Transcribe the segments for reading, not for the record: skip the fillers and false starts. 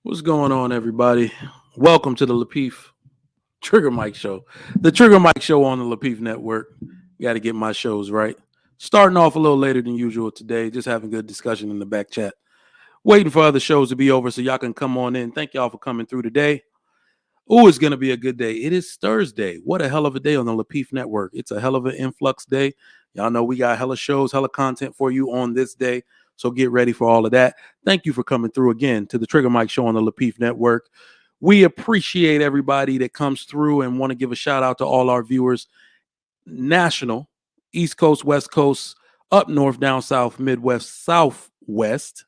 What's going on, everybody? Welcome to the Lapeef Trigger Mike Show. The Trigger Mike Show on the Lapeef Network. Got to get my shows right. Starting off a little later than usual today, just having good discussion in the back chat. Waiting for other shows to be over so y'all can come on in. Thank y'all for coming through today. Oh, it's going to be a good day. It is Thursday. What a hell of a day on the Lapeef Network. It's a hell of an influx day. Y'all know we got hella shows, hella content for you on this day. So get ready for all of that. Thank you for coming through again to the Trigger Mike Show on the Lapeef Network. We appreciate everybody that comes through and want to give a shout out to all our viewers. National, East Coast, West Coast, up north, down south, Midwest, Southwest,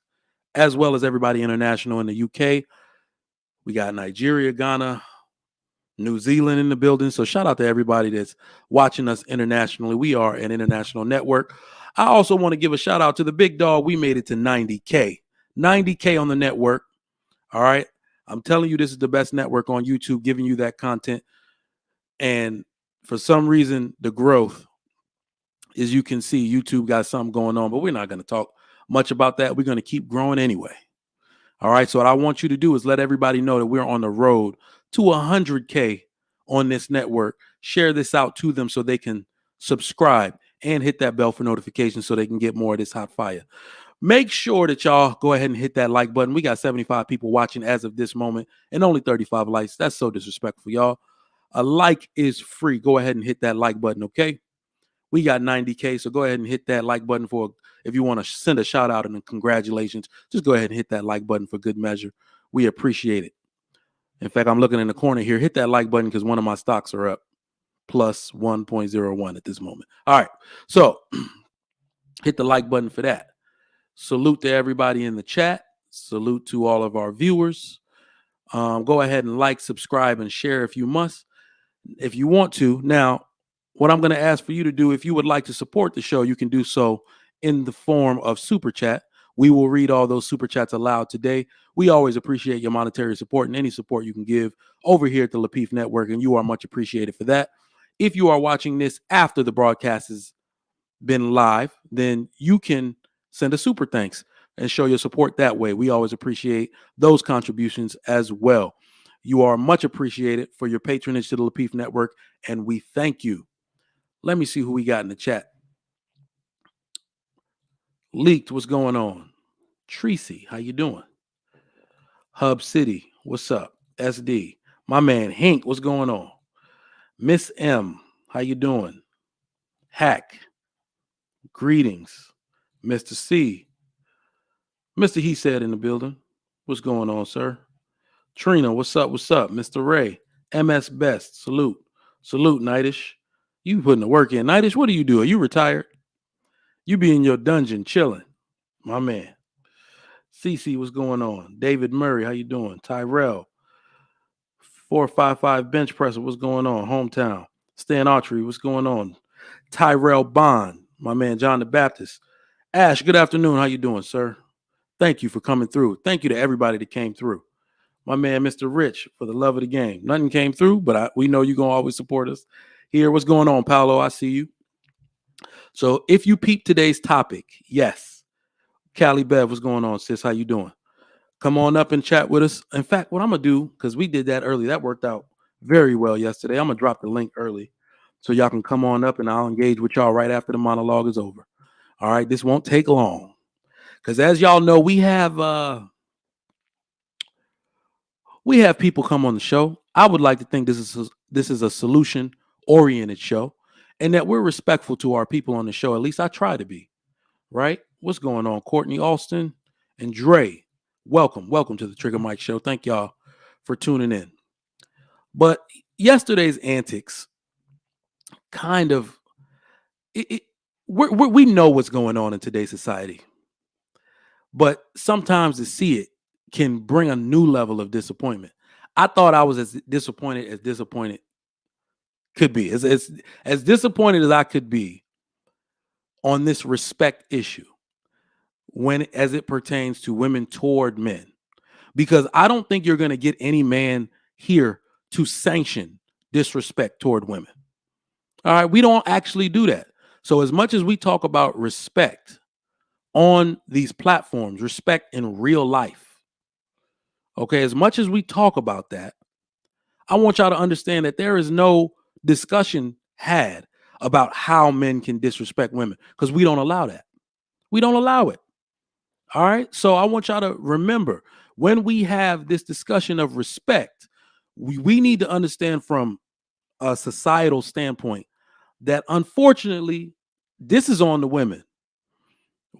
as well as everybody international in the UK. We got Nigeria, Ghana, New Zealand in the building. So shout out to everybody that's watching us internationally. We are an international network. I also want to give a shout out to the big dog. We made it to 90K. 90K on the network. All right. I'm telling you, this is the best network on YouTube, giving you that content. And for some reason, the growth, as you can see, YouTube got something going on, but we're not going to talk much about that. We're going to keep growing anyway. All right. So what I want you to do is let everybody know that we're on the road to 100K on this network. Share this out to them so they can subscribe and hit that bell for notifications so they can get more of this hot fire. Make sure that y'all go ahead and hit that like button. We got 75 people watching as of this moment and only 35 likes. That's so disrespectful, y'all. A like is free. Go ahead and hit that like button, okay? We got 90K, so go ahead and hit that like button for if you want to send a shout out and a congratulations. Just go ahead and hit that like button for good measure. We appreciate it. In fact, I'm looking in the corner here. Hit that like button because one of my stocks are up plus 1.01 at this moment. All right, so hit the like button for that. Salute to everybody in the chat. Salute to all of our viewers. Go ahead and like, subscribe, and share if you must, if you want to. Now, what I'm going to ask for you to do, if you would like to support the show, you can do so in the form of super chat. We will read all those super chats aloud today. We always appreciate your monetary support and any support you can give over here at the Lapeef Network, and you are much appreciated for that. If you are watching this after the broadcast has been live, then you can send a super thanks and show your support that way. We always appreciate those contributions as well. You are much appreciated for your patronage to the Lapeef Network, and we thank you. Let me see who we got in the chat. Leaked, what's going on? Tracy, how you doing? Hub City, what's up? SD, my man Hink, what's going on? Miss M, how you doing? Hack, greetings. Mr. C, Mr. He said in the building, what's going on, sir? Trina, what's up? What's up? Mr. Ray, MS Best, salute. Salute, Nightish. You putting the work in. Nightish, what do you do? Are you retired? You be in your dungeon chilling, my man. CC, what's going on? David Murray, how you doing? Tyrell, 455 bench presser, what's going on? Hometown. Stan Autry, what's going on? Tyrell Bond, my man John the Baptist. Ash, good afternoon. How you doing, sir? Thank you for coming through. Thank you to everybody that came through. My man, Mr. Rich, for the love of the game. Nothing came through, but we know you're going to always support us here. What's going on, Paolo? I see you. So if you peep today's topic, yes. Callie Bev, what's going on, sis? How you doing? Come on up and chat with us. In fact, what I'm going to do, because we did that early, that worked out very well yesterday. I'm going to drop the link early so y'all can come on up and I'll engage with y'all right after the monologue is over. All right, this won't take long. Because as y'all know, we have people come on the show. I would like to think this is a solution-oriented show and that we're respectful to our people on the show. At least I try to be, right? What's going on? Courtney Alston and Dre, welcome to the Trigger Mike Show. Thank y'all for tuning in. But yesterday's antics kind of, we know what's going on in today's society. But sometimes to see it can bring a new level of disappointment. I thought I was as disappointed could be. As disappointed as I could be on this respect issue as it pertains to women toward men. Because I don't think you're going to get any man here to sanction disrespect toward women. All right, we don't actually do that. So as much as we talk about respect on these platforms, respect in real life, Okay, as much as we talk about that, I want y'all to understand that there is no discussion had about how men can disrespect women because we don't allow that. We don't allow it. All right. So I want y'all to remember when we have this discussion of respect, we need to understand from a societal standpoint that unfortunately, this is on the women,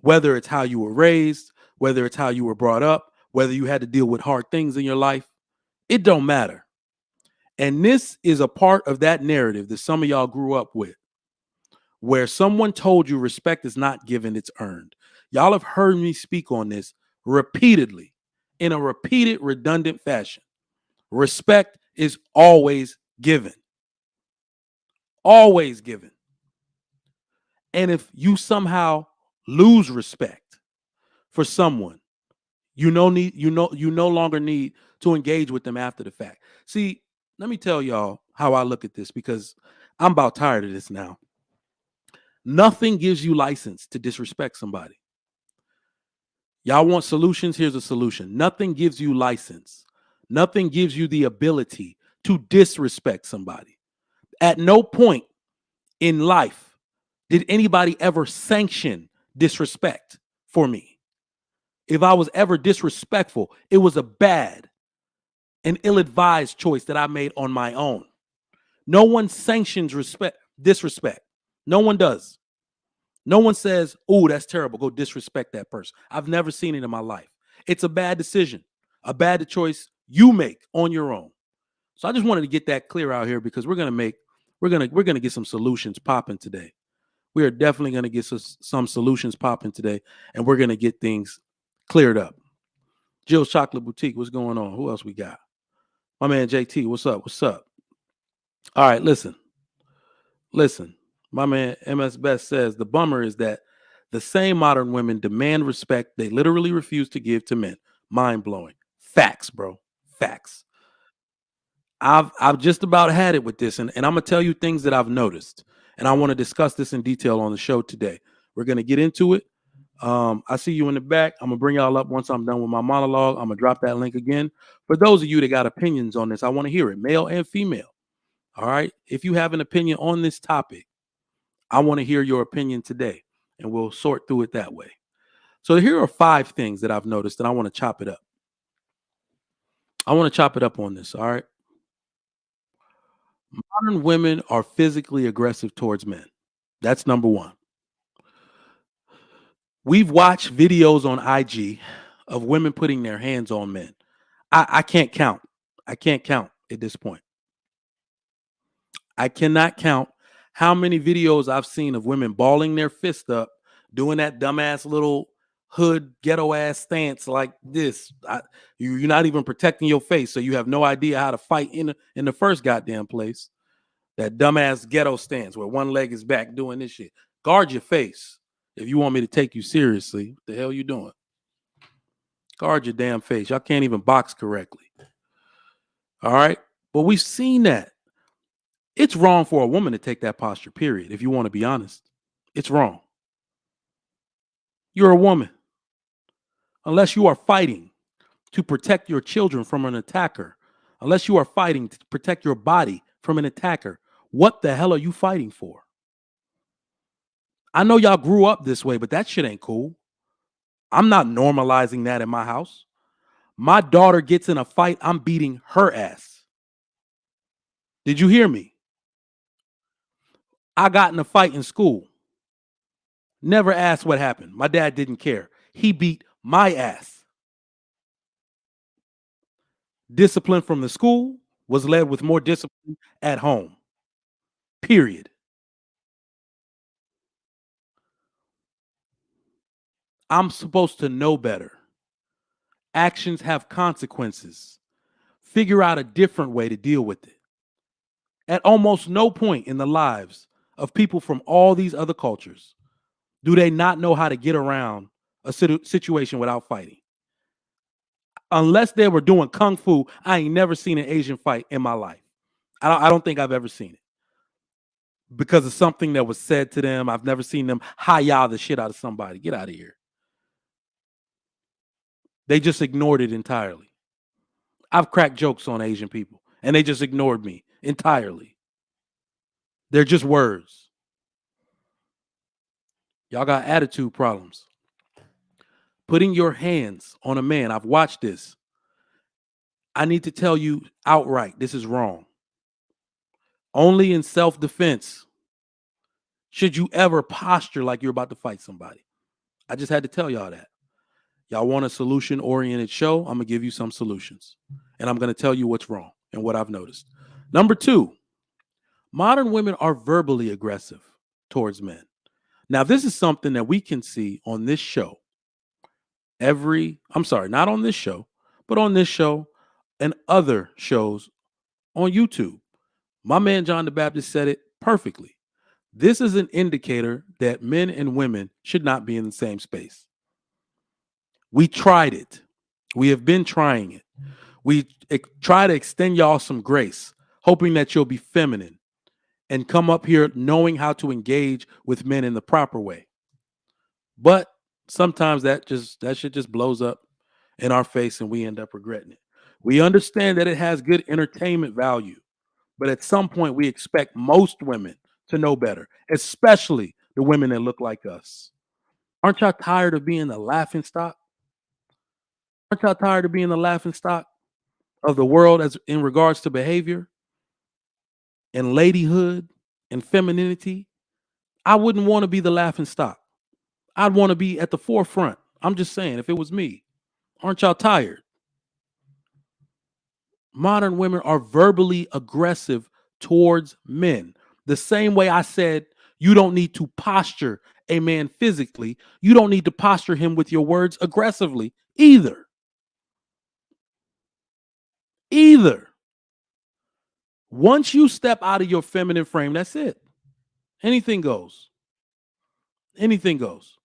whether it's how you were raised, whether it's how you were brought up, whether you had to deal with hard things in your life, it don't matter. And this is a part of that narrative that some of y'all grew up with, where someone told you respect is not given, it's earned. Y'all have heard me speak on this repeatedly in a repeated, redundant fashion. Respect is always given. Always given. And if you somehow lose respect for someone, you no longer need to engage with them after the fact. See, let me tell y'all how I look at this because I'm about tired of this now. Nothing gives you license to disrespect somebody. Y'all want solutions? Here's a solution. Nothing gives you license. Nothing gives you the ability to disrespect somebody. At no point in life did anybody ever sanction disrespect for me. If I was ever disrespectful, it was a bad and ill-advised choice that I made on my own. No one sanctions disrespect. No one does. No one says, "Oh, that's terrible. Go disrespect that person." I've never seen it in my life. It's a bad decision, a bad choice you make on your own. So I just wanted to get that clear out here because we're gonna get some solutions popping today. We are definitely gonna get some solutions popping today, and we're gonna get things cleared up. Jill's Chocolate Boutique, what's going on? Who else we got? My man JT, what's up? What's up? All right, listen. My man MS Best says the bummer is that the same modern women demand respect they literally refuse to give to men. Mind blowing. Facts, bro. Facts. I've just about had it with this, and I'm gonna tell you things that I've noticed, and I want to discuss this in detail on the show today. We're gonna get into it. I see you in the back. I'm gonna bring y'all up once I'm done with my monologue. I'm gonna drop that link again. For those of you that got opinions on this, I want to hear it, male and female. All right. If you have an opinion on this topic, I want to hear your opinion today, and we'll sort through it that way. So here are 5 things that I've noticed, and I want to chop it up. I want to chop it up on this. All right. Modern women are physically aggressive towards men. That's number one. We've watched videos on IG of women putting their hands on men. I can't count. I can't count at this point. I cannot count how many videos I've seen of women balling their fist up, doing that dumbass little hood ghetto ass stance like this. You're not even protecting your face, so you have no idea how to fight in the first goddamn place. That dumbass ghetto stance where one leg is back doing this shit. Guard your face if you want me to take you seriously. What the hell you doing? Guard your damn face. Y'all can't even box correctly. All right? But we've seen that. It's wrong for a woman to take that posture, period, if you want to be honest. It's wrong. You're a woman. Unless you are fighting to protect your children from an attacker, unless you are fighting to protect your body from an attacker, what the hell are you fighting for? I know y'all grew up this way, but that shit ain't cool. I'm not normalizing that in my house. My daughter gets in a fight, I'm beating her ass. Did you hear me? I got in a fight in school. Never asked what happened. My dad didn't care. He beat my ass. Discipline from the school was led with more discipline at home. Period. I'm supposed to know better. Actions have consequences. Figure out a different way to deal with it. At almost no point in the lives of people from all these other cultures do they not know how to get around a situation without fighting. Unless they were doing kung fu, I ain't never seen an Asian fight in my life. I don't think I've ever seen it. Because of something that was said to them. I've never seen them hi-ya the shit out of somebody. Get out of here. They just ignored it entirely. I've cracked jokes on Asian people and they just ignored me entirely. They're just words. Y'all got attitude problems. Putting your hands on a man, I've watched this. I need to tell you outright, this is wrong. Only in self-defense should you ever posture like you're about to fight somebody. I just had to tell y'all that. Y'all want a solution-oriented show? I'm going to give you some solutions. And I'm going to tell you what's wrong and what I've noticed. Number 2, modern women are verbally aggressive towards men. Now, this is something that we can see on this show. Not on this show, but on this show and other shows on YouTube. My man John the Baptist said it perfectly. This is an indicator that men and women should not be in the same space. We tried it. We have been trying it. We try to extend y'all some grace, hoping that you'll be feminine and come up here knowing how to engage with men in the proper way. But sometimes that shit just blows up in our face and we end up regretting it. We understand that it has good entertainment value, but at some point we expect most women to know better, especially the women that look like us. Aren't y'all tired of being the laughing stock? Aren't y'all tired of being the laughing stock of the world as in regards to behavior and ladyhood and femininity? I wouldn't want to be the laughing stock. I'd want to be at the forefront. I'm just saying, if it was me. Aren't y'all tired? Modern women are verbally aggressive towards men. The same way I said you don't need to posture a man physically, you don't need to posture him with your words aggressively either. Once you step out of your feminine frame, that's it. Anything goes. Anything goes.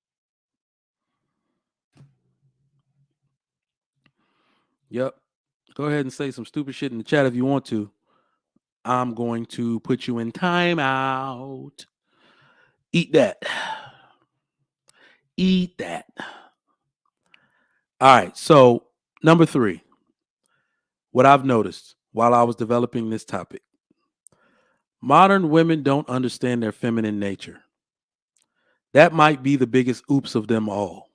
Yep. Go ahead and say some stupid shit in the chat if you want to. I'm going to put you in timeout. Eat that. Eat that. All right. So, number 3, what I've noticed while I was developing this topic. Modern women don't understand their feminine nature. That might be the biggest oops of them all.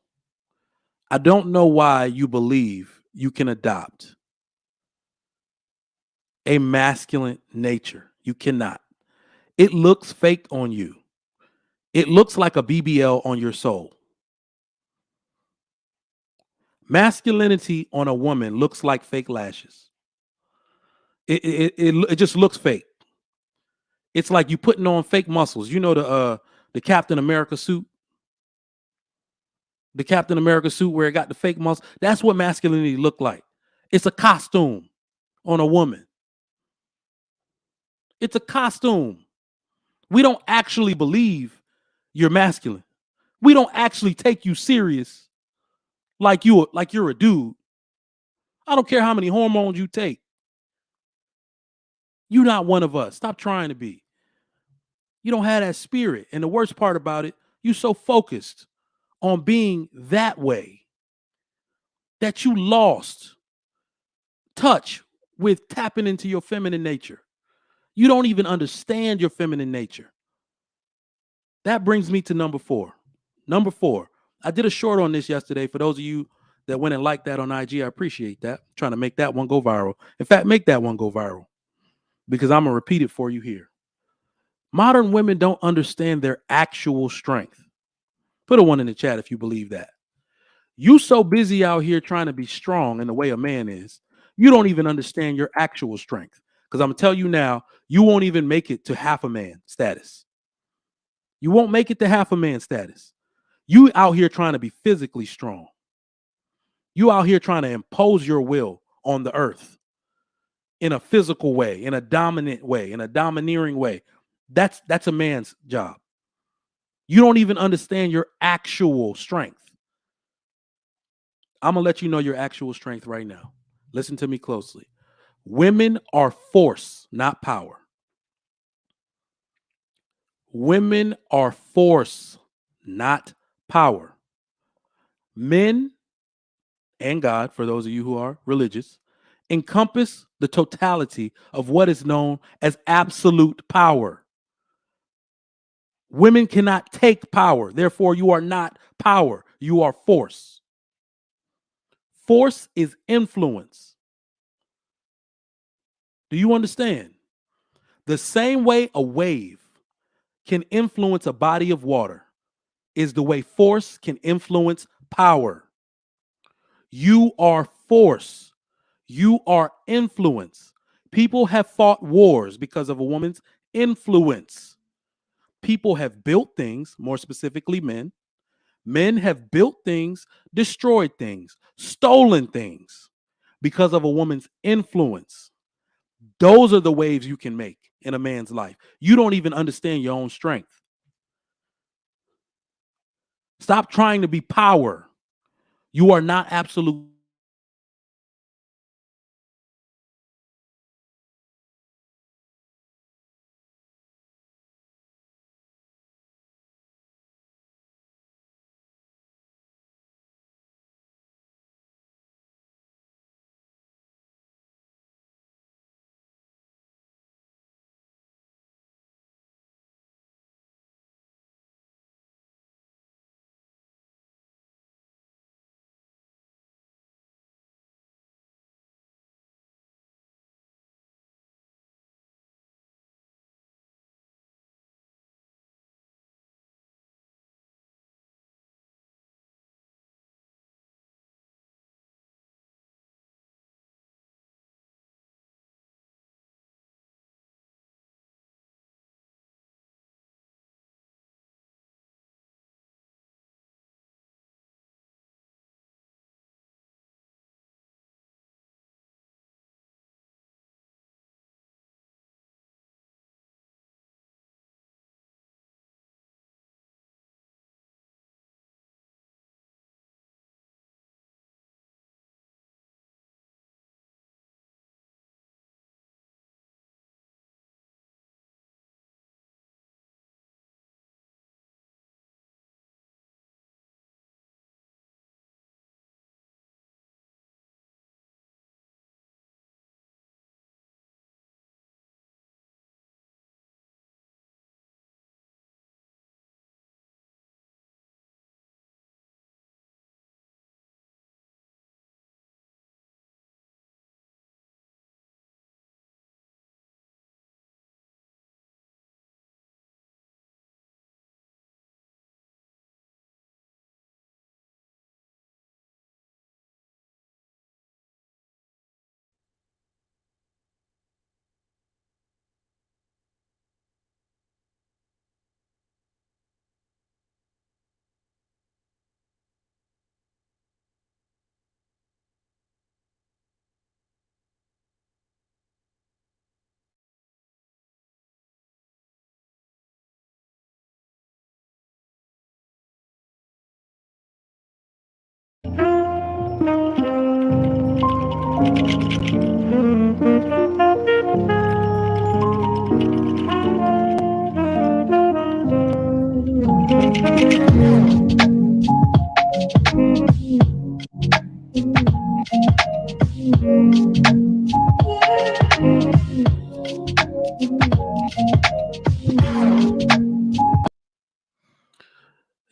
I don't know why you believe you can adopt a masculine nature. You cannot. It looks fake on you. It looks like a BBL on your soul. Masculinity on a woman looks like fake lashes. It just looks fake. It's like you putting on fake muscles. You know the Captain America suit? The Captain America suit where it got the fake muscles. That's what masculinity looked like. It's a costume on a woman. It's a costume. We don't actually believe you're masculine. We don't actually take you serious like you're a dude. I don't care how many hormones you take. You're not one of us. Stop trying to be. You don't have that spirit. And the worst part about it, you're so focused on being that way that you lost touch with tapping into your feminine nature. You don't even understand your feminine nature. That brings me to number 4. Number 4. I did a short on this yesterday. For those of you that went and liked that on IG, I appreciate that. I'm trying to make that one go viral. In fact, make that one go viral because I'm going to repeat it for you here. Modern women don't understand their actual strength. Put a 1 in the chat if you believe that. You so busy out here trying to be strong in the way a man is, you don't even understand your actual strength. Because I'm going to tell you now, you won't even make it to half a man status. You won't make it to half a man status. You out here trying to be physically strong. You out here trying to impose your will on the earth in a physical way, in a dominant way, in a domineering way. That's a man's job. You don't even understand your actual strength. I'm going to let you know your actual strength right now. Listen to me closely. Women are force, not power. Women are force, not power. Men and God, for those of you who are religious, encompass the totality of what is known as absolute power. Women cannot take power. Therefore, you are not power. You are force. Force is influence. Do you understand? The same way a wave can influence a body of water is the way force can influence power. You are force. You are influence. People have fought wars because of a woman's influence. People have built things, more specifically men. Men have built things, destroyed things, stolen things because of a woman's influence. Those are the waves you can make in a man's life. You don't even understand your own strength. Stop trying to be power. You are not absolute.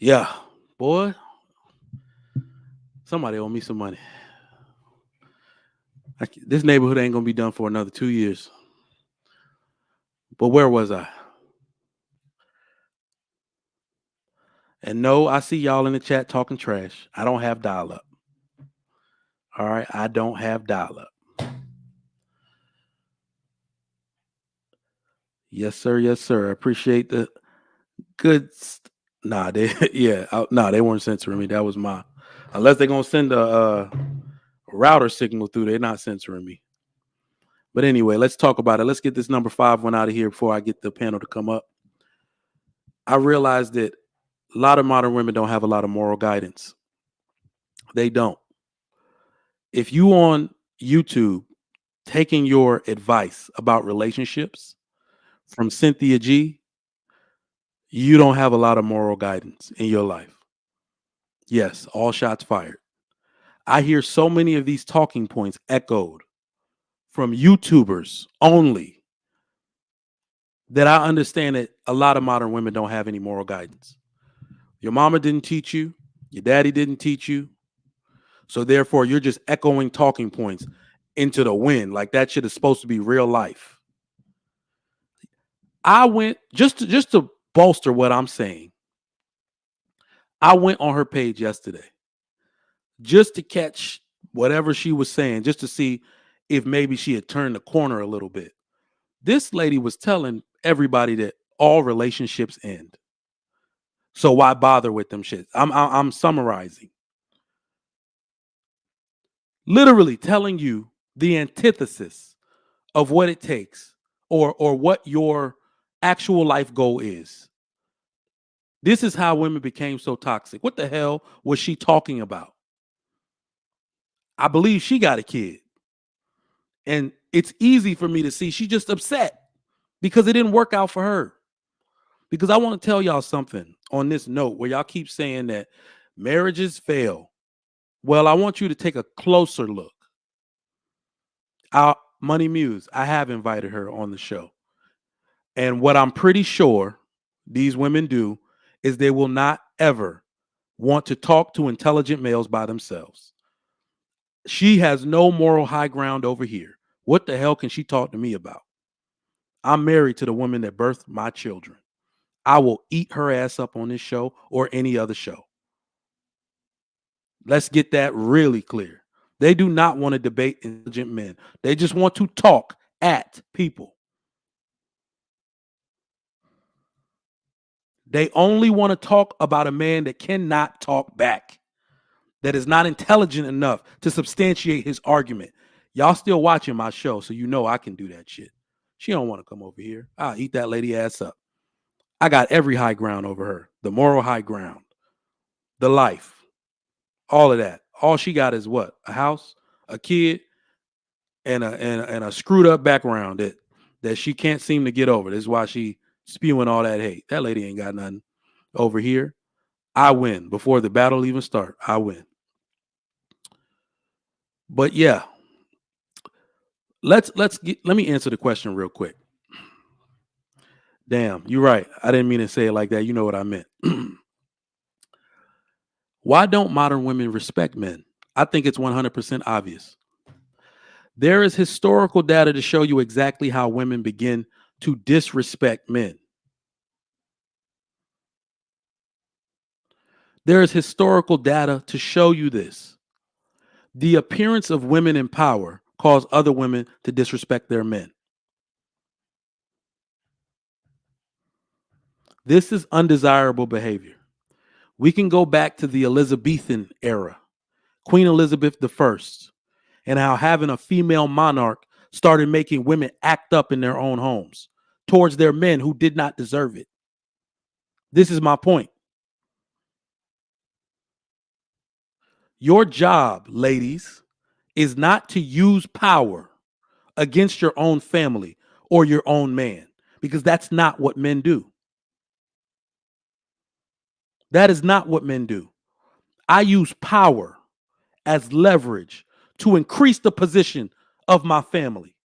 Yeah, boy. Somebody owe me some money. This neighborhood ain't gonna be done for another 2 years. But where was I? And no, I see y'all in the chat talking trash. I don't have dial-up. All right, I don't have dial-up. Yes, sir. Yes, sir. I appreciate the good. Nah, they they weren't censoring me. That was my. Unless they're gonna send a router signal through, they're not censoring me. But anyway, let's talk about it. Let's get this number 5 one out of here before I get the panel to come up. I realized that a lot of modern women don't have a lot of moral guidance. They don't. If you on YouTube taking your advice about relationships from Cynthia G, you don't have a lot of moral guidance in your life. Yes, all shots fired. I hear so many of these talking points echoed from YouTubers only that I understand that a lot of modern women don't have any moral guidance. Your mama didn't teach you, your daddy didn't teach you. So therefore, you're just echoing talking points into the wind. Like that shit is supposed to be real life. I went just to bolster what I'm saying. I went on her page yesterday just to catch whatever she was saying, just to see if maybe she had turned the corner a little bit. This lady was telling everybody that all relationships end. So why bother with them shit? I'm summarizing. Literally telling you the antithesis of what it takes or what your actual life goal is. This is how women became so toxic. What the hell was she talking about? I believe she got a kid. And it's easy for me to see she's just upset because it didn't work out for her. Because I want to tell y'all something on this note where y'all keep saying that marriages fail. Well, I want you to take a closer look. Our Money Muse, I have invited her on the show. And what I'm pretty sure these women do is they will not ever want to talk to intelligent males by themselves. She has no moral high ground over here. What the hell can she talk to me about? I'm married to the woman that birthed my children. I will eat her ass up on this show or any other show. Let's get that really clear. They do not want to debate intelligent men. They just want to talk at people. They only want to talk about a man that cannot talk back, that is not intelligent enough to substantiate his argument. Y'all still watching my show, so you know I can do that shit. She don't want to come over here. I'll eat that lady ass up. I got every high ground over her. The moral high ground. The life. All of that. All she got is what? A house, a kid, and a screwed up background that she can't seem to get over. This is why she spewing all that hate. That lady ain't got nothing over here. I win. Before the battle even start, I win. But yeah, let me answer the question real quick. Damn, you're right. I didn't mean to say it like that. You know what I meant. Why don't modern women respect men? I think it's 100% obvious. There is historical data to show you exactly how women begin to disrespect men. There is historical data to show you this. The appearance of women in power cause other women to disrespect their men. This is undesirable behavior. We can go back to the Elizabethan era, Queen Elizabeth I, and how having a female monarch started making women act up in their own homes towards their men who did not deserve it. This is my point. Your job, ladies, is not to use power against your own family or your own man, because that's not what men do. That is not what men do. I use power as leverage to increase the position of my family.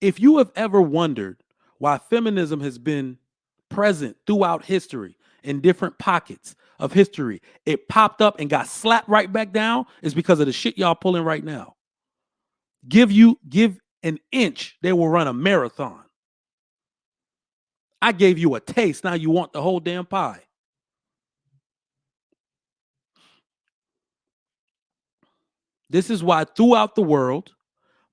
If you have ever wondered why feminism has been present throughout history in different pockets of history, it popped up and got slapped right back down, is because of the shit y'all pulling right now. Give an inch, they will run a marathon. I gave you a taste, now you want the whole damn pie. This is why throughout the world,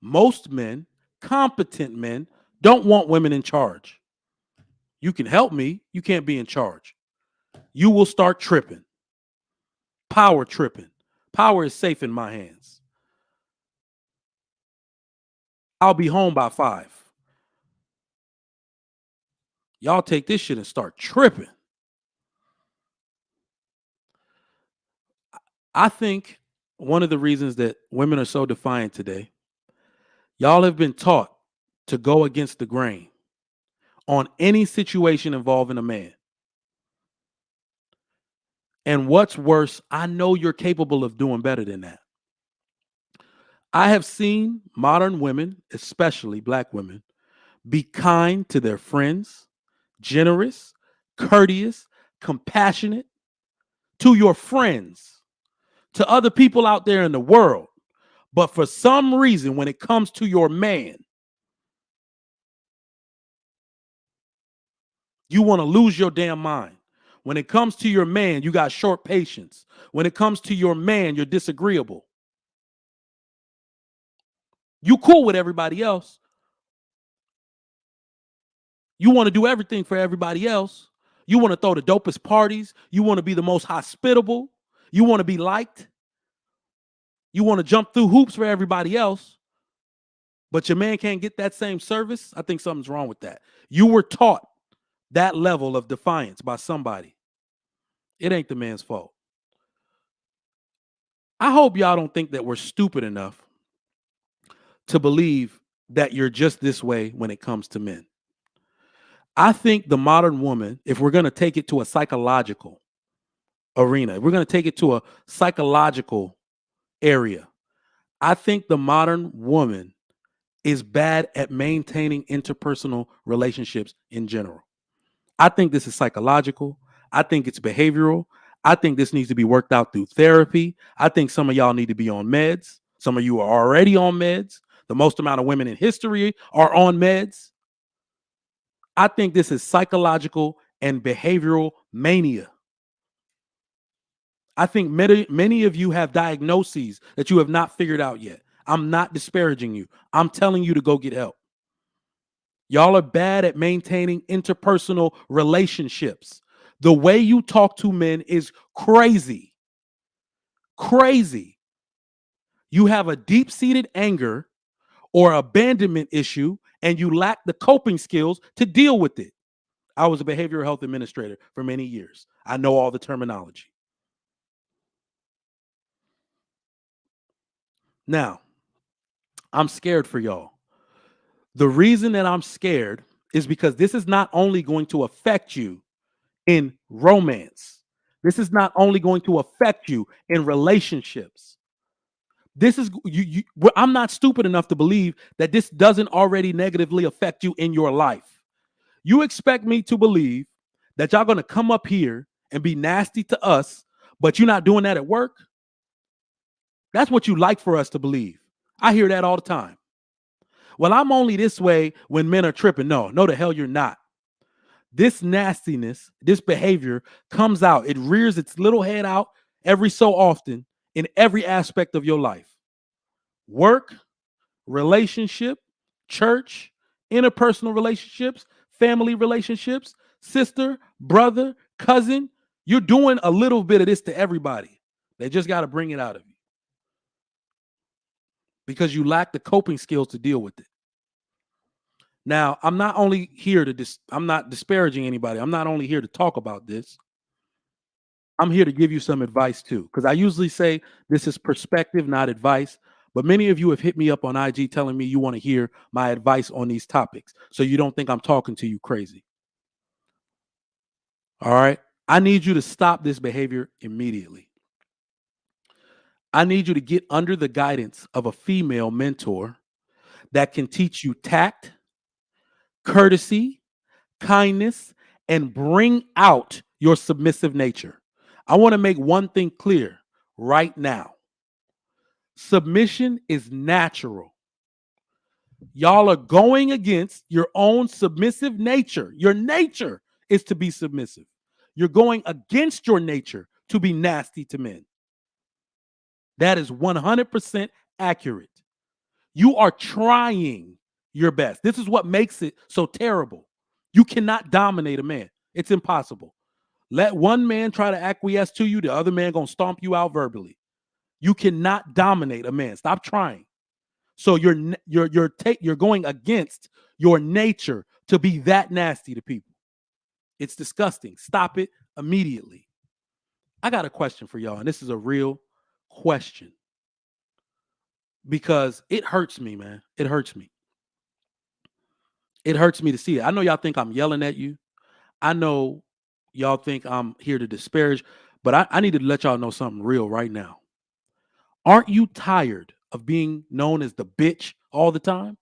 most men, competent men, don't want women in charge. You can help me, you can't be in charge. You will start tripping. Power tripping. Power is safe in my hands. I'll be home by 5. Y'all take this shit and start tripping. I think one of the reasons that women are so defiant today, y'all have been taught to go against the grain on any situation involving a man. And what's worse, I know you're capable of doing better than that. I have seen modern women, especially black women, be kind to their friends, generous, courteous, compassionate to your friends, to other people out there in the world. But for some reason, when it comes to your man, you want to lose your damn mind. When it comes to your man, you got short patience. When it comes to your man, you're disagreeable. You cool with everybody else. You want to do everything for everybody else. You want to throw the dopest parties. You want to be the most hospitable. You want to be liked. You want to jump through hoops for everybody else. But your man can't get that same service. I think something's wrong with that. You were taught that level of defiance by somebody. It ain't the man's fault. I hope y'all don't think that we're stupid enough to believe that you're just this way when it comes to men. I think the modern woman, if we're going to take it to a psychological arena, if we're going to take it to a psychological area, I think the modern woman is bad at maintaining interpersonal relationships in general. I think this is psychological. I think it's behavioral. I think this needs to be worked out through therapy. I think some of y'all need to be on meds. Some of you are already on meds. The most amount of women in history are on meds. I think this is psychological and behavioral mania. I think many of you have diagnoses that you have not figured out yet. I'm not disparaging you. I'm telling you to go get help. Y'all are bad at maintaining interpersonal relationships. The way you talk to men is crazy. Crazy. You have a deep-seated anger or abandonment issue, and you lack the coping skills to deal with it. I was a behavioral health administrator for many years. I know all the terminology. Now, I'm scared for y'all. The reason that I'm scared is because this is not only going to affect you in romance. This is not only going to affect you in relationships. This is I'm not stupid enough to believe that this doesn't already negatively affect you in your life. You expect me to believe that y'all going to come up here and be nasty to us, but you're not doing that at work? That's what you like for us to believe. I hear that all the time. Well, I'm only this way when men are tripping. No, the hell you're not. This nastiness, this behavior comes out. It rears its little head out every so often in every aspect of your life. Work, relationship, church, interpersonal relationships, family relationships, sister, brother, cousin. You're doing a little bit of this to everybody. They just got to bring it out of you because you lack the coping skills to deal with it. Now, I'm not only here to I'm not disparaging anybody. I'm not only here to talk about this. I'm here to give you some advice too, because I usually say this is perspective, not advice. But many of you have hit me up on IG telling me you want to hear my advice on these topics, so you don't think I'm talking to you crazy. All right? I need you to stop this behavior immediately. I need you to get under the guidance of a female mentor that can teach you tact, courtesy, kindness, and bring out your submissive nature. I want to make one thing clear right now. Submission is natural. Y'all are going against your own submissive nature. Your nature is to be submissive. You're going against your nature to be nasty to men. That is 100% accurate. You are trying your best. This is what makes it so terrible. You cannot dominate a man. It's impossible. Let one man try to acquiesce to you, the other man gonna stomp you out verbally. You cannot dominate a man. Stop trying. So you're going against your nature to be that nasty to people. It's disgusting. Stop it immediately. I got a question for y'all, and this is a real question because it hurts me, man. It hurts me. It hurts me to see it. I know y'all think I'm yelling at you. I know y'all think I'm here to disparage, but I need to let y'all know something real right now. Aren't you tired of being known as the bitch all the time?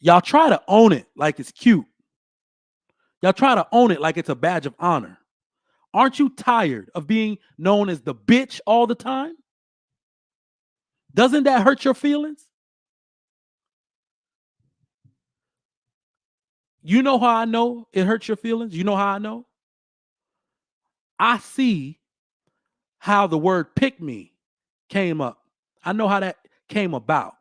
Y'all try to own it like it's cute. Y'all try to own it like it's a badge of honor. Aren't you tired of being known as the bitch all the time? Doesn't that hurt your feelings? You know how I know it hurts your feelings? You know how I know? I see how the word pick me came up. I know how that came about.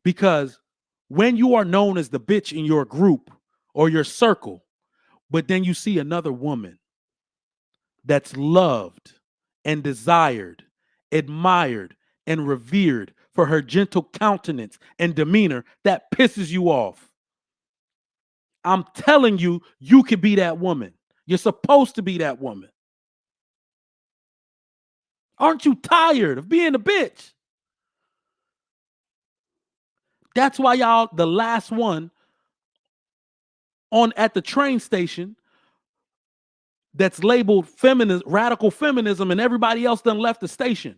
Because when you are known as the bitch in your group or your circle, but then you see another woman that's loved and desired, admired, and revered for her gentle countenance and demeanor, that pisses you off. I'm telling you, you could be that woman. You're supposed to be that woman. Aren't you tired of being a bitch? That's why y'all, the last one on at the train station that's labeled feminist, radical feminism, and everybody else done left the station.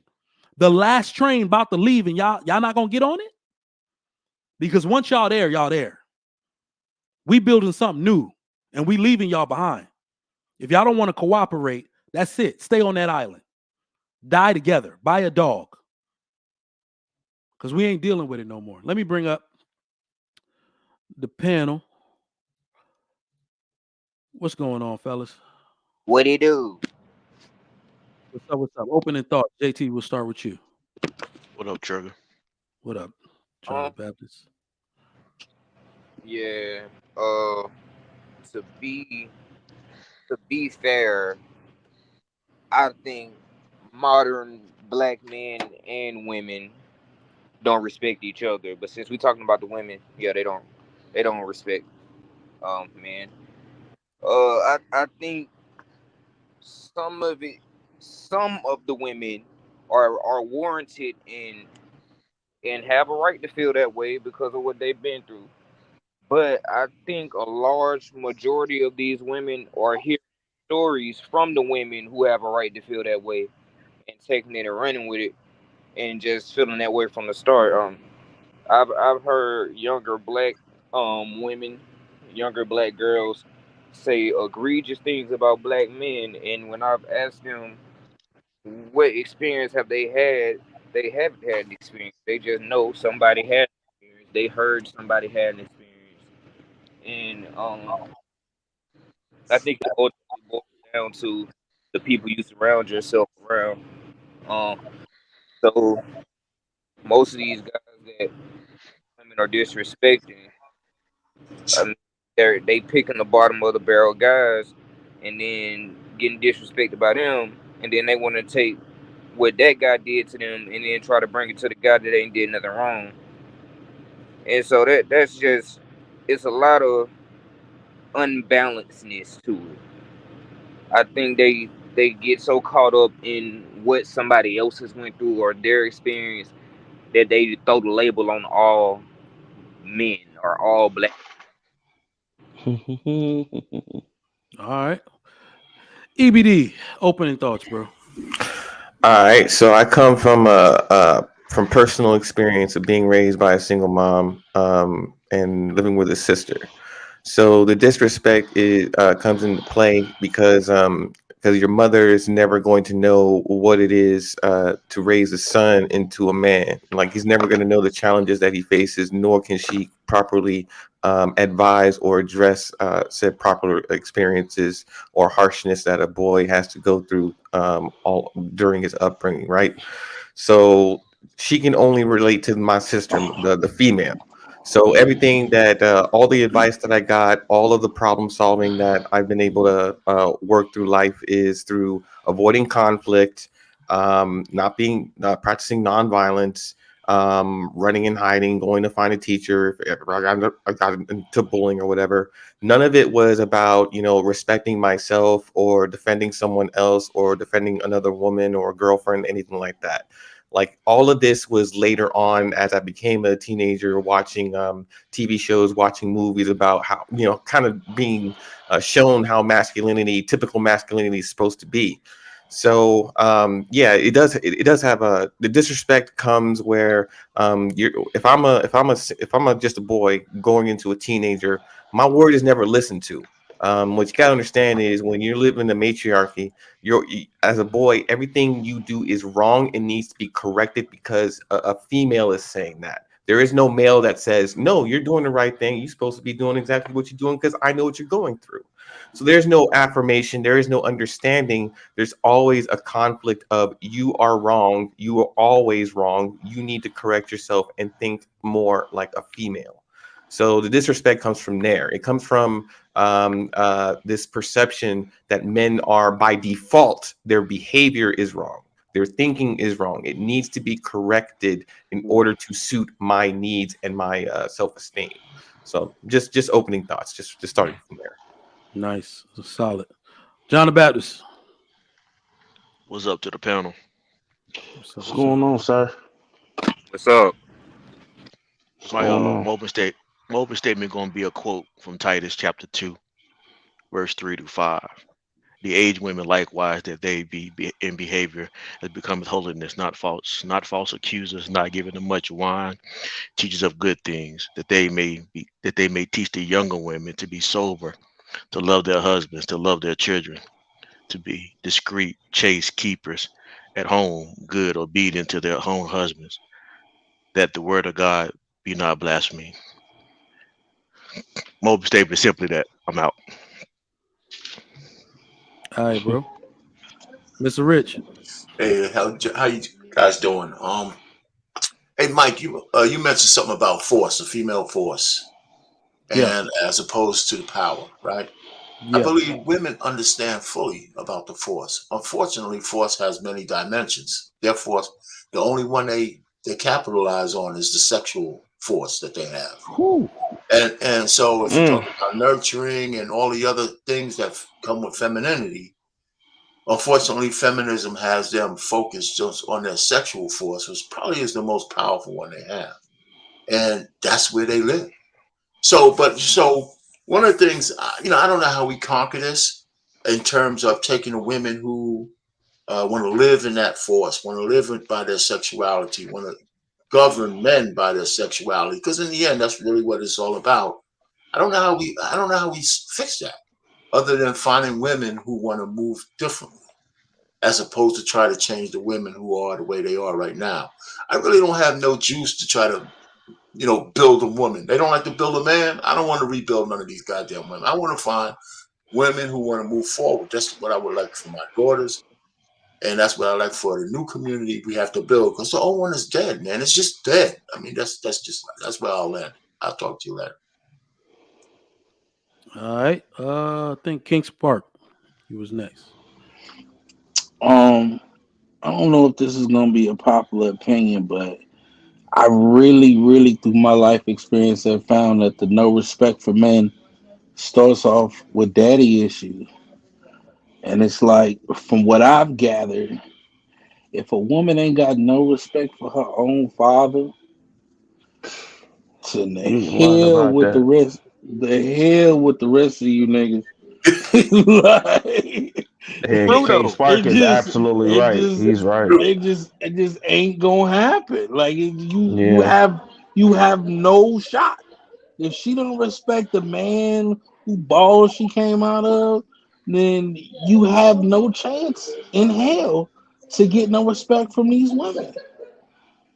The last train about to leave, and y'all not gonna get on it? Because once y'all there, y'all there. We building something new, and we leaving y'all behind. If y'all don't want to cooperate, that's it. Stay on that island. Die together. Buy a dog. Because we ain't dealing with it no more. Let me bring up the panel. What's going on, fellas? What he do? What's up? What's up? Opening thoughts. JT, we'll start with you. What up, Trigger? What up, Charlie Baptist? Yeah. Uh, to be fair, I think modern black men and women don't respect each other. But since we're talking about the women, yeah, they don't respect men. I think some of it, some of the women are warranted and have a right to feel that way because of what they've been through. But I think a large majority of these women are hearing stories from the women who have a right to feel that way and taking it and running with it and just feeling that way from the start. I've heard younger black women, younger black girls say egregious things about black men, and when I've asked them what experience have they haven't had an experience. They just know somebody had an experience. They heard somebody had an experience, and I think it ultimately boils down to the people you surround yourself around. Um, so most of these guys that women are disrespecting, I mean, they picking the bottom of the barrel guys, and then getting disrespected by them, and then they want to take what that guy did to them, and then try to bring it to the guy that ain't did nothing wrong. And so that's just it's a lot of unbalancedness to it. I think they get so caught up in what somebody else has went through or their experience that they throw the label on all men or all black. All right. EBD, opening thoughts, bro. All right, so I come from personal experience of being raised by a single mom and living with a sister. So the disrespect comes into play because your mother is never going to know what it is to raise a son into a man. Like he's never going to know the challenges that he faces, nor can she properly advise or address said proper experiences or harshness that a boy has to go through all during his upbringing, right? So she can only relate to my sister, the female. So everything that all the advice that I got, all of the problem solving that I've been able to work through life is through avoiding conflict, not practicing nonviolence, running and hiding, going to find a teacher if I got into bullying or whatever. None of it was about, respecting myself or defending someone else or defending another woman or a girlfriend, anything like that. Like all of this was later on as I became a teenager, watching TV shows, watching movies about how, kind of being shown how typical masculinity is supposed to be. So yeah, it does. It does have a the disrespect comes where you're if I'm a just a boy going into a teenager, my word is never listened to. What you gotta understand is when you're living in the matriarchy, as a boy, everything you do is wrong and needs to be corrected because a female is saying that. There is no male that says, no, you're doing the right thing. You're supposed to be doing exactly what you're doing because I know what you're going through. So there's no affirmation, there is no understanding. There's always a conflict of you are wrong, you are always wrong, you need to correct yourself and think more like a female. So the disrespect comes from there. It comes from this perception that men are by default, their behavior is wrong. Their thinking is wrong. It needs to be corrected in order to suit my needs and my self-esteem. So just opening thoughts, just starting from there. Nice, solid. John the Baptist. What's up to the panel? What's going on, sir? What's up? What's My going on? open statement gonna be a quote from Titus chapter 2, verse 3 to 5. The aged women likewise that they be in behavior as becometh holiness, not false accusers, not giving them much wine, teachers of good things, that they may teach the younger women to be sober, to love their husbands, to love their children, to be discreet, chaste keepers at home, good, obedient to their own husbands, that the word of God be not blasphemed. My open statement is simply that. I'm out. All right, bro. Mr. Rich. Hey, how you guys doing? Hey, Mike, you mentioned something about force, the female force, Yeah. and as opposed to the power, right? I Yeah. believe women understand fully about the force. Unfortunately, force has many dimensions. Therefore, the only one they capitalize on is the sexual force that they have. Whew. And so if you Mm. talk about nurturing and all the other things that come with femininity, unfortunately, feminism has them focused just on their sexual force, which probably is the most powerful one they have. And that's where they live. So one of the things, I don't know how we conquer this in terms of taking the women who want to live in that force, want to live by their sexuality, want to govern men by their sexuality, because in the end, that's really what it's all about. I don't know how we fix that, other than finding women who want to move differently, as opposed to try to change the women who are the way they are right now. I really don't have no juice to try to, build a woman. They don't like to build a man. I don't want to rebuild none of these goddamn women. I want to find women who want to move forward. That's what I would like for my daughters. And that's what I like for the new community we have to build. Because the old one is dead, man. It's just dead. I mean, that's where I'll land. I'll talk to you later. All right. I think King Spark. He was next. I don't know if this is gonna be a popular opinion, but I really, really, through my life experience, have found that the no respect for men starts off with daddy issues. And it's like, from what I've gathered, if a woman ain't got no respect for her own father, to the You lying hell about with the that. rest, the hell with the rest of you niggas. Like, And True King though. it Spark is just, absolutely it right. just, He's right. it just ain't gonna happen. Like Yeah. you have no shot if she don't respect the man who balls she came out of. Then you have no chance in hell to get no respect from these women.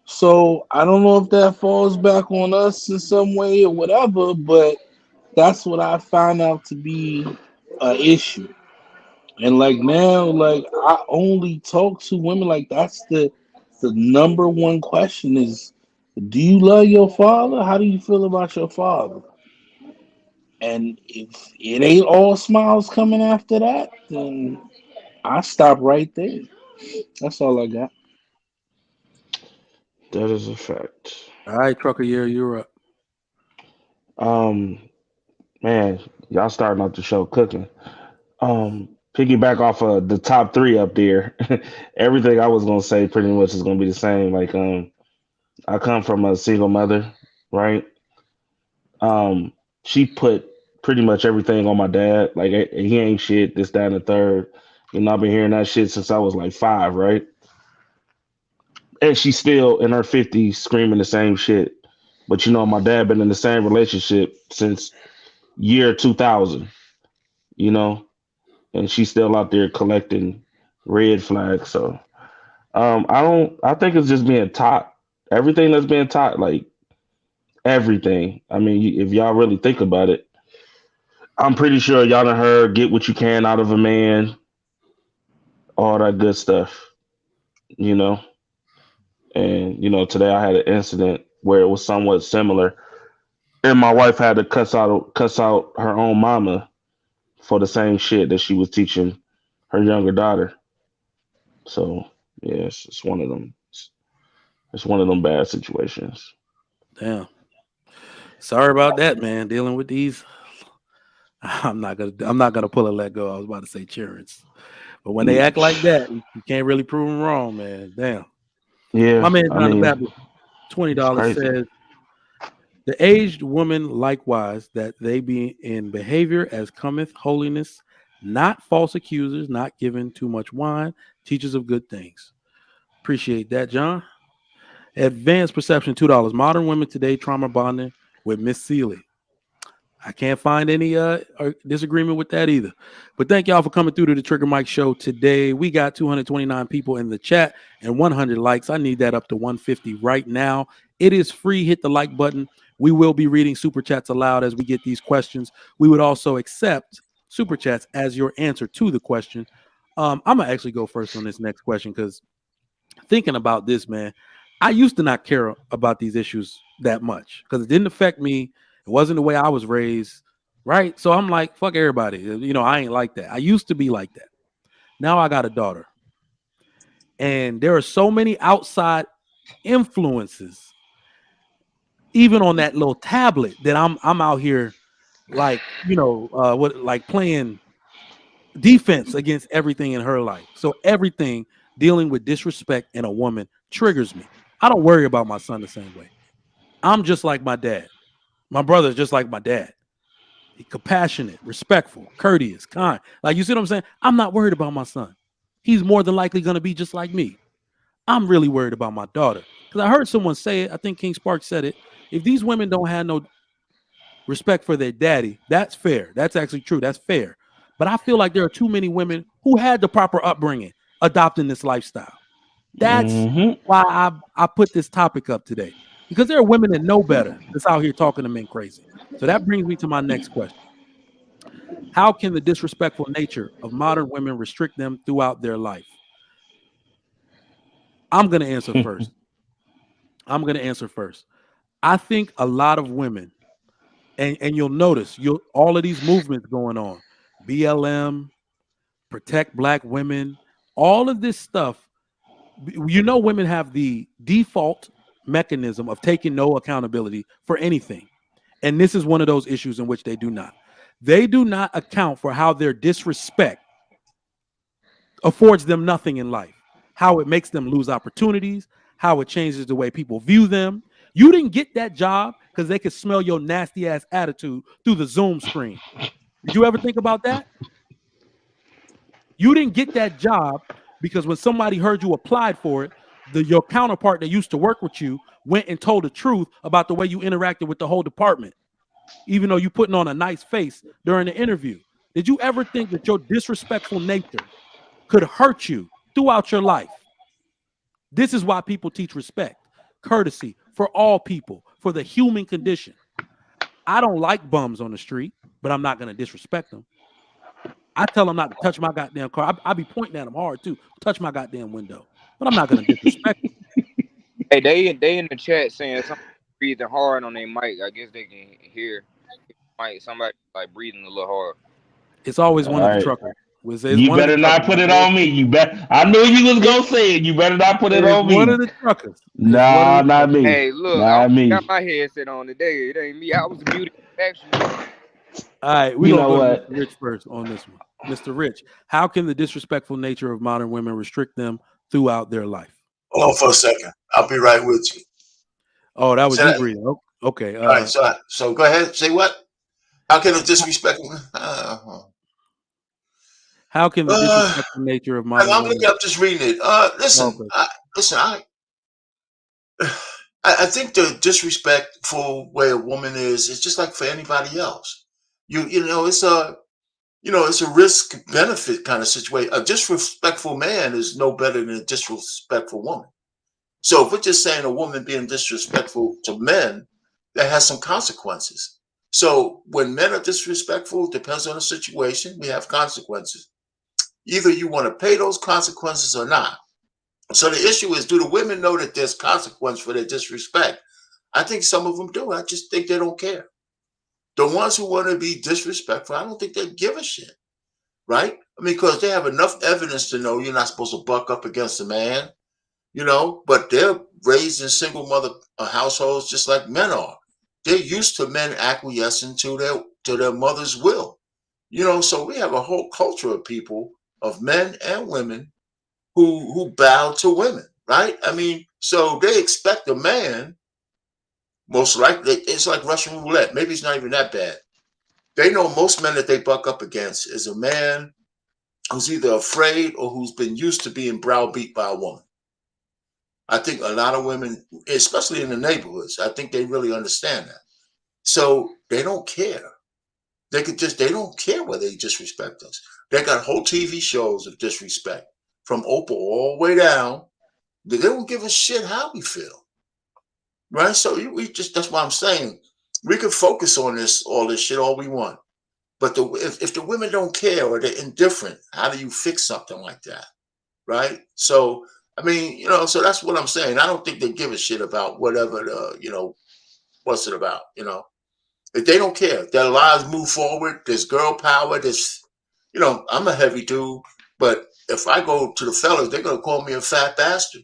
So I don't know if that falls back on us in some way or whatever, but that's what I found out to be an issue. And like now, like I only talk to women. Like that's the number one question is, do you love your father? How do you feel about your father? And if it ain't all smiles coming after that, then I stop right there. That's all I got. That is a fact. All right, Trucker, you're up. Um, man, y'all starting off the show cooking. Piggyback off of the top three up there. Everything I was gonna say pretty much is gonna be the same. Like, I come from a single mother, right? Um, she put pretty much everything on my dad. Like he ain't shit, this, that, and the third. And I've been hearing that shit since I was like 5, right? And she's still in her 50s screaming the same shit. But my dad been in the same relationship since year 2000, and she's still out there collecting red flags. So I think it's just being taught. Everything that's being taught, like everything. I mean, if y'all really think about it, I'm pretty sure y'all done heard get what you can out of a man, all that good stuff, you know. And today I had an incident where it was somewhat similar, and my wife had to cuss out her own mama for the same shit that she was teaching her younger daughter. So yeah, it's one of them. It's one of them bad situations. Damn. Sorry about that, man. Dealing with these. I'm not gonna pull a let go. I was about to say cheerings. But when they act like that, you can't really prove them wrong, man. Damn. Yeah, My man I John the mean, Baptist, $20 crazy. says the aged woman likewise that they be in behavior as cometh holiness, not false accusers, not given too much wine, teachers of good things. Appreciate that, John. Advanced perception, $2. Modern women today trauma bonding with Miss Seeley. I can't find any disagreement with that either. But thank y'all for coming through to the Trigger Mike Show today. We got 229 people in the chat and 100 likes. I need that up to 150 right now. It is free. Hit the like button. We will be reading super chats aloud as we get these questions. We would also accept super chats as your answer to the question. I'm gonna actually go first on this next question because thinking about this, man, I used to not care about these issues that much because it didn't affect me. It wasn't the way I was raised, right? So I'm like, fuck everybody. I ain't like that. I used to be like that. Now I got a daughter. And there are so many outside influences, even on that little tablet, that I'm out here like, like playing defense against everything in her life. So everything dealing with disrespect in a woman triggers me. I don't worry about my son the same way. I'm just like my dad. My brother's just like my dad. He's compassionate, respectful, courteous, kind. Like, you see what I'm saying? I'm not worried about my son. He's more than likely going to be just like me. I'm really worried about my daughter. Because I heard someone say it. I think King Sparks said it. If these women don't have no respect for their daddy, that's fair. That's actually true. That's fair. But I feel like there are too many women who had the proper upbringing adopting this lifestyle. That's why I put this topic up today. Because there are women that know better that's out here talking to men crazy. So that brings me to my next question. How can the disrespectful nature of modern women restrict them throughout their life? I'm going to answer first. I think a lot of women, and you'll notice all of these movements going on, BLM, protect black women, all of this stuff, women have the default mechanism of taking no accountability for anything. And this is one of those issues in which they do not. They do not account for how their disrespect affords them nothing in life, how it makes them lose opportunities, how it changes the way people view them. You didn't get that job because they could smell your nasty ass attitude through the Zoom screen. Did you ever think about that? You didn't get that job because when somebody heard you applied for it, your counterpart that used to work with you went and told the truth about the way you interacted with the whole department, even though you putting on a nice face during the interview. Did you ever think that your disrespectful nature could hurt you throughout your life? This is why people teach respect, courtesy for all people, for the human condition. I don't like bums on the street, but I'm not going to disrespect them. I tell them not to touch my goddamn car. I be pointing at them hard too. Touch my goddamn window, but I'm not going to disrespect them. Hey, they in the chat saying something breathing hard on their mic. I guess they can hear somebody like breathing a little hard. It's always one of the truckers. You better not put it on me. You bet. I knew you was gonna say it. You better not put it on me. One of the truckers. Nah, not me. Hey, look, not me. got my headset on today. It ain't me. I was muted. Actually. All right, we're gonna go to Mr. Rich first on this one. Mr. Rich, how can the disrespectful nature of modern women restrict them throughout their life? Hold on for a second. I'll be right with you. Oh, that was you breathing. Oh, okay. All right, so go ahead. Say what? How can it disrespect? How can the disrespectful nature of modern I'm women? looking up, just reading it. Okay. Listen. I think the disrespectful way a woman is just like for anybody else. It's a risk benefit kind of situation. A disrespectful man is no better than a disrespectful woman. So if we're just saying a woman being disrespectful to men, that has some consequences. So when men are disrespectful, depends on the situation, we have consequences. Either you want to pay those consequences or not. So the issue is, do the women know that there's consequence for their disrespect? I think some of them do. I just think they don't care. The ones who want to be disrespectful, I don't think they give a shit, right? I mean, because they have enough evidence to know you're not supposed to buck up against a man, but they're raised in single mother households just like men are. They're used to men acquiescing to their mother's will. So we have a whole culture of people, of men and women, who bow to women, right? I mean, so they expect a man, most likely, it's like Russian roulette. Maybe it's not even that bad. They know most men that they buck up against is a man who's either afraid or who's been used to being browbeat by a woman. I think a lot of women, especially in the neighborhoods, I think they really understand that. So they don't care. They don't care whether they disrespect us. They got whole TV shows of disrespect from Oprah all the way down. They don't give a shit how we feel, right? So that's why I'm saying we could focus on all this shit all we want. But if the women don't care or they're indifferent, how do you fix something like that, right? So, I mean, so that's what I'm saying. I don't think they give a shit about whatever what's it about, If they don't care, their lives move forward. There's girl power. I'm a heavy dude, but if I go to the fellas, they're going to call me a fat bastard.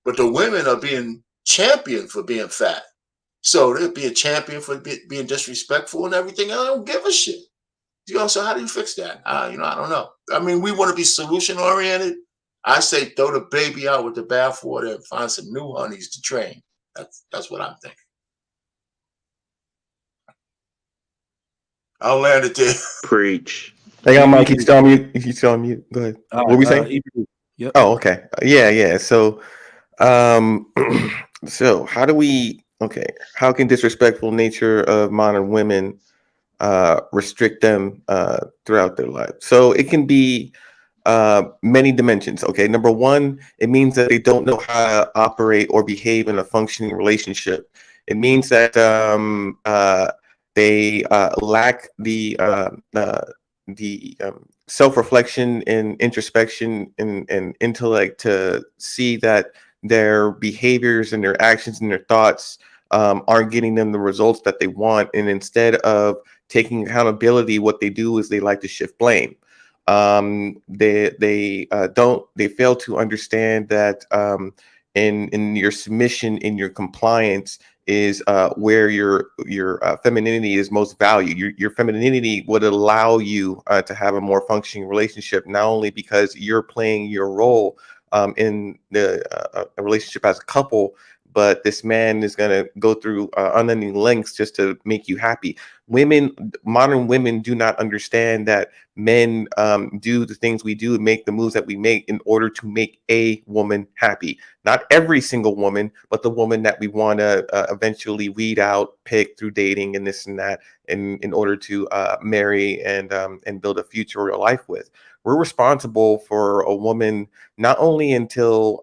But the women are being championed for being fat. So they're being championed for being disrespectful and everything. I don't give a shit. So how do you fix that? I don't know. I mean, we want to be solution oriented. I say throw the baby out with the bathwater and find some new honeys to train. That's what I'm thinking. I'll land it there. Preach. Hang on, Mike. He's still on mute. He's still on mute. Go ahead. All What were we right, saying? Yep. Oh, okay. Yeah. So, so how can disrespectful nature of modern women restrict them throughout their life? So it can be many dimensions. Okay, number one, it means that they don't know how to operate or behave in a functioning relationship. It means that they lack the self-reflection and introspection and intellect to see that their behaviors and their actions and their thoughts aren't getting them the results that they want. And instead of taking accountability, what they do is they like to shift blame. They fail to understand that in your submission, in your compliance is where your femininity is most valued. Your femininity would allow you to have a more functioning relationship, not only because you're playing your role in a relationship as a couple, but this man is going to go through unending lengths just to make you happy. Modern women do not understand that men do the things we do, make the moves that we make in order to make a woman happy. Not every single woman, but the woman that we want to eventually weed out, pick through dating and this and that, in order to marry and build a future or a life with. We're responsible for a woman not only until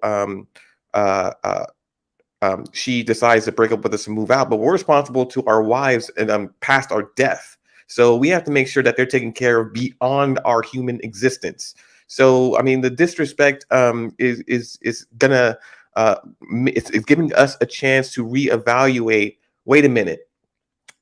she decides to break up with us and move out, but we're responsible to our wives and past our death. So we have to make sure that they're taken care of beyond our human existence. So I mean, the disrespect is gonna it's giving us a chance to reevaluate. Wait a minute,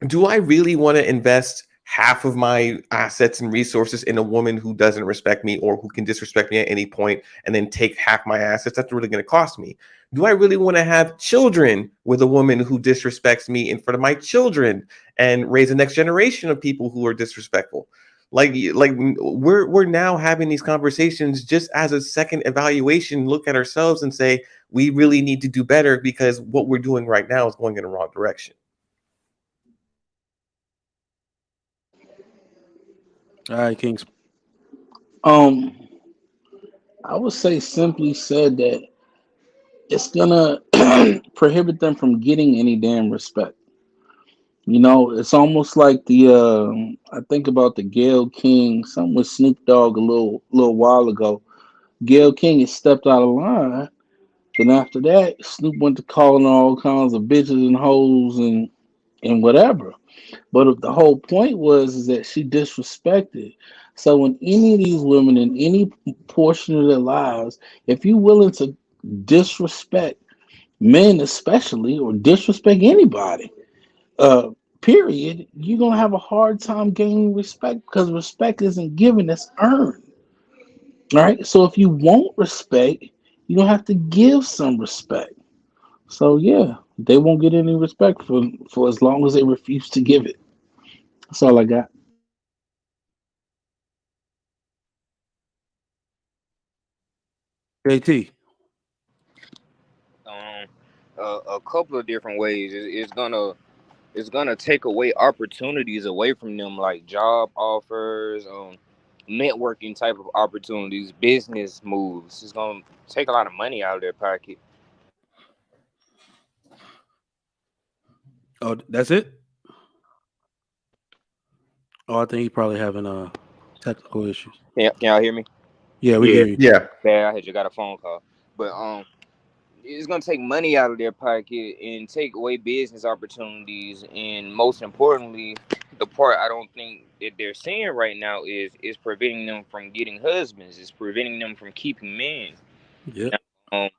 do I really want to invest half of my assets and resources in a woman who doesn't respect me or who can disrespect me at any point and then take half my assets? That's really going to cost me. Do I really want to have children with a woman who disrespects me in front of my children and raise the next generation of people who are disrespectful? Like we're now having these conversations just as a second evaluation, look at ourselves and say, we really need to do better because what we're doing right now is going in the wrong direction. All right, Kings. Um, I would say simply said that it's gonna prohibit them from getting any damn respect. It's almost like I think about the Gayle King, something with Snoop Dogg a little while ago. Gayle King has stepped out of line. Then after that, Snoop went to calling all kinds of bitches and hoes and whatever. But if the whole point was is that she disrespected. So when any of these women in any portion of their lives, if you're willing to disrespect men especially or disrespect anybody, uh, period, you're gonna have a hard time gaining respect because respect isn't given, it's earned. All right. So if you want respect, you're gonna have to give some respect. So yeah, they won't get any respect for as long as they refuse to give it. That's all I got. JT. Um, a couple of different ways. It's gonna take away opportunities away from them, like job offers, networking type of opportunities, business moves. It's gonna take a lot of money out of their pocket. Oh, that's it. Oh, I think he's probably having technical issues. Can y'all hear me? Yeah, we can Yeah. hear you. Yeah. Yeah, I had just got a phone call, but it's gonna take money out of their pocket and take away business opportunities, and most importantly, the part I don't think that they're seeing right now is preventing them from getting husbands. It's preventing them from keeping men. Yep. Now,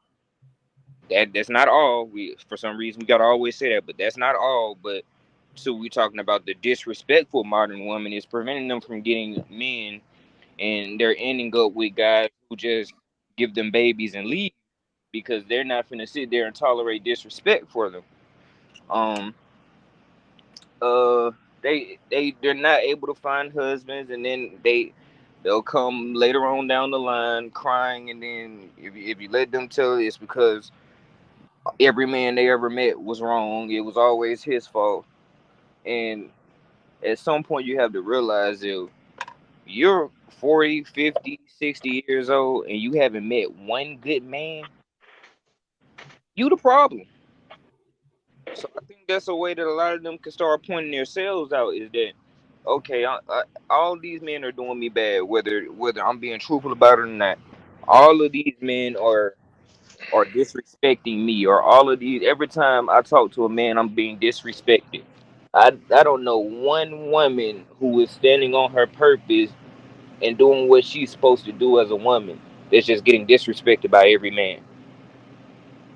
that's not all. We for some reason we gotta always say that, but that's not all. But so we talking about the disrespectful modern woman is preventing them from getting men, and they're ending up with guys who just give them babies and leave because they're not finna sit there and tolerate disrespect for them. Um, uh, they're not able to find husbands, and then they'll come later on down the line crying, and then if you let them tell it, it's because every man they ever met was wrong. It was always his fault, and at some point you have to realize that you're 40, 50, 60 years old and you haven't met one good man, you the problem. So I think that's a way that a lot of them can start pointing themselves out is that okay, all these men are doing me bad, whether I'm being truthful about it or not. All of these men are disrespecting me, or all of these. Every time I talk to a man, I'm being disrespected. I don't know one woman who is standing on her purpose and doing what she's supposed to do as a woman. That's just getting disrespected by every man.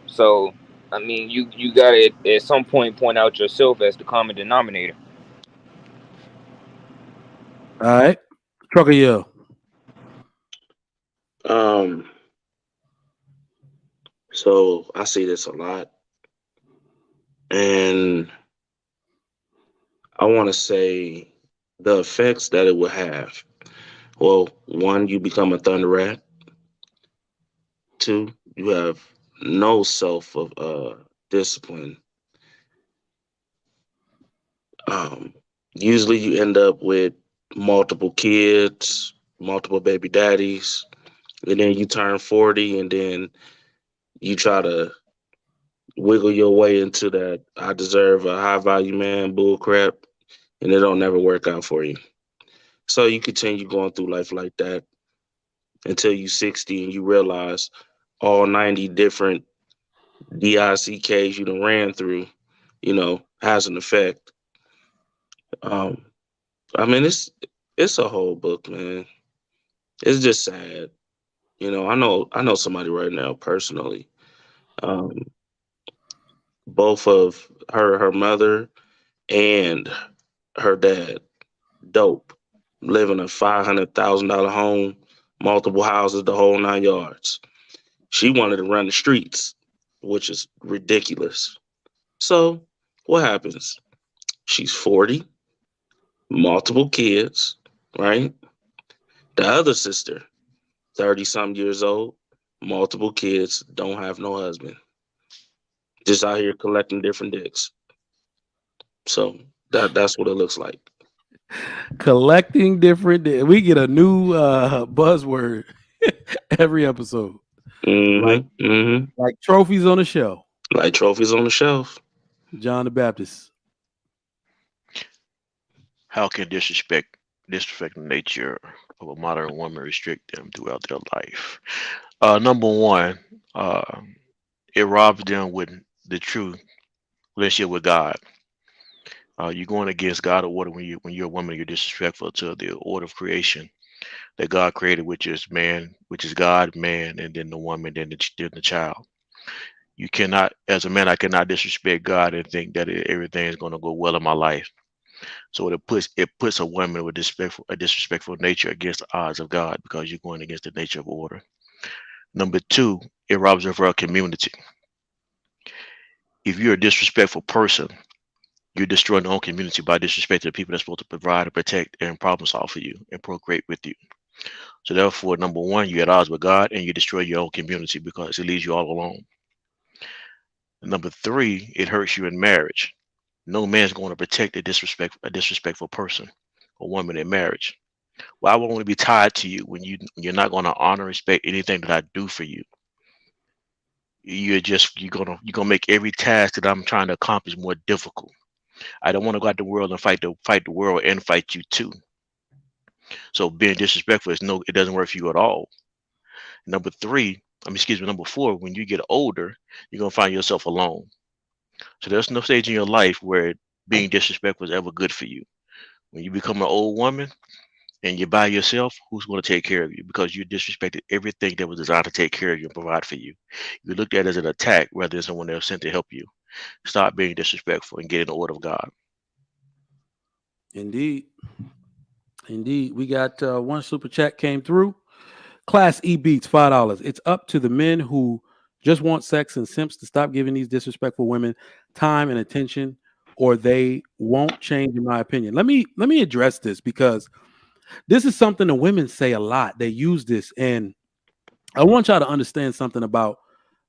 So I mean, you gotta at some point out yourself as the common denominator. All right. Trucker Yell. Um, so I see this a lot, and I want to say the effects that it will have. Well, one, you become a thunder rat. Two, you have no self of discipline. Um, Usually, you end up with multiple kids, multiple baby daddies, and then you turn 40, and then you try to wiggle your way into that I deserve a high value man bull crap, and it don't never work out for you. So you continue going through life like that until you 60 and you realize all 90 different DICKs you done ran through, has an effect. Um, I mean, it's a whole book, man. It's just sad. I know somebody right now personally. Um, both of her mother and her dad, dope, live in a $500,000 home, multiple houses, the whole 9 yards. She wanted to run the streets, which is ridiculous. So what happens? She's 40, multiple kids, right? The other sister, 30 some years old, multiple kids, don't have no husband. Just out here collecting different dicks. So that's what it looks like. Collecting different. We get a new buzzword every episode, like Mm-hmm. Mm-hmm. like trophies on the shelf. Like trophies on the shelf. John the Baptist. How can disrespect the nature of a modern woman restrict them throughout their life? Number one, uh, it robs them with the true relationship with God. You're going against God or order when you're a woman. You're disrespectful to the order of creation that God created, which is man, which is God, man, and then the woman, then the child. You cannot, as a man, I cannot disrespect God and think that everything is going to go well in my life. So it puts a woman with a disrespectful nature against the odds of God because you're going against the nature of order. Number two, it robs her of her community. If you're a disrespectful person, you're destroying your own community by disrespecting the people that's supposed to provide and protect and problem solve for you and procreate with you. So therefore, number one, you're at odds with God and you destroy your own community because it leaves you all alone. Number three, it hurts you in marriage. No man's going to protect a disrespectful person or woman in marriage. Why would I want to be tied to you when you're not going to honor, respect anything that I do for you? You're gonna make every task that I'm trying to accomplish more difficult. I don't want to go out the world and fight the world and fight you too. So being disrespectful it doesn't work for you at all. Number three, excuse me, number four, when you get older, you're gonna find yourself alone. So there's no stage in your life where being disrespectful is ever good for you. When you become an old woman and you're by yourself, who's going to take care of you? Because you disrespected everything that was designed to take care of you and provide for you. You looked at it as an attack rather than someone that was sent to help you. Stop being disrespectful and get in the order of God. Indeed. Indeed. We got one super chat came through. Class E Beats, $5. It's up to the men who just want sex and simps to stop giving these disrespectful women time and attention, or they won't change, in my opinion. Let me address this because this is something the women say a lot. They use this, and I want y'all to understand something about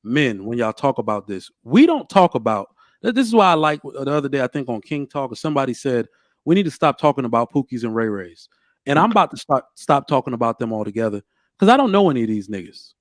men when y'all talk about this. We don't talk about this. Is why I like the other day, I think on King Talk, or somebody said we need to stop talking about Pookies and Ray Rays. And I'm about to stop talking about them altogether because I don't know any of these niggas.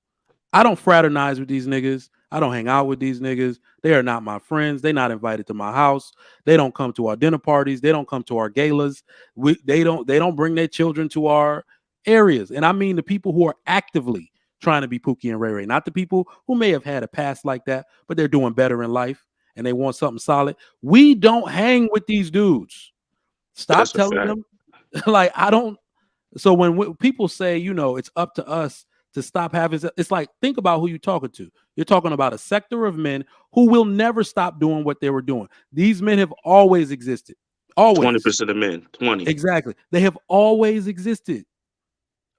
I don't fraternize with these niggas. I don't hang out with these niggas. They are not my friends. They're not invited to my house. They don't come to our dinner parties. They don't come to our galas. They don't bring their children to our areas. And I mean the people who are actively trying to be Pookie and Ray Ray, not the people who may have had a past like that, but they're doing better in life and they want something solid. We don't hang with these dudes. Stop That's a telling fact. them like I don't. So when people say, it's up to us to stop having, it's like, think about who you're talking to. You're talking about a sector of men who will never stop doing what they were doing. These men have always existed. Always. 20% of men. 20. Exactly. They have always existed.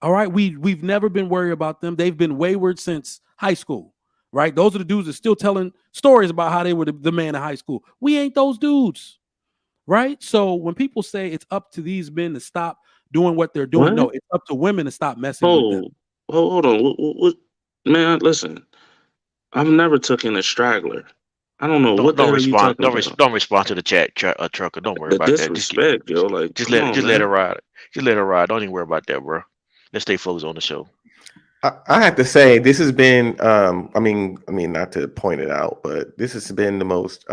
All right. We've never been worried about them. They've been wayward since high school. Right. Those are the dudes that are still telling stories about how they were the man in high school. We ain't those dudes. Right. So when people say it's up to these men to stop doing what they're doing, no, What? it's up to women to stop messing with them. Hold on. What? Man, listen. I've never taken a straggler. I don't know what the Don't hell you respond. talking about. Don't respond to the chat, trucker. Don't worry The about that. disrespect, yo. Like, Just come on, just let it man. ride. Just let it ride. Don't even worry about that, bro. Let's stay focused on the show. I have to say this has been I mean not to point it out, but this has been the most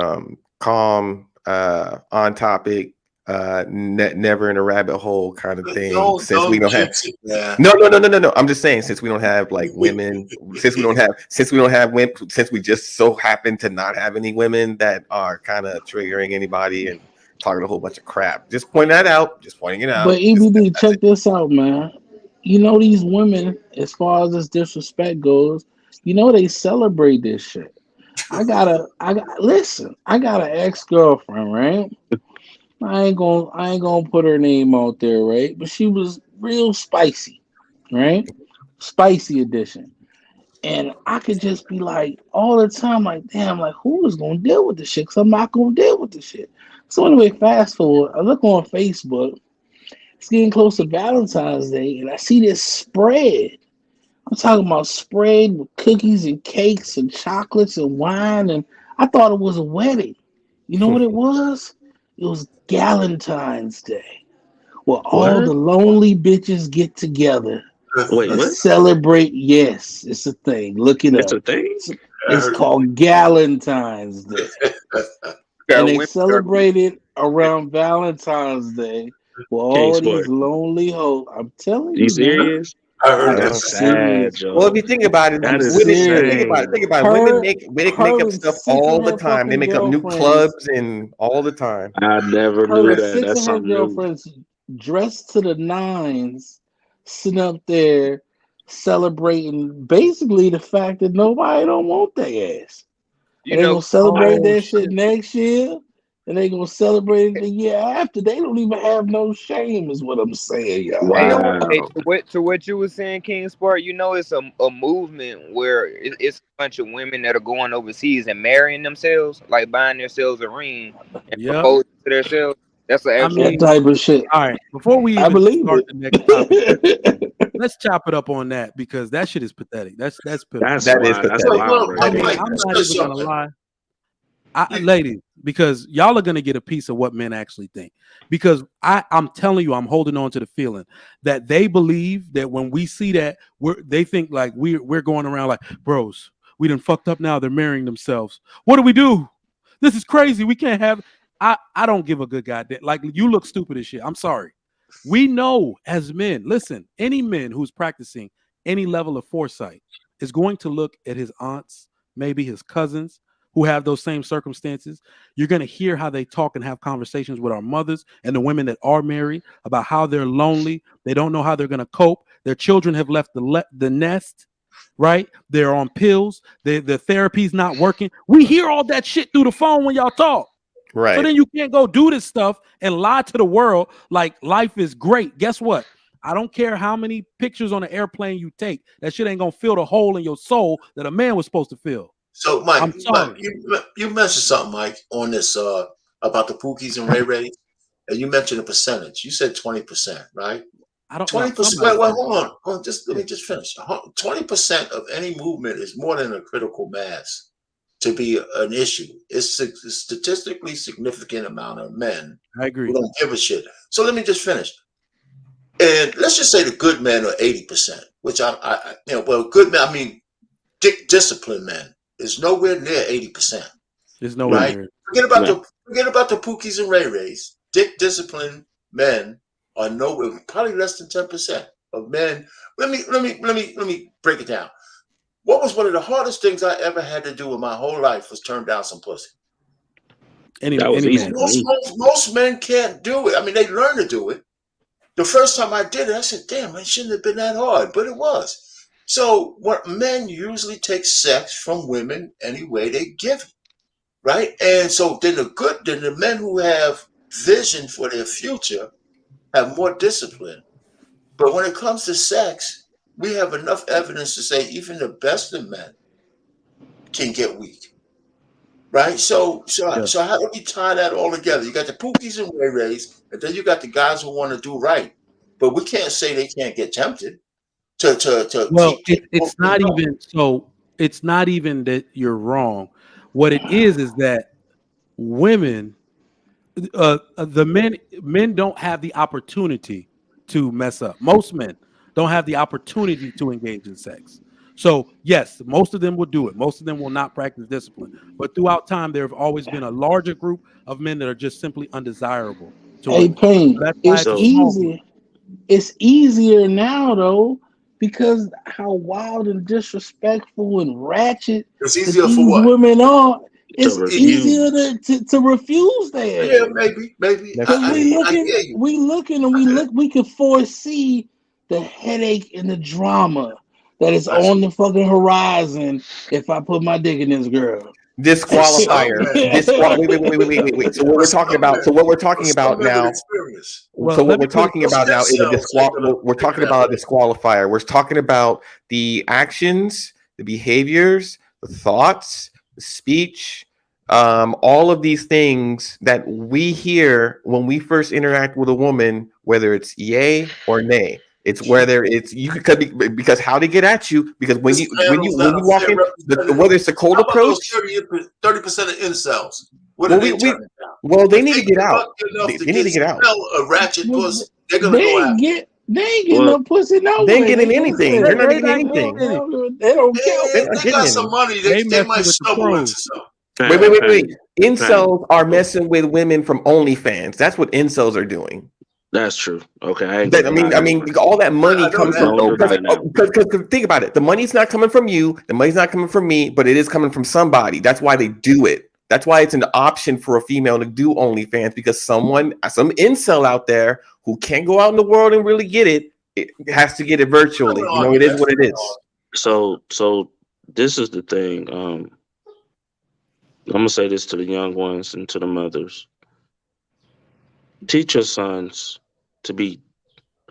calm, on topic, never in a rabbit hole kind of thing since we don't have jinx it, man. no. I'm just saying since we don't have like women, since we don't have women, since we just so happen to not have any women that are kind of triggering anybody and talking a whole bunch of crap. Just pointing it out. But EBD, check this out, man. These women, as far as this disrespect goes, they celebrate this shit. Listen, I got an ex-girlfriend, right? I ain't gonna put her name out there, right? But she was real spicy, right? Spicy edition. And I could just be like all the time, like, damn, like who is gonna deal with this shit? Because I'm not gonna deal with this shit. So anyway, fast forward, I look on Facebook, it's getting close to Valentine's Day, and I see this spread. I'm talking about spread with cookies and cakes and chocolates and wine, and I thought it was a wedding. You know what it was? It was Galentine's Day. where all What? the lonely bitches get together Wait, and what? celebrate. Yes, it's a thing. Look it It's up. a thing? I It's heard you. called Galentine's Day, Got and they women are celebrate it around Valentine's Day. With King all these Sport. lonely hoes. I'm telling You you, man. serious? I heard I'm that. That's sad, serious. Well, if Joe. you think about it, I'm That is women serious. insane. think about it. Her, Women make her up and stuff six of all the her time. They fucking make up new girlfriends. clubs and all the time. I never Her knew and that. six That's of her something new. girlfriends dressed to the nines, sitting up there celebrating basically the fact that nobody don't want their ass. you And they know gonna celebrate Oh that shit shit. next year, and they gonna celebrate it the year after. They don't even have no shame, is what I'm saying, y'all. hey, Wow. hey, to what you were saying, King Sport, it's a movement where it's a bunch of women that are going overseas and marrying themselves, like buying themselves a ring and Yep. proposing to themselves. That's an I actual That mean, type of shit. all right. Before we I even believe start the next topic, it. let's chop it up on that because that shit is pathetic. That's pitiful. That's That is wild. That's pathetic. wild right I Well, mean, there. Mike, I'm let's not say even gonna something. lie. You, Ladies, because y'all are gonna get a piece of what men actually think. Because I'm telling you, I'm holding on to the feeling that they believe that when we see that, they think like we're going around like, bros, we done fucked up now. They're marrying themselves. What do we do? This is crazy. We can't have. I don't give a good goddamn. Like you look stupid as shit. I'm sorry. We know as men. Listen, any man who's practicing any level of foresight is going to look at his aunts, maybe his cousins who have those same circumstances. You're going to hear how they talk and have conversations with our mothers and the women that are married about how they're lonely. They don't know how they're going to cope. Their children have left the nest, right? They're on pills. The therapy's not working. We hear all that shit through the phone when y'all talk. So Right. then you can't go do this stuff and lie to the world like life is great. Guess what? I don't care how many pictures on an airplane you take. That shit ain't going to fill the hole in your soul that a man was supposed to fill. so, Mike, I'm sorry. you mentioned something, Mike, on this about the Pookies and Ray Rays, and you mentioned a percentage. You said 20%, right? I don't know. 20%. Somebody Wait, said, hold on. Just let yeah. me just finish. 20% of any movement is more than a critical mass to be an issue. It's a statistically significant amount of men I agree. who don't give a shit. So let me just finish. And let's just say the good men are 80%, which good men. I mean, disciplined men is nowhere near 80%. There's nowhere Right? near. Forget about No. the Pookies and Ray Rays. Disciplined men are nowhere, probably less than 10% of men. Let me break it down. What was one of the hardest things I ever had to do in my whole life was turn down some pussy. That was Any easy man. for me. Most men can't do it. I mean, they learn to do it. The first time I did it, I said, damn, it shouldn't have been that hard, but it was. So what men usually take sex from women any way they give it, right? And so then the men who have vision for their future have more discipline. But when it comes to sex, we have enough evidence to say even the best of men can get weak. Right? So Yeah. how do we tie that all together? You got the Pookies and Ray Rays, and then you got the guys who want to do right. But we can't say they can't get tempted to Well, keep it's not even so. It's not even that you're wrong. What it is that women, the men don't have the opportunity to mess up. Most men don't have the opportunity to engage in sex. So yes, most of them will do it. Most of them will not practice discipline. But throughout time, there have always been a larger group of men that are just simply undesirable to Hey, women. So Payne, that's why it's it's a So small group. easier. It's easier now though because how wild and disrespectful and ratchet it's that easier for these what? women are. to It's easier refuse. to refuse their Yeah, ass. maybe. That's Cause true. I hear you. we looking, and we can foresee the headache and the drama that is That's on the fucking horizon if I put my dick in this girl. for some Disqualifier. men. Wait. So what For we're talking some about. men. So what we're For talking some about men with now. experience. Well, So what let me we're put it. talking Those about stem now is cells we're they're talking gonna about a disqualifier. We're talking about the actions, the behaviors, the thoughts, the speech, all of these things that we hear when we first interact with a woman, whether it's yay or nay. It's whether it's you could be because how to get at you because when This you panel's not a walk fair in representative. whether it's the cold How about those approach. 30% of incels? What are Well, they turning down? well they If need they to get get out. lucky enough to They need get to get out. smell a ratchet puss, they're gonna go after. They ain't getting no pussy no They ain't way. getting They anything. said They're not They getting not anything. getting it. they don't count. They're not They getting got some any. money. They They messing might with the stumble pros. into something. Wait. Incels are messing with women from OnlyFans. That's what incels are doing. That's true. Okay, I ain't That, gonna deny I mean, all that money I know comes that. from. Don't deny that. Because think about it, the money's not coming from you. The money's not coming from me, but it is coming from somebody. That's why they do it. That's why it's an option for a female to do OnlyFans, because some incel out there who can't go out in the world and really get it, it has to get it virtually. You know, it is what it is. So this is the thing. I'm gonna say this to the young ones and to the mothers. Teach your sons to be.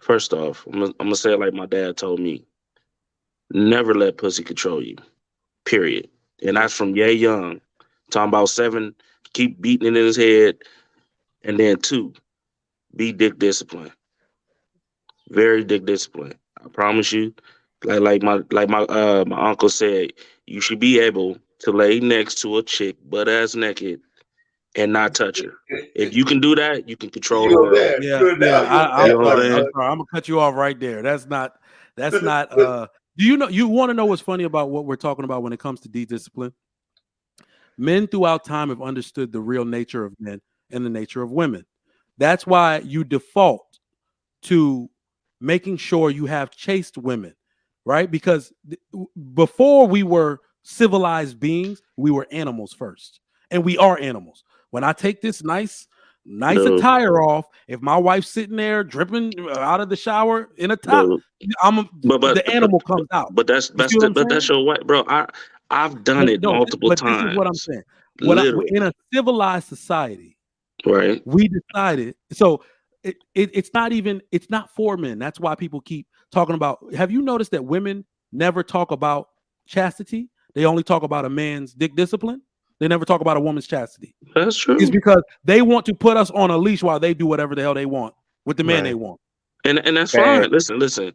First off, I'm gonna say it like my dad told me. Never let pussy control you. Period. And that's from yay young. Talking about 7, keep beating it in his head, and then 2, be dick disciplined. Very dick disciplined. I promise you. Like my uncle said, you should be able to lay next to a chick butt ass naked and not touch her. If you can do that, you can control the world. I'm sorry. I'm gonna cut you off right there. That's not. Do you want to know what's funny about what we're talking about when it comes to discipline? Men throughout time have understood the real nature of men and the nature of women. That's why you default to making sure you have chaste women, right? Because before we were civilized beings, we were animals first, and we are animals. When I take this nice attire off, if my wife's sitting there dripping out of the shower in a top, the animal comes out. But that's your wife, bro. I've done it multiple times. This is what I'm saying. In a civilized society, right? We decided. So it's not for men. That's why people keep talking about. Have you noticed that women never talk about chastity? They only talk about a man's dick discipline. They never talk about a woman's chastity. That's true. It's because they want to put us on a leash while they do whatever the hell they want with the man they want. And that's fine. Listen.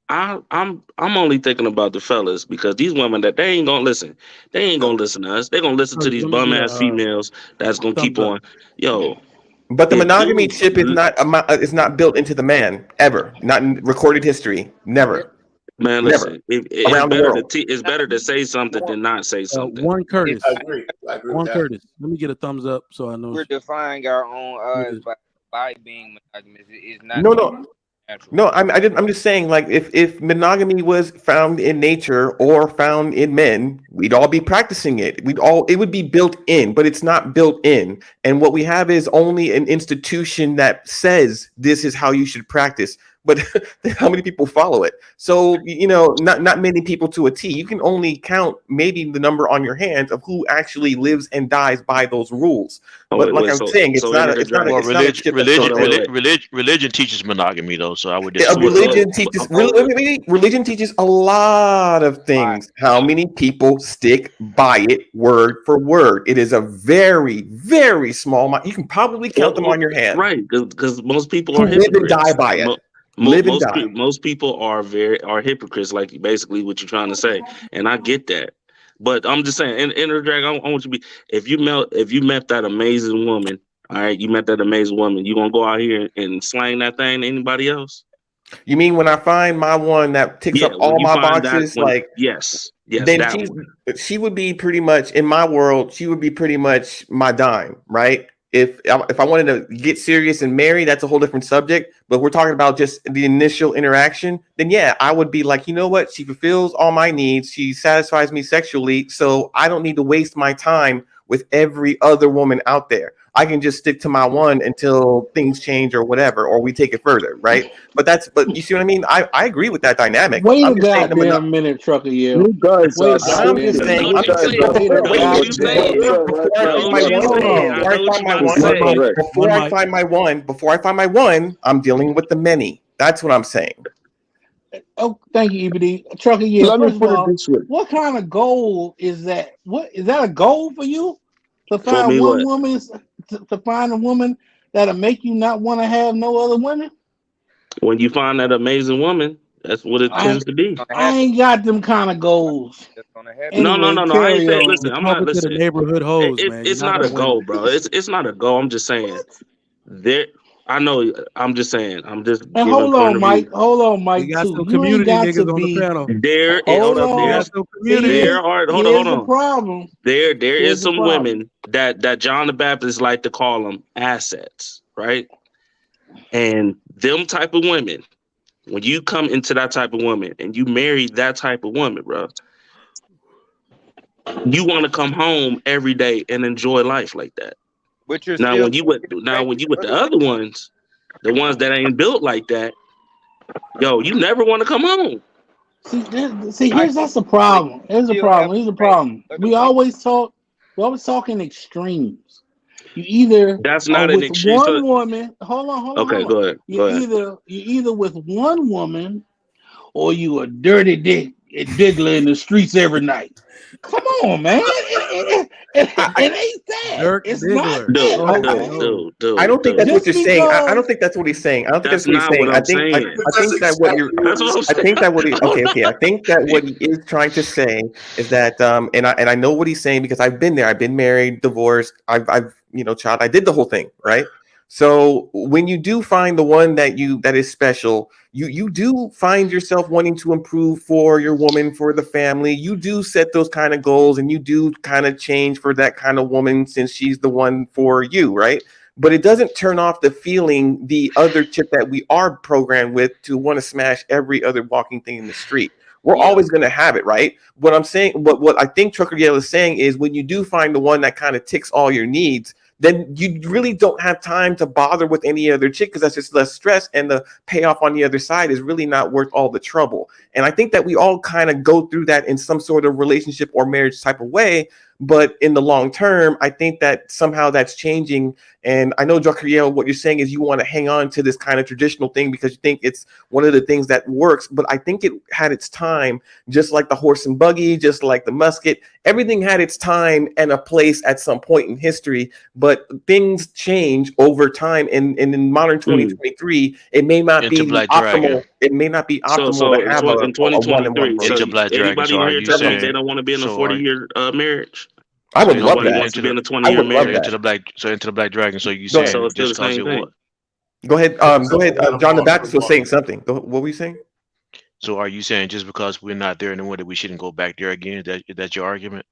I'm only thinking about the fellas, because these women that they ain't gonna listen. They ain't gonna listen to us. They gonna listen to these bum ass females that's gonna keep on. But the monogamy chip is not built into the man ever. Not in recorded history. Never. Man, listen. It's better to say something than not say something. One Curtis. I agree. One Curtis. Let me get a thumbs up so I know. We're defying our own by being monogamous. It's not. No, I'm just saying, like, if monogamy was found in nature or found in men, we'd all be practicing it. It would be built in, but it's not built in. And what we have is only an institution that says this is how you should practice. But how many people follow it? So, not many people to a T. You can only count maybe the number on your hands of who actually lives and dies by those rules. But I'm saying, it's not religion teaches monogamy, though. So I would religion teaches a lot of things. How many people stick by it word for word? It is a very, very small amount. You can probably count them on your hand. Right, because most people are live and die by it. Most people are hypocrites, like basically what you're trying to say, and I get that. But I'm just saying, in the drag, I want you to be. If you met that amazing woman, all right, you gonna go out here and slang that thing to anybody else? You mean when I find my one that ticks up all my boxes, yes, then she would be pretty much, in my world, she would be pretty much my dime, right? If I wanted to get serious and marry, that's a whole different subject. But we're talking about just the initial interaction. Then yeah, I would be like, you know what? She fulfills all my needs. She satisfies me sexually. So I don't need to waste my time with every other woman out there. I can just stick to my one until things change or whatever, or we take it further, right? But you see what I mean? I agree with that dynamic. Wait a goddamn minute, Trucker. You guys are I'm just saying. Before I find my one, I'm dealing with the many. That's what I'm saying. Oh, thank you, EBD. Trucker. Yeah. Let me put it this way. What kind of goal is that? What is that a goal for you? To find one woman, to find a woman that'll make you not want to have no other women? When you find that amazing woman, that's what it tends to be. I ain't got them kind of goals. No. I ain't saying. Listen, I'm not listening. The neighborhood hoes, man. It's not a goal, bro. It's not a goal. I'm just saying I know. I'm just saying. I'm just And giving hold point on, of Mike. view. Hold on, We Mike. got Too. some You ain't community got to niggas on the be. panel. Hold We on. got some See, community. Hold here's the on. problem. There Here's is the some problem. women that John the Baptist like to call them assets, right? And them type of women, when you come into that type of woman and you marry that type of woman, bro, you want to come home every day and enjoy life like that. But you're Now still when you with the other other ones, the ones that ain't built like that, yo, you never want to come home. I That's the but problem. you Here's the still have problem. Here's the respect problem. for other We women. always talk in extremes. You either That's are not an with extreme. one woman. Hold on, hold on, Okay, hold on. go ahead. Go ahead. You're either with one woman or you a dirty dick and diggler in the streets every night. Come on, man. It ain't that. Dirk It's not Diggler. that, Oh, okay? no. I don't think that's what Just you're saying. I don't because think that's what he's saying. I don't think That's that's what he's not what saying. I'm saying. I That's think that what exactly you're what That's he's what I'm I saying. think that what he okay. I think that what he is trying to say is that and I know what he's saying because I've been there. I've been married, divorced. I've child. I did the whole thing, right? So when you do find the one that is special, you do find yourself wanting to improve for your woman, for the family. You do set those kind of goals and you do kind of change for that kind of woman since she's the one for you, right? But it doesn't turn off the feeling, the other chip that we are programmed with to want to smash every other walking thing in the street. We're Yeah. always going to have it, right? What I'm saying, what I think Trucker Yale is saying is when you do find the one that kind of ticks all your needs, then you really don't have time to bother with any other chick because that's just less stress, and the payoff on the other side is really not worth all the trouble. And I think that we all kind of go through that in some sort of relationship or marriage type of way. But in the long term, I think that somehow that's changing. And I know, Jacariel, what you're saying is you want to hang on to this kind of traditional thing because you think it's one of the things that works. But I think it had its time, just like the horse and buggy, just like the musket. Everything had its time and a place at some point in history. But things change over time. And in modern 2023, it may not be the Black Dragon. optimal. It may not be So optimal to have in a one-on-one 2023, so relationship. Black Dragon. anybody So in are here you telling me saying? they don't want to be in a So are 40-year marriage? I would love Nobody that. wants to be in a I 20-year would love marriage. that. into the Black Dragon. So you Go ahead. So saying it's still just the because same it thing. what? Go ahead. Go ahead. John the Baptist was saying something. What were you saying? So are you saying just because we're not there anymore that we shouldn't go back there again? That's your argument?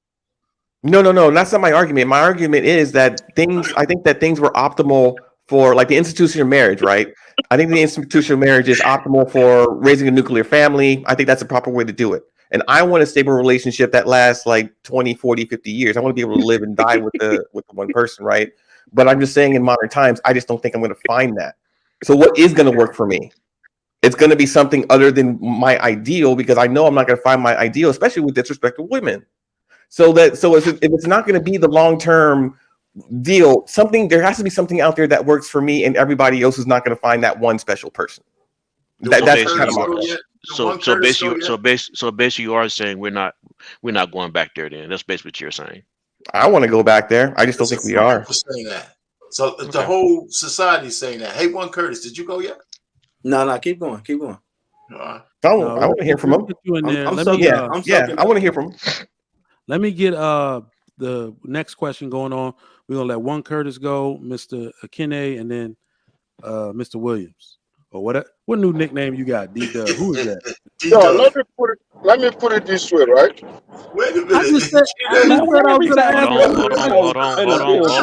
No. That's not my argument. My argument is that I think that things were optimal for like the institution of marriage, right? I think the institution of marriage is optimal for raising a nuclear family. I think that's a proper way to do it. And I want a stable relationship that lasts like 20, 40, 50 years. I want to be able to live and die with the one person, right? But I'm just saying in modern times, I just don't think I'm going to find that. So what is going to work for me? It's going to be something other than my ideal because I know I'm not going to find my ideal, especially with disrespect to women. So if it's not going to be the long term deal, there has to be something out there that works for me, and everybody else is not going to find that one special person. That's kind of my point. So basically you are saying we're not going back there then. That's basically what you're saying. I want to go back there. I just don't There's a think we few are. people saying that. So the Okay. whole society is saying that. Hey, One Curtis, did you go yet? No, keep going. All right. I No, want to hear from let's him. get you in there. I'm Let soaking. me I'm Yeah, soaking. I want to hear from him. let me get the next question going on. We're gonna let One Curtis go, Mr. Akine, and then Mr. Williams. Or what new nickname you got? D-Dub. Who is that? No, D-Dub. let me put it this way, right? Wait a I minute. just said I Man, was every gonna time ask you him. Hold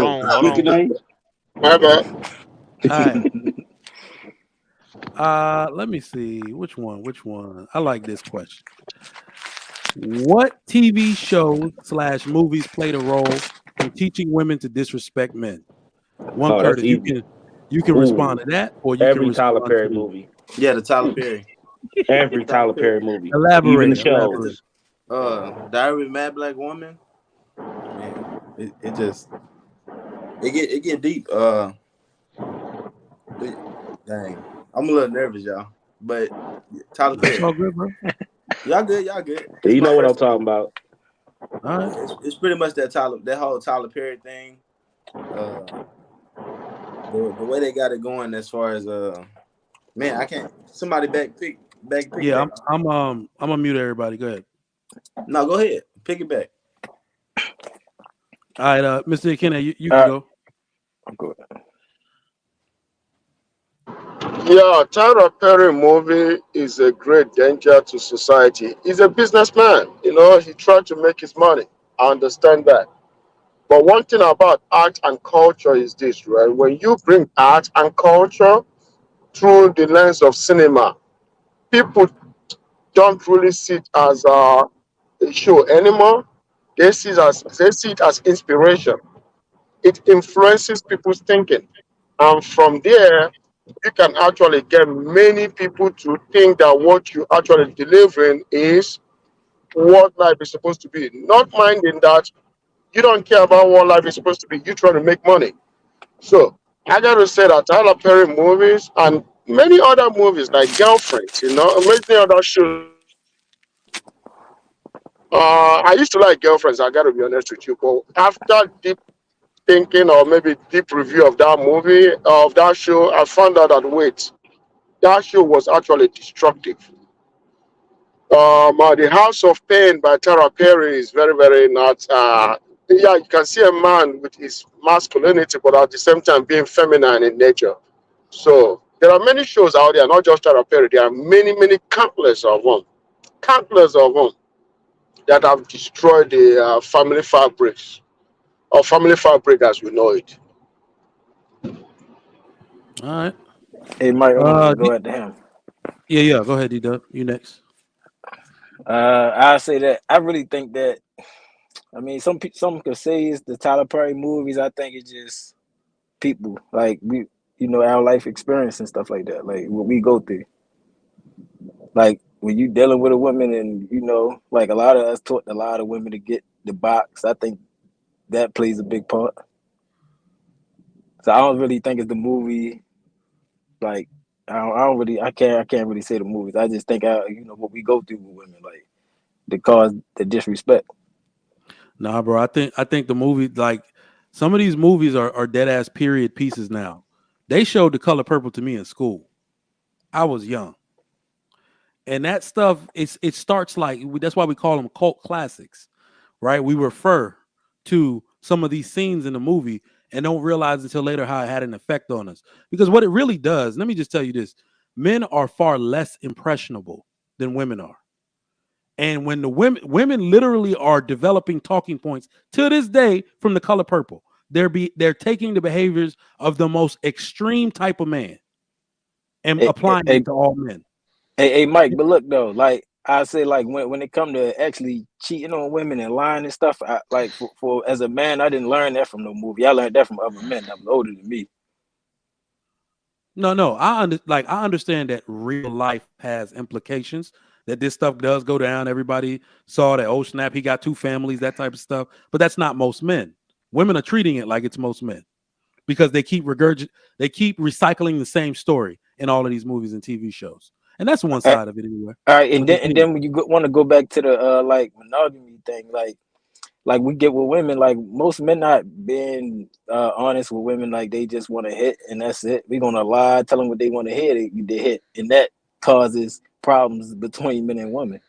on. You can name. My bad. All right. Let me see. Which one? I like this question. What TV shows / movies played a role in teaching women to disrespect men? One Oh, that's Curtis, easy. you can respond to that, or you can Every Tyler respond Perry to movie. Yeah, the Tyler Perry. Every Tyler Perry movie. Even the elaborate. shows. Diary of a Mad Black Woman. Man, it get deep. Dang, I'm a little nervous, y'all. But Tyler That's Perry, all good, bro. y'all good. You know what I'm talking about. All right. It's pretty much that whole Tyler Perry thing. The way they got it going as far as man, I can't. Somebody pick Yeah, back. I'm gonna mute everybody. Go ahead. No, go ahead. Pick it back. All right, Mr. Akine, you can go. I'm good. Yeah, Tyler Perry movie is a great danger to society. He's a businessman, he tried to make his money. I understand that. But one thing about art and culture is this, right? When you bring art and culture through the lens of cinema, people don't really see it as a show anymore. They see it as inspiration. It influences people's thinking. And from there, you can actually get many people to think that what you actually delivering is what life is supposed to be. Not minding that you don't care about what life is supposed to be. You trying to make money. So I gotta say that Tyler Perry movies and many other movies like Girlfriends, and many other shows. I used to like Girlfriends. I gotta be honest with you, but after deep thinking or maybe deep review of that movie of that show, I found out that wait, that show was actually destructive. The House of Pain by Tara Perry is very, very not. Yeah, you can see a man with his masculinity, but at the same time being feminine in nature. So there are many shows out there, not just Tara Perry. There are many, many countless of them that have destroyed the family fabrics or family fabric as we know it. All right. Hey, Mike, I wanted to D- go at him. yeah. Go ahead, D-Dub. You next. I say that I really think that. I mean, some could say it's the Tyler Perry movies. I think it's just people like we, our life experience and stuff like that. Like what we go through. Like when you dealing with a woman, and like a lot of us taught a lot of women to get the box. I think that plays a big part. So I don't really think it's the movie. Like I can't really say the movies. I just think what we go through with women, like the cause the disrespect. Nah, bro. I think the movie, like some of these movies are dead ass period pieces now. They showed The Color Purple to me in school. I was young. And that stuff, it starts like that's why we call them cult classics, right? We refer to some of these scenes in the movie and don't realize until later how it had an effect on us. Because what it really does, let me just tell you this: men are far less impressionable than women are. And when the women literally are developing talking points to this day from The Color Purple, they're taking the behaviors of the most extreme type of man and Hey, applying hey, it to all men. hey, Mike, but look though, like I say, like when it come to actually cheating on women and lying and stuff, like for as a man, I didn't learn that from no movie. I learned that from other men that was older than me. No, I understand that real life has implications. That this stuff does go down. Everybody saw that. Oh snap! He got two families. That type of stuff. But that's not most men. Women are treating it like it's most men because they keep recycling the same story in all of these movies and TV shows. And that's one All side of it anyway. right, But and continue. then when you want to go back to the like monogamy thing, like we get with women, like most men not being honest with women, like they just want to hit and that's it. We're gonna lie, tell them what they want to hear, they hit, and that causes problems between men and women.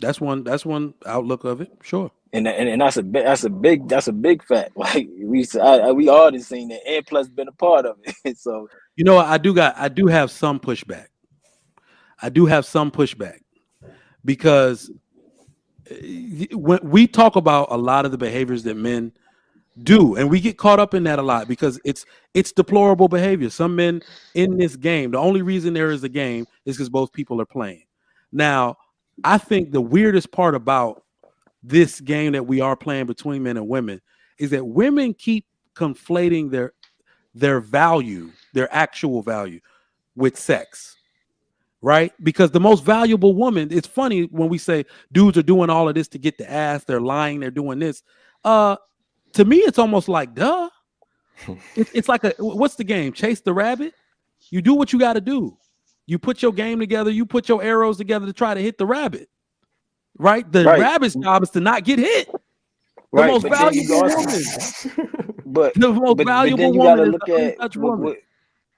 That's one outlook of it. Sure. And that's a big fact. Like we all just seen that, and plus been a part of it. So You know, I do have some pushback. I do have some pushback because when we talk about a lot of the behaviors that men do, and we get caught up in that a lot because it's deplorable behavior. Some men in this game, the only reason there is a game is because both people are playing. Now, I think the weirdest part about this game that we are playing between men and women is that women keep conflating their value, their actual value, with sex. Right? Because the most valuable woman, it's funny when we say dudes are doing all of this to get the ass, they're lying, they're doing this. To me, it's almost like duh. It's like what's the game? Chase the rabbit. You do what you got to do. You put your game together. You put your arrows together to try to hit the rabbit. Right? The right, rabbit's job is to not get hit. The right, most but then you valuable also, woman. but The most but valuable then you woman gotta is look the at untouched woman.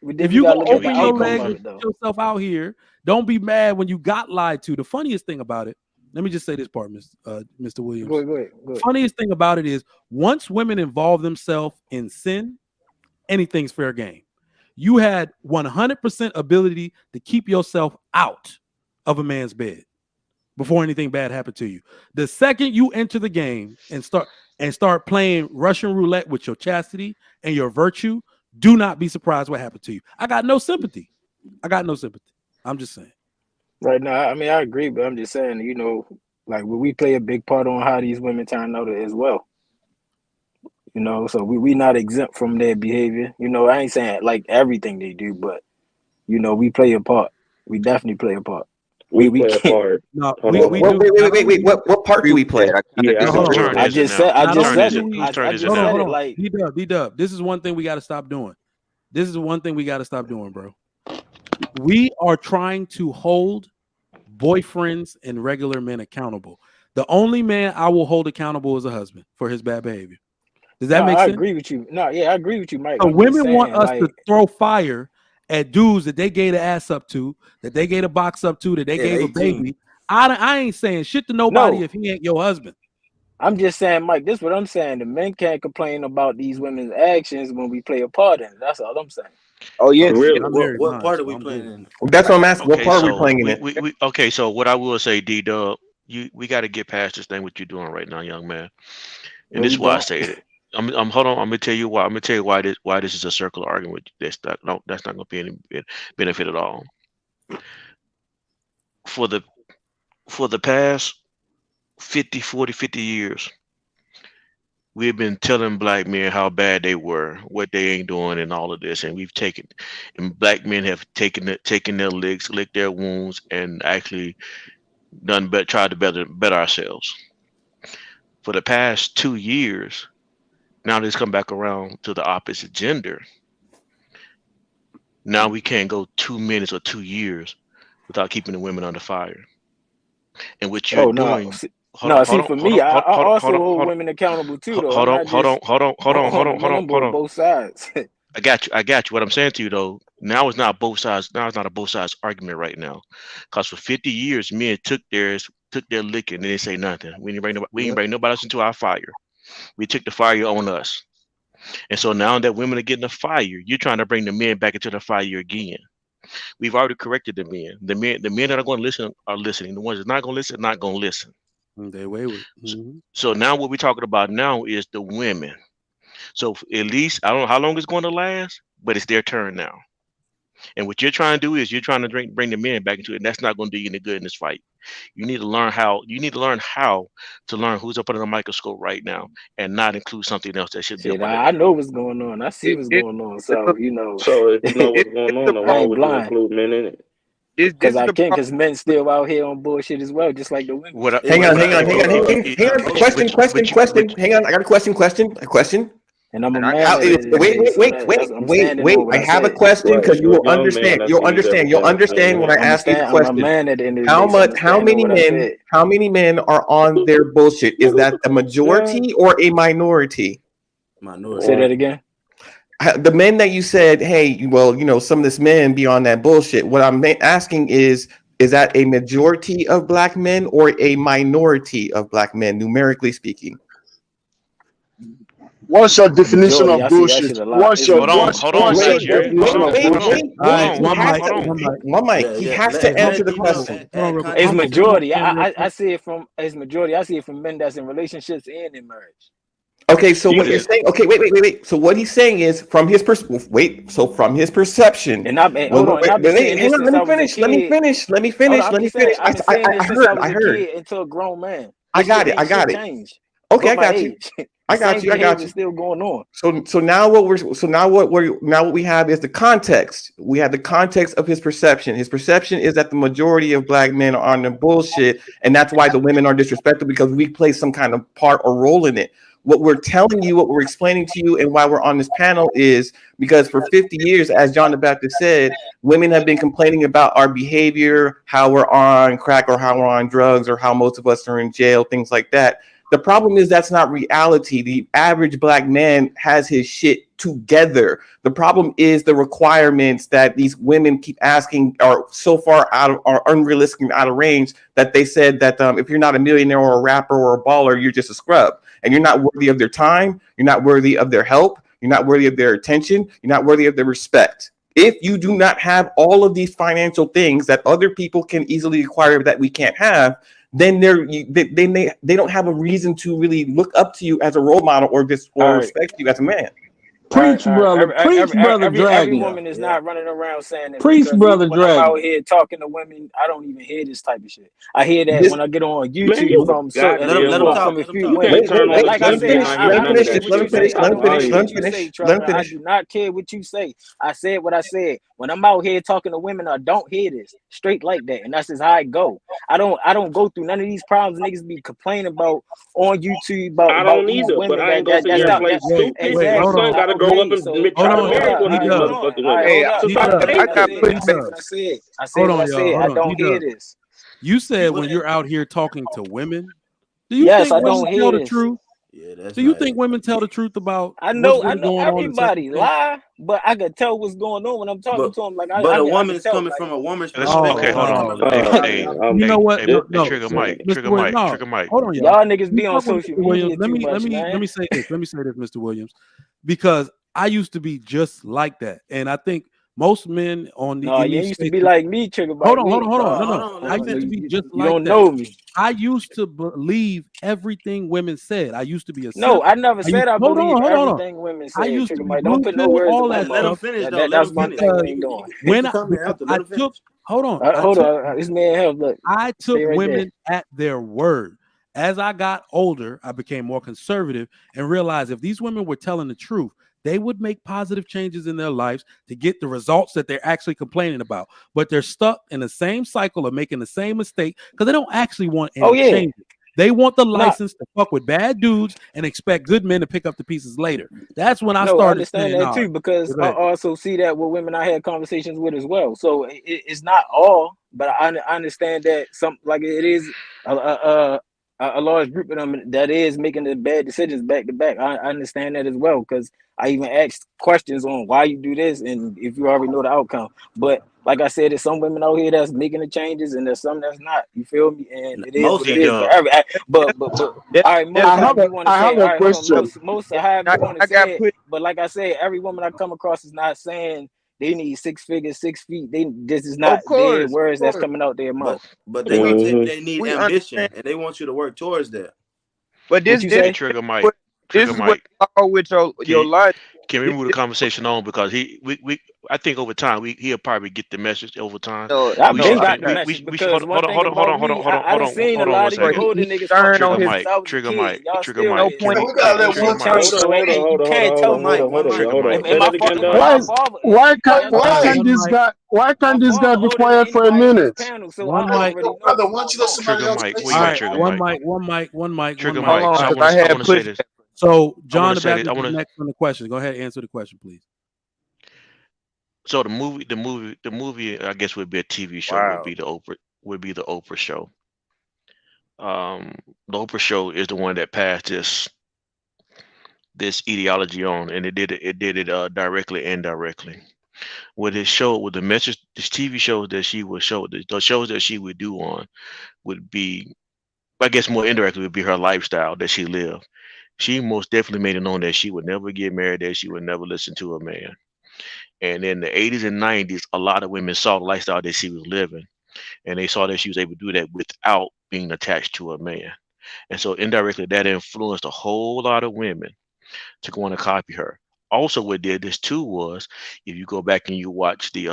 but If then you you gotta gonna look Can at we the open your keep outcome legs of and moving? it put though. yourself out here, don't be mad when you got lied to. The funniest thing about it, let me just say this part, Mr. Williams. Go ahead. Funniest thing about it is once women involve themselves in sin, anything's fair game. you had 100% ability to keep yourself out of a man's bed before anything bad happened to you. The second you enter the game and start playing Russian roulette with your chastity and your virtue, do not be surprised what happened to you. I got no sympathy. I'm just saying. Right now, I mean, I agree, but I'm just saying, you know, like we play a big part on how these women turn out as well. You know, so we not exempt from their behavior. You know, I ain't saying like everything they do, but you know, we play a part. We definitely play a part. We play a can't. part. No, Hold we on. do. Wait. What part do we play? I kinda Yeah, I Hold Whose disagree. on. turn I is it just now? said. I Not just only said do it. we, Whose I turn is it just now? said it. Like, D-Dub. This is one thing we got to stop doing. This is one thing we got to stop doing, bro. We are trying to hold boyfriends and regular men accountable. The only man I will hold accountable is a husband for his bad behavior. Does that no, make I sense? agree with you. No, yeah, I agree with you, Mike. So I'm just women want saying, us to like, throw fire at dudes that they gave the ass up to, that they gave a box up to, that they Yeah, gave a 18. baby. I ain't saying shit to nobody no, if he ain't your husband. I'm just saying, Mike. This is what I'm saying. The men can't complain about these women's actions when we play a part in it. That's all I'm saying. Oh yes, Okay, Really? I'm married What mine, part are so we I'm playing good. in? That's what I'm asking. What Okay, part are we so playing in it? we okay. So what I will say, D-Dub, we got to get past this thing what you're doing right now, young man. And No, this we is why I don't. say it. I'm hold on. I'm gonna tell you why. I'm gonna tell you why this is a circular argument. That's not gonna be any benefit at all. For the past 50 years, we've been telling black men how bad they were, what they ain't doing, and all of this, and black men have taken their licks, licked their wounds, and actually done but tried to better ourselves. For the past 2 years, now it's come back around to the opposite gender. Now we can't go 2 minutes or 2 years without keeping the women under fire. And what you're Oh no, doing, hold on, no. hold See, on, for hold me, on, I hold on, also hold on, hold hold on, women accountable too, though. hold I'm on, not hold on, just hold on, hold on, hold on, hold on, I'm hold on on. both sides. I got you. I got you. What I'm saying to you though, now it's not both sides. Now it's not a both sides argument right now, because for 50 years, men took their licking, and they say nothing. We didn't bring nobody else into our fire. We took the fire on us, and so now that women are getting the fire, you're trying to bring the men back into the fire again. We've already corrected the men. The men that are going to listen are listening. The ones that are not going to listen, are not going to listen. They wayward. So now what we're talking about now is the women. So at least I don't know how long it's going to last, but it's their turn now. And what you're trying to do is you're trying to bring the men back into it, and that's not going to do you any good in this fight. You need to learn how. You need to learn how to learn who's up under the microscope right now, and not include something else that should be up Shit, under I there. know what's going on. I see This, what's this, going on. this, So you know, So if you know this, what's going this the on, then I why ain't problem. would you blind. include men in it? This Because is I the can't. problem. Because men still out here on bullshit as well, just like the women. What? Hey, Hang on. but It, Hang on. but you, Question. Hang on. I got a question. And I'm a And I got man a at the end of the day, so I'm standing on what I I have a said. question Right, because you you're a will young man. understand. I You'll see you understand. You'll representing for a understand when I minute. ask you the I'm a question. man at the end of the day, so I'm How standing on many what I men? said. How many men are on their bullshit? Is that a majority or a minority? Minority. Say that again. The men that you said, hey, well, some of this men be on that bullshit. What I'm asking is that a majority of black men or a minority of black men, numerically speaking? What's your definition Majority, of I see that bullshit? shit a lot. It's majority. hold on, What's your Sanctuary. definition of bullshit? All right, Hold on, hold on. One mic. Yeah, He yeah. has to answer Let the D-Dub question. add It's context to it. majority. I see it from it's majority. I see it from men that's in relationships and in marriage. Okay, so what you're Yeah. saying? Okay, wait. So what he's saying is from his from his perception. And I've been hold on. And I've been saying Hang this on, since I was a let me kid. finish. Hold on, I'm just saying I've been saying this since I was I a heard. kid until a grown man. I This shit got it. ain't shit Okay, changed. I But my got you. age. I The got same you. behavior is still going on. So now what we have is the context. We have the context of his perception. His perception is that the majority of black men are on the bullshit, and that's why the women are disrespected because we play some kind of part or role in it. What we're telling you, what we're explaining to you, and why we're on this panel is because for 50 years, as John the Baptist said, women have been complaining about our behavior, how we're on crack or how we're on drugs or how most of us are in jail, things like that. The problem is that's not reality. The average black man has his shit together. The problem is the requirements that these women keep asking are so far are unrealistic and out of range that they said that if you're not a millionaire or a rapper or a baller, you're just a scrub. And you're not worthy of their time. You're not worthy of their help. You're not worthy of their attention. You're not worthy of their respect. If you do not have all of these financial things that other people can easily acquire that we can't have, then they don't have a reason to really look up to you as a role model or All right. respect you as a man. Preach, brother. Preach, brother Every Dragon. woman is not running around saying this, Preach, because brother even when I'm out Dragon. here talking to women, I don't even hear this type of shit. I hear that This, when I get on Man, YouTube you from goddamn Let him lie. talk. from a Let him few talk. You women. can't turn on the Like I TV said, and not hear I none don't of care that what you shit. say. That's I don't care what crazy. you say, Trucker. I do not care what you say. I said what I said. When I'm out here talking to women, I don't hear this straight like that, and that's just how I go. I don't go through none of these problems niggas be complaining about on YouTube I about don't these either, but women I ain't gonna sit that's here and not play that stupid. Wait, My hold exactly. son on. got to grow up Okay, and so Hold try to on, hold marry up. one All of these right, hold D-Dub. on. motherfucking All right, women. Hey, hold up. So Hold stop up. D-Dub. saying When I that. said, I said D-Dub. what I said. I said Hold what I on, y'all. said. Hold I on. don't hear D-Dub. this. You said But when you're out here talking to women, do you Yes, think I women don't tell hear the this. truth? yeah, that's Do you not think it. women tell the truth about I what's know really going on in certain everybody things? lie, but I can tell what's going on when I'm talking But to them. Like but a I woman can is tell. coming Like, from a woman's Oh, Okay, perspective. hold That's on. what oh, that's oh. what I Oh mean. man, You know what? Hey, No, this, no. Trigger this, Mike, Mr. Trigger Williams, Mike, no. Trigger Mike. Hold on, y'all. y'all niggas You be on fuck with social Mr. Williams. media Let too me let much, me let man. me say this. Let me say this, Mr. Williams, because I used to be just like that, and I think most men No, in you these used to be spaces. like me, Trigger Hold Mike. on, We hold on, ain't hold on. No, Hold no. on, let I him no, used to finish. be just you like don't that. know me. I used to believe everything women said. I used to be a No, simp. I never said I Hold on, believe hold on, hold on. everything women I said, used to Trigger be Mike. Don't blue put no pill, words in all my that Let him mouth. stuff. finish though. Let That's him one finish. thing Because we ain't doing. He can when come in because after. Let I him took finish. hold on, Hold on. This man help. Look, I took stay right there. women at their word. As I got older, I became more conservative and realized if these women were telling the truth, they would make positive changes in their lives to get the results that they're actually complaining about. But they're stuck in the same cycle of making the same mistake because they don't actually want Oh any yeah. changes. They want the Nah, license to fuck with bad dudes and expect good men to pick up the pieces later. That's when I no, I started understand saying, that nah, too, because go I ahead. also see that with women I had conversations with as well. So it's not all, but I understand that some, like, it is a large group of them that is making the bad decisions back to back. I understand that as well, because I even asked questions on why you do this and if you already know the outcome. But like I said, there's some women out here that's making the changes and there's some that's not. You feel me? And it is Most what it of is. them. But all right, I most have however a you want to I say have it. All a right, hold on. question. Most however I, you want to I got say it. put. But like I said, every woman I come across is not saying they need 6 figures, 6 feet. This is not Of their course, words that's of course. coming out their But mouth. they're gonna tell you hmm they need We ambition understand, and they want you to work towards that. but What this you this Hey, say? Trigger Mike, what this Trigger is what Mike. all with Can your you, life. can we This, move the this, conversation on because we I think over time he'll probably get the message over time. no, I've We no, been should I got fin- the got. we message, we should because one thing about me, I done seen a lot of hold on 1 second. you Bro, older he niggas stern on function his. since I was a Trigger kid. Mike, Y'all Trigger still No Mike, ain't point. So Trigger we gotta let Trigger one ain't Mike, changed. person So speak. you can't tell One me. mic, one mic. Trigger Mike. Am Say I that again, fucking? Doc. Why My is father, why can't y'all why still can't ain't. One this mic, guy why My can't this guy father be older than quiet for a anybody on this minute? panel, so I one Hey, mic. already yo, know brother, what's why don't going you let on. somebody Trigger else Mike. say Where you All at, right, Trigger something? one Mike? mic, one mic, one mic, one Trigger mic. Hold Mike. All on, right. because I I had want to say pushback. this. So I want John to the say this. Baptist is next on the question. Go ahead, answer the question, please. So the movie, I guess would be a TV show. Wow. Would be the Oprah show. Um, the Oprah show is the one that passed this ideology on, and it did it directly and indirectly. With his show, with the message, this TV shows that she would show, the shows that she would do on would be, I guess, more indirectly would be her lifestyle that she lived. She most definitely made it known that she would never get married, that she would never listen to a man. And in the 80s and 90s, a lot of women saw the lifestyle that she was living, and they saw that she was able to do that without being attached to a man. And so indirectly, that influenced a whole lot of women to go on and copy her. Also, what did this too was, if you go back and you watch the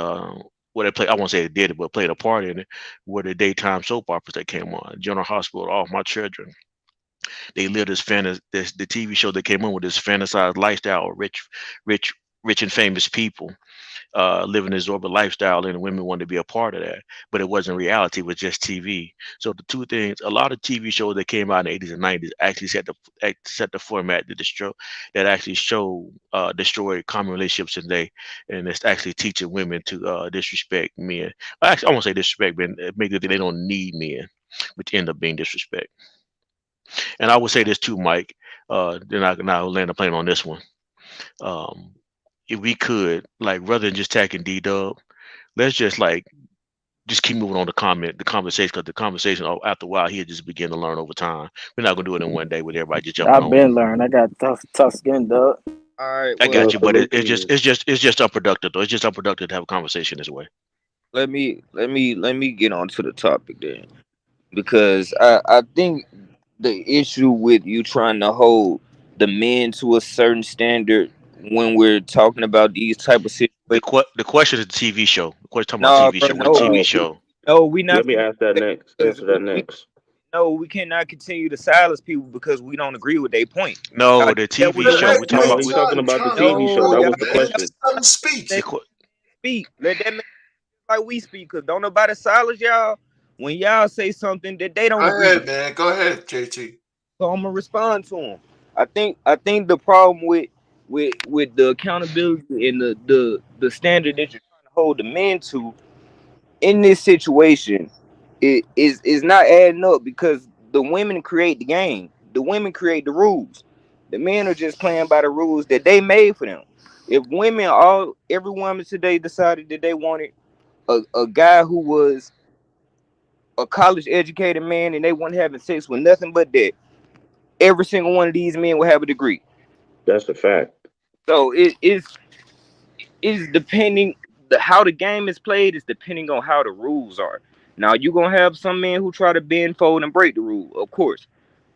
what they play, I won't say it did it, but played a part in it, were the daytime soap operas that came on. General Hospital, All My Children. They lived this the TV show that came on with this fantasized lifestyle of rich, rich and famous people living this exorbitant lifestyle, and women wanted to be a part of that. But it wasn't reality; it was just TV. So the two things, a lot of TV shows that came out in the 80s and 90s actually set the format that actually show destroy common relationships today, and it's actually teaching women to disrespect men. Actually, I won't say disrespect, but make it that they don't need men, which end up being disrespect. And I would say this too, Mike. Then I'll land a plane on this one. Um, if we could, like, rather than just attacking D Dub, let's just keep moving on the conversation, because the conversation, after a while, he'll just begin to learn over time. We're not gonna do it in one day with everybody just jumping I've on. been learning. I got tough skin, dog. All right. I got Well, you, but Salute to it's just unproductive though. It's just unproductive to have a conversation this way. let me get on to the topic then, because I think the issue with you trying to hold the men to a certain standard when we're talking about these type of situations. The question is the TV show. The question talking about No, TV bro, show. What no, TV you. show? no, we not Let me finna ask that do that next. because Answer that we next. no, we cannot continue to silence people because we don't agree with their point. Y'all No, do the that with TV the show. women. We're Let talking No, about he's talking about the Tommy, TV show. No, That y'all was the can't let question. son speak. the let speak. Let that man like we speak, cause don't nobody silence y'all when y'all say something that they don't Go agree with. ahead, man. Go ahead, JT. So I'm gonna respond to him. I think the problem with the accountability and the standard that you're trying to hold the men to in this situation, it is not adding up because the women create the game. The women create the rules. The men are just playing by the rules that they made for them. If every woman today decided that they wanted a guy who was a college educated man and they weren't having sex with nothing but that, every single one of these men will have a degree. That's a fact. So it's depending how the game is played is depending on how the rules are. Now you're gonna have some men who try to bend, fold, and break the rule, of course.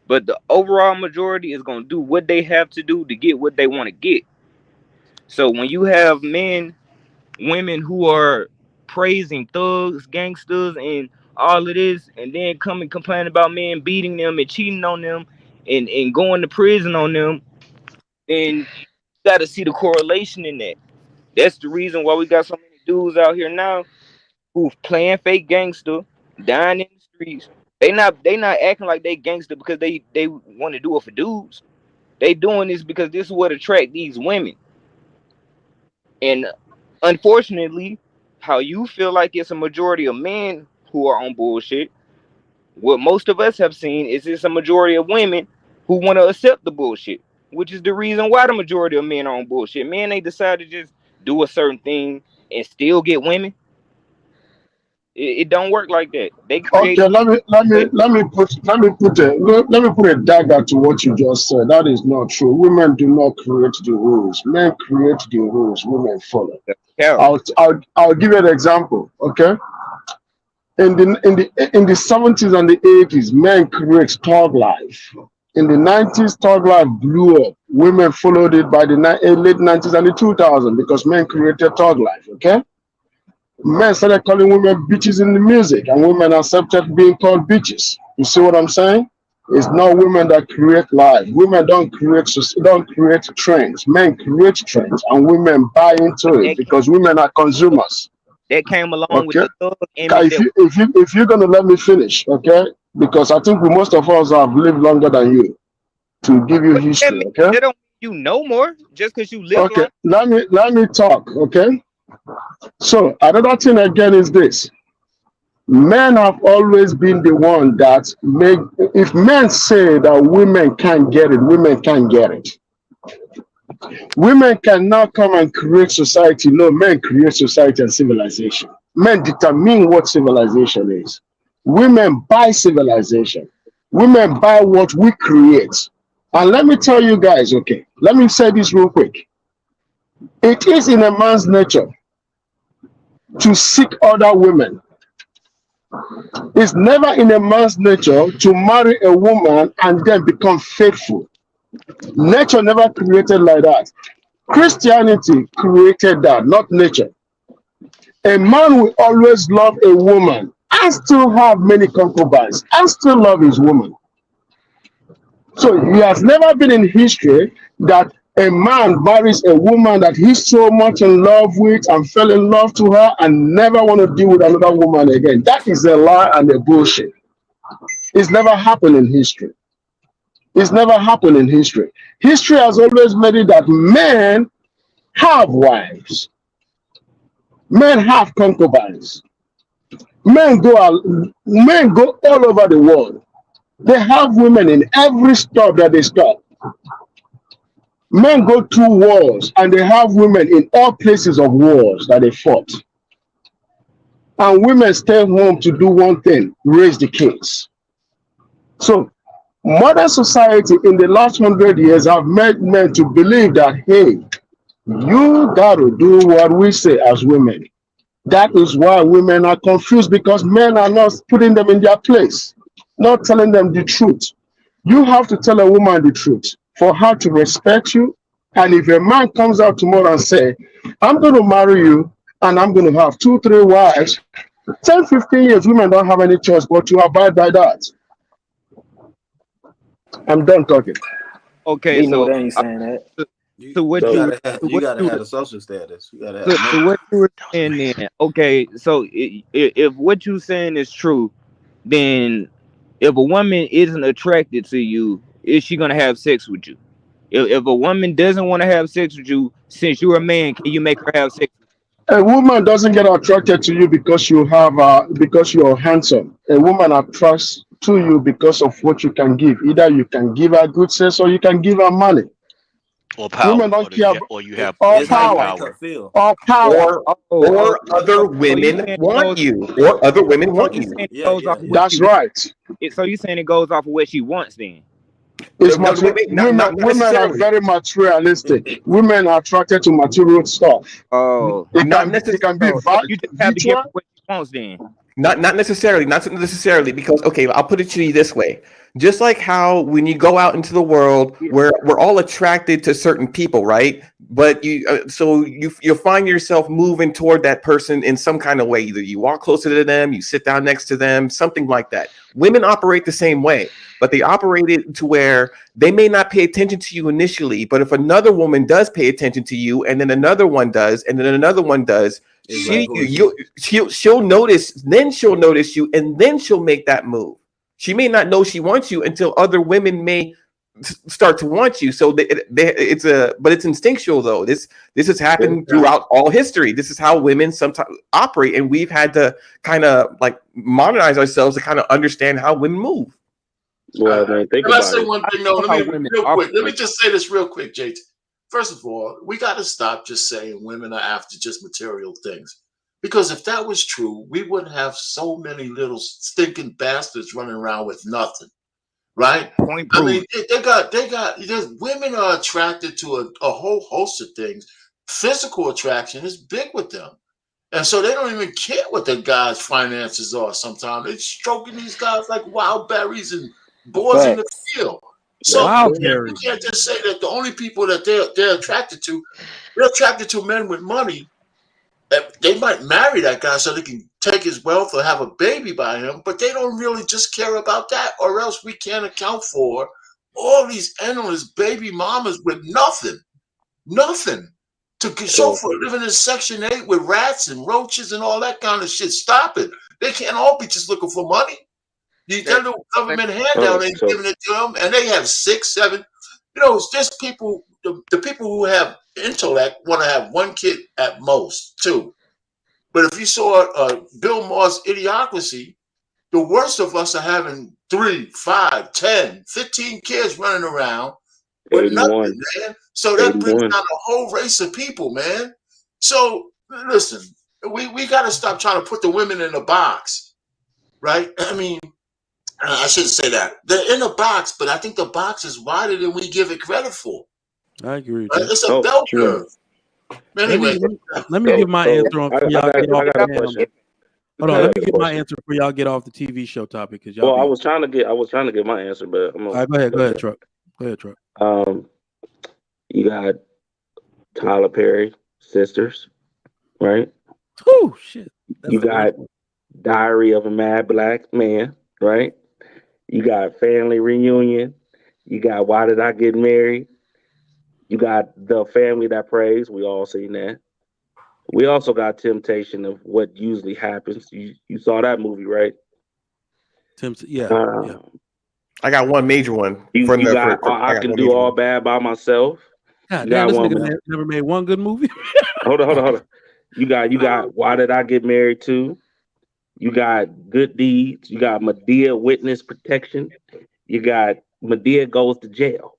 But the overall majority is gonna do what they have to do to get what they want to get. So when you have women who are praising thugs, gangsters, and all of this, and then come and complain about men beating them and cheating on them and going to prison on them, then you gotta see the correlation in that. That's the reason why we got so many dudes out here now who playing fake gangster, dying in the streets. They not acting like they gangster because they want to do it for dudes. They doing this because this is what attract these women. And unfortunately, how you feel like it's a majority of men who are on bullshit, what most of us have seen is it's a majority of women who want to accept the bullshit, which is the reason why the majority of men are on bullshit. Men, they decide to just do a certain thing and still get women. It don't work like that. They create Okay, let me let me a let me put let me put a dagger to what you just said. That is not true. Women do not create the rules. Men create the rules. Women follow. cow. I'll give you an example. Okay, in the 70s and the 80s, men create thug life. In the 90s, thug life blew up. Women followed it by the late 90s and the 2000s because men created thug life. Okay, men started calling women bitches in the music, and women accepted being called bitches. You see what I'm saying? It's not women that create life. Women don't create trends. Men create trends, and women buy into it That because women are consumers. came along with Okay, the thug image if that you're gonna let me finish, okay? Because I think most of us have lived longer than you to give you what that history. mean? Okay, That don't mean you know more just because you live okay. long. Let me talk. Okay. So another thing again is this: men have always been the one that make. If men say that women can't get it, women can't get it. Women cannot come and create society. No, men create society and civilization. Men determine what civilization is. Women buy civilization. Women buy what we create. And let me tell you guys, okay, let me say this real quick. It is in a man's nature to seek other women. It's never in a man's nature to marry a woman and then become faithful. Nature never created like that. Christianity created that, not nature. A man will always love a woman and still have many concubines and still love his woman. So he has never been in history that a man marries a woman that he's so much in love with and fell in love to her and never want to deal with another woman again. That is a lie and a bullshit. It's never happened in history. It's never happened in history. History has always made it that men have wives. Men have concubines. Men go all over the world. They have women in every stop that they stop. Men go through wars and they have women in all places of wars that they fought. And women stay home to do one thing: raise the kids. So Modern society in the last 100 years have made men to believe that, hey, you got to do what we say as women. That is why women are confused, because men are not putting them in their place, not telling them the truth. You have to tell a woman the truth for her to respect you. And if a man comes out tomorrow and say, I'm going to marry you and I'm going to have 2, 3 wives, 10, 15 years, women don't have any choice but to abide by that. I'm done talking. Okay, We know so they ain't saying that. to, You to what you So you gotta have to you what gotta you have were a social status. You gotta have to money. what you were That was saying me. then. Okay, so if what you saying is true, then if a woman isn't attracted to you, is she gonna have sex with you? If a woman doesn't want to have sex with you, since you're a man, can you make her have sex with A woman doesn't get attracted to you because because you're handsome. A woman attracts to you because of what you can give. Either you can give her good sex or you can give her money. Or Women power, don't care about It, or it's how you power, make her power. feel. or power. Or you? other So you women saying it want goes you, or other women so want you you. saying it Yeah, goes yeah, off of what yeah. she That's wants? right. So you saying it goes off of what she wants then? No, It's no, wait, wait, not women are necessarily. very materialistic. Women are attracted to material stuff. Oh, Not It necessarily. can be so you just have to give virtual. her what she wants then. Not necessarily. Not necessarily, because okay, I'll put it to you this way. Just like how when you go out into the world, we're all attracted to certain people, right? But you'll find yourself moving toward that person in some kind of way. Either you walk closer to them, you sit down next to them, something like that. Women operate the same way, but they operate it to where they may not pay attention to you initially, but if another woman does pay attention to you, and then another one does, and then another one does, It's like, who is she? she'll notice, then she'll notice you, and then she'll make that move. She may not know she wants you until other women may start to want you. So but it's instinctual though. This has happened throughout all history. This is how women sometimes operate, and we've had to kind of like modernize ourselves to kind of understand how women move. well, man, think Can I about say it. one I thing? No, know let how me women real quick. Let me operate. just say this real quick, JT. First of all, we got to stop just saying women are after just material things. Because if that was true, we wouldn't have so many little stinking bastards running around with nothing, right? Point I mean, proven. women are attracted to a whole host of things. Physical attraction is big with them. And so they don't even care what the guy's finances are sometimes. They're stroking these guys like wild berries and boars in the Facts. field. So That's Wild true. you berries. can't just say that the only people that they're attracted to men with money. They might marry that guy so they can take his wealth or have a baby by him, but they don't really just care about that, or else we can't account for all these endless baby mamas with nothing. Nothing to show So, for living in Section 8 with rats and roaches and all that kind of shit. Stop it. They can't all be just looking for money. That little government handout ain't so giving it to them, and they have 6, 7. It's just people, the people who have intellect want to have one kid at most, 2. But if you saw Bill Maher's Idiocracy, the worst of us are having 3, 5, 10, 15 kids running around with nothing, 81, man. So that brings 81. down a whole race of people, man. So listen, we got to stop trying to put the women in a box, right? I mean, I shouldn't say that. They're in a box, but I think the box is wider than we give it credit for. I agree with Right? that. It's a Oh, bell true. curve. Let me Anyway, let me So, give my so answer I, for I y'all got get I off got the a Without question. hold on. I Let because got me a get my question. answer for y'all get off the TV show topic because y'all Well, I be. was trying to get my answer, but I'm All gonna right, go ahead, okay. truck. Go ahead, truck. You got Tyler Perry sisters, right? Oh shit, that's You the worst got one. Diary of a Mad Black Man, right? You got Family Reunion. You got Why Did I Get Married? You got The Family That Prays. We all seen that. We also got Temptation of What Usually Happens. You saw that movie, right? Yeah, yeah. Uh, I got one major one you got I I got Can one Do major All one. Bad by Myself. God You damn, got this one nigga with never made one good movie. hold on. You got Why Did I Get Married To? You got Good Deeds. You got Medea Witness Protection. You got Medea Goes to Jail.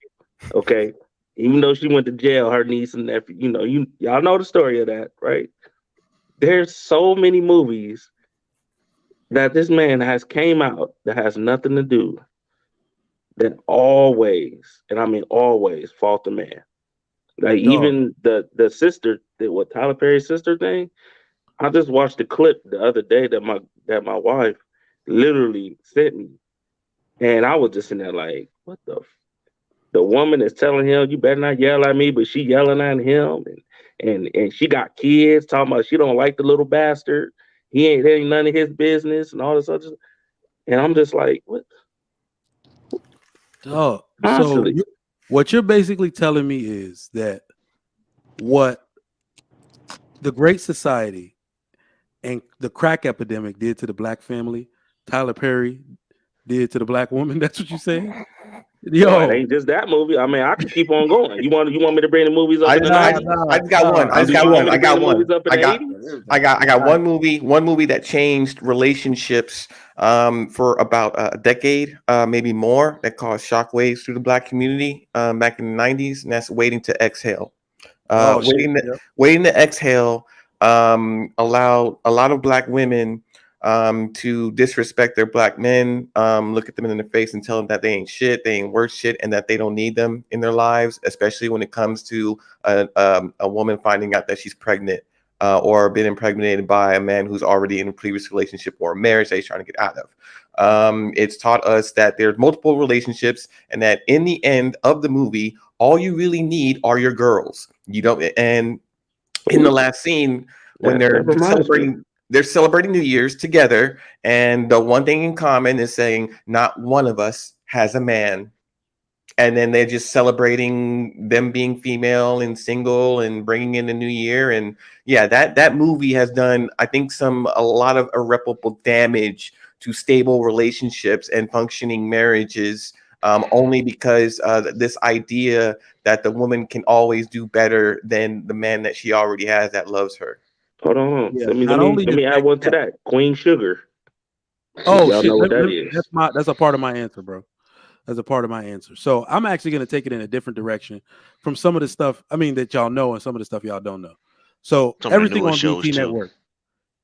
Okay. Even though she went to jail, her niece and nephew, y'all know the story of that, right? There's so many movies that this man has came out that has nothing to do that always, and I mean always, fault the man. Like Dog. even the sister, what Tyler Perry's sister thing. I just watched the clip the other day that my wife literally sent me, and I was just in there like, what the woman is telling him, you better not yell at me, but she yelling at him, and she got kids talking about she don't like the little bastard. He ain't none of his business and all this other. And I'm just like, what? Dog. So Constantly. what you're basically telling me is that what the Great Society and the crack epidemic did to the black family, Tyler Perry did to the black woman. That's what you saying? Yo, it Yo, ain't just that movie. I mean, I could keep on going. You want me to bring the movies up I in the I, 90s? I just got one. I just got one. I got one. I got 80s? I got one movie that changed relationships for about a decade, maybe more, that caused shockwaves through the black community back in the 90s, and that's Waiting to Exhale. Waiting to Exhale allowed a lot of black women to disrespect their black men, look at them in the face and tell them that they ain't shit, they ain't worth shit, and that they don't need them in their lives, especially when it comes to a woman finding out that she's pregnant or been impregnated by a man who's already in a previous relationship or a marriage that he's trying to get out of. It's taught us that there's multiple relationships, and that in the end of the movie, all you really need are your girls. You don't. And in the last scene, when they're celebrating New Year's together, and the one thing in common is saying not one of us has a man. And then they're just celebrating them being female and single and bringing in the new year. And yeah, that movie has done, I think, a lot of irreparable damage to stable relationships and functioning marriages, only because this idea that the woman can always do better than the man that she already has that loves her. Hold on. Yeah, Let not me only let is me add that one to cat- that. Queen Sugar. Oh Y'all shit, know what that is. that's a part of my answer, bro. That's a part of my answer. So I'm actually going to take it in a different direction from some of the stuff, I mean, that y'all know, and some of the stuff y'all don't know. So Some of the everything newer on shows, BT too. Network,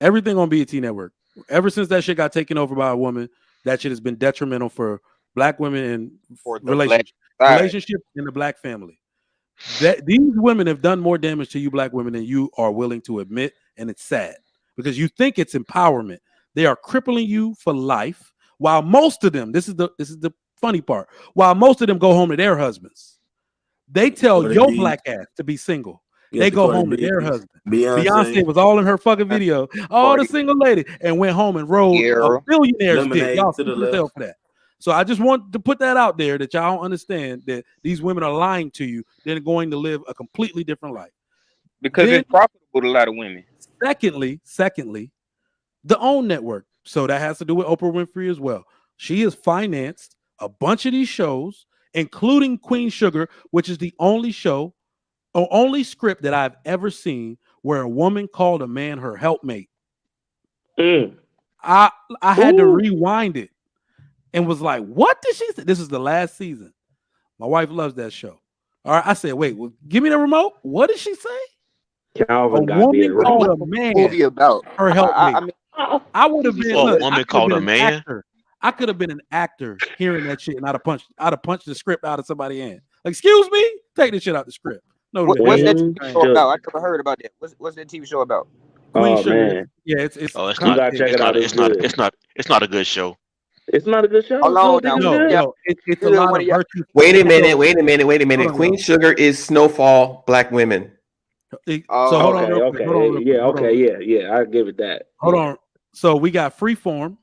everything on BT Network, ever since that shit got taken over by a woman, that shit has been detrimental for black women and For the black side. relationships in the black family. That these women have done more damage to you black women than you are willing to admit, and it's sad because you think it's empowerment. They are crippling you for life, while most of them, this is the funny part, while most of them go home to their husbands. They tell Cardi your B. black ass to be single. You They got the go Cardi home to their B, husband. Beyonce. Beyonce was all in her fucking video. All the Cardi single lady, and went home and rode a Sierra. billionaire's dick. Lemonade Y'all to the stupid as hell left. for that. So I just want to put that out there that y'all don't understand that these women are lying to you. They're going to live a completely different life. Because Then, it's profitable to a lot of women. secondly, the OWN network. So that has to do with Oprah Winfrey as well. She has financed a bunch of these shows, including Queen Sugar, which is the only show or only script that I've ever seen where a woman called a man her helpmate. I had to rewind it and was like, what did she say? This is the last season. My wife loves that show. All right. I said, wait, well, give me the remote. What did she say? Calvin A got woman there called right. a man Movie about. her helpmate. I mean, I would have TV been, show. Oh, a look, I woman could have called been a an man? actor. I could have been an actor hearing that shit, and I'd have punched the script out of somebody's hand. Like, excuse me, take this shit out the script. No, What's that Queen TV show Sugar. about? I never heard about that. What's that TV show about? Queen Oh Sugar. man, Yeah, it's Oh, it's you gotta check it out. It's good. it's not a good show. It's not a good show. Hold on now. It's no, good. Yeah, it's a good lot one of of y'all. virtue. Wait a minute. Hold on, Queen y'all. Sugar is Snowfall Black Women. So hold on, Okay, real quick. okay, Hold on, real quick. yeah, Hold on, okay, yeah. I give it that. hold Yeah. on. So we got Freeform.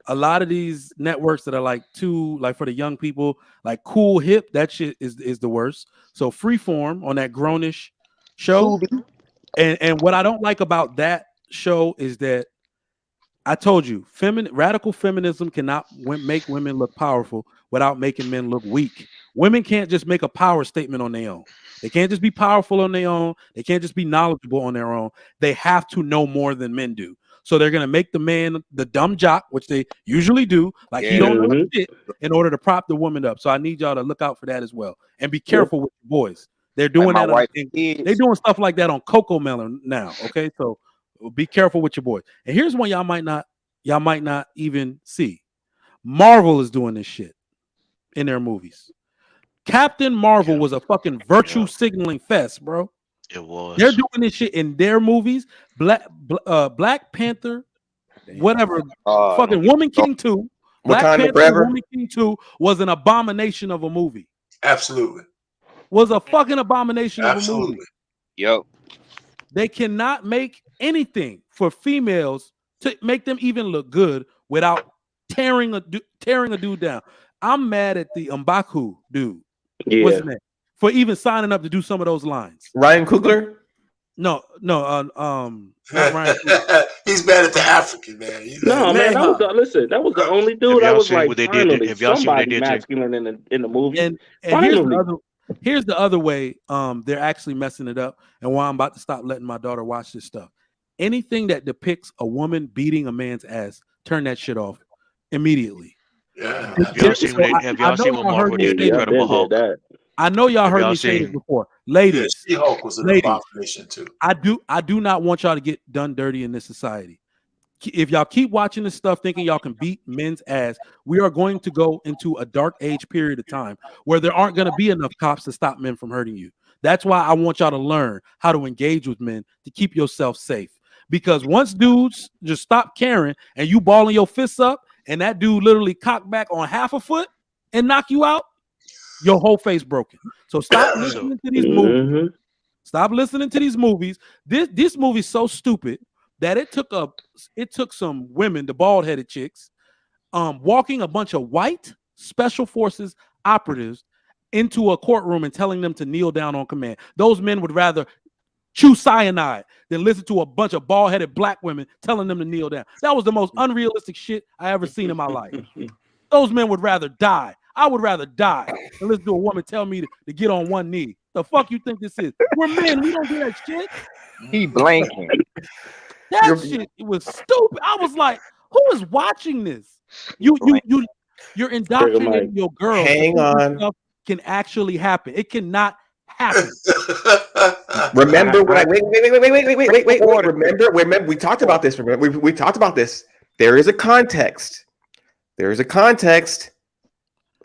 A lot of these networks that are like for the young people, like Cool Hip, that shit is the worst. So Freeform on that grownish show. Tubi. And what I don't like about that show is that I told you, radical feminism cannot make women look powerful without making men look weak. Women can't just make a power statement on their own. They can't just be powerful on their own. They can't just be knowledgeable on their own. They have to know more than men do. So they're gonna make the man the dumb jock, which they usually do, like he don't know shit, in order to prop the woman up. So I need y'all to look out for that as well, and be careful with your boys. They're doing Like my that. wife They're doing stuff like that on Coco Melon now. Okay, so be careful with your boys. And here's one y'all might not even see. Marvel is doing this shit. in their movies. Captain Marvel was a fucking virtue signaling fest, bro. It was. They're doing this shit in their movies. Black Panther, whatever, fucking Woman King 2. Black Wakanda Panther Forever. Woman King 2 was an abomination of a movie. Absolutely. Was a fucking abomination of a movie. Absolutely. Yo, They cannot make anything for females to make them even look good without tearing a dude down. I'm mad at the M'Baku dude. What's Yeah. his name? For even signing up to do some of those lines. Ryan Coogler. No, not Ryan. He's mad at the African man. He's No, like, man, that was listen. That was the only dude y'all I was seen like, what they did? finally, Have y'all seen what they somebody did to- masculine in the movie. And Finally. here's the other way they're actually messing it up, and why I'm about to stop letting my daughter watch this stuff. Anything that depicts a woman beating a man's ass, turn that shit off immediately. yeah. Have y'all seen what Marvel did to Yeah, Incredible Hulk? that. I know y'all Have heard y'all me say this seen- before. Ladies, She-Hulk was an ladies. abomination too. I do not want y'all to get done dirty in this society. If y'all keep watching this stuff thinking y'all can beat men's ass, we are going to go into a dark age period of time where there aren't going to be enough cops to stop men from hurting you. That's why I want y'all to learn how to engage with men to keep yourself safe. Because once dudes just stop caring and you balling your fists up and that dude literally cock back on half a foot and knock you out, your whole face broken. So stop listening to these movies. Stop listening to these movies. This movie's so stupid that it took some women, the bald-headed chicks, walking a bunch of white special forces operatives into a courtroom and telling them to kneel down on command. Those men would rather chew cyanide than listen to a bunch of bald-headed black women telling them to kneel down. That was the most unrealistic shit I ever seen in my life. Those men would rather die. I would rather die than listen to a woman tell me to get on one knee. The fuck you think this is? We're men. We don't do that shit. he blanking. That shit was stupid. I was like, who is watching this? You're indoctrinating your girls. Hang on. Stuff can actually happen. It cannot happen. Remember when wait. Remember, we talked about this. Remember, we talked about this. There is a context. There is a context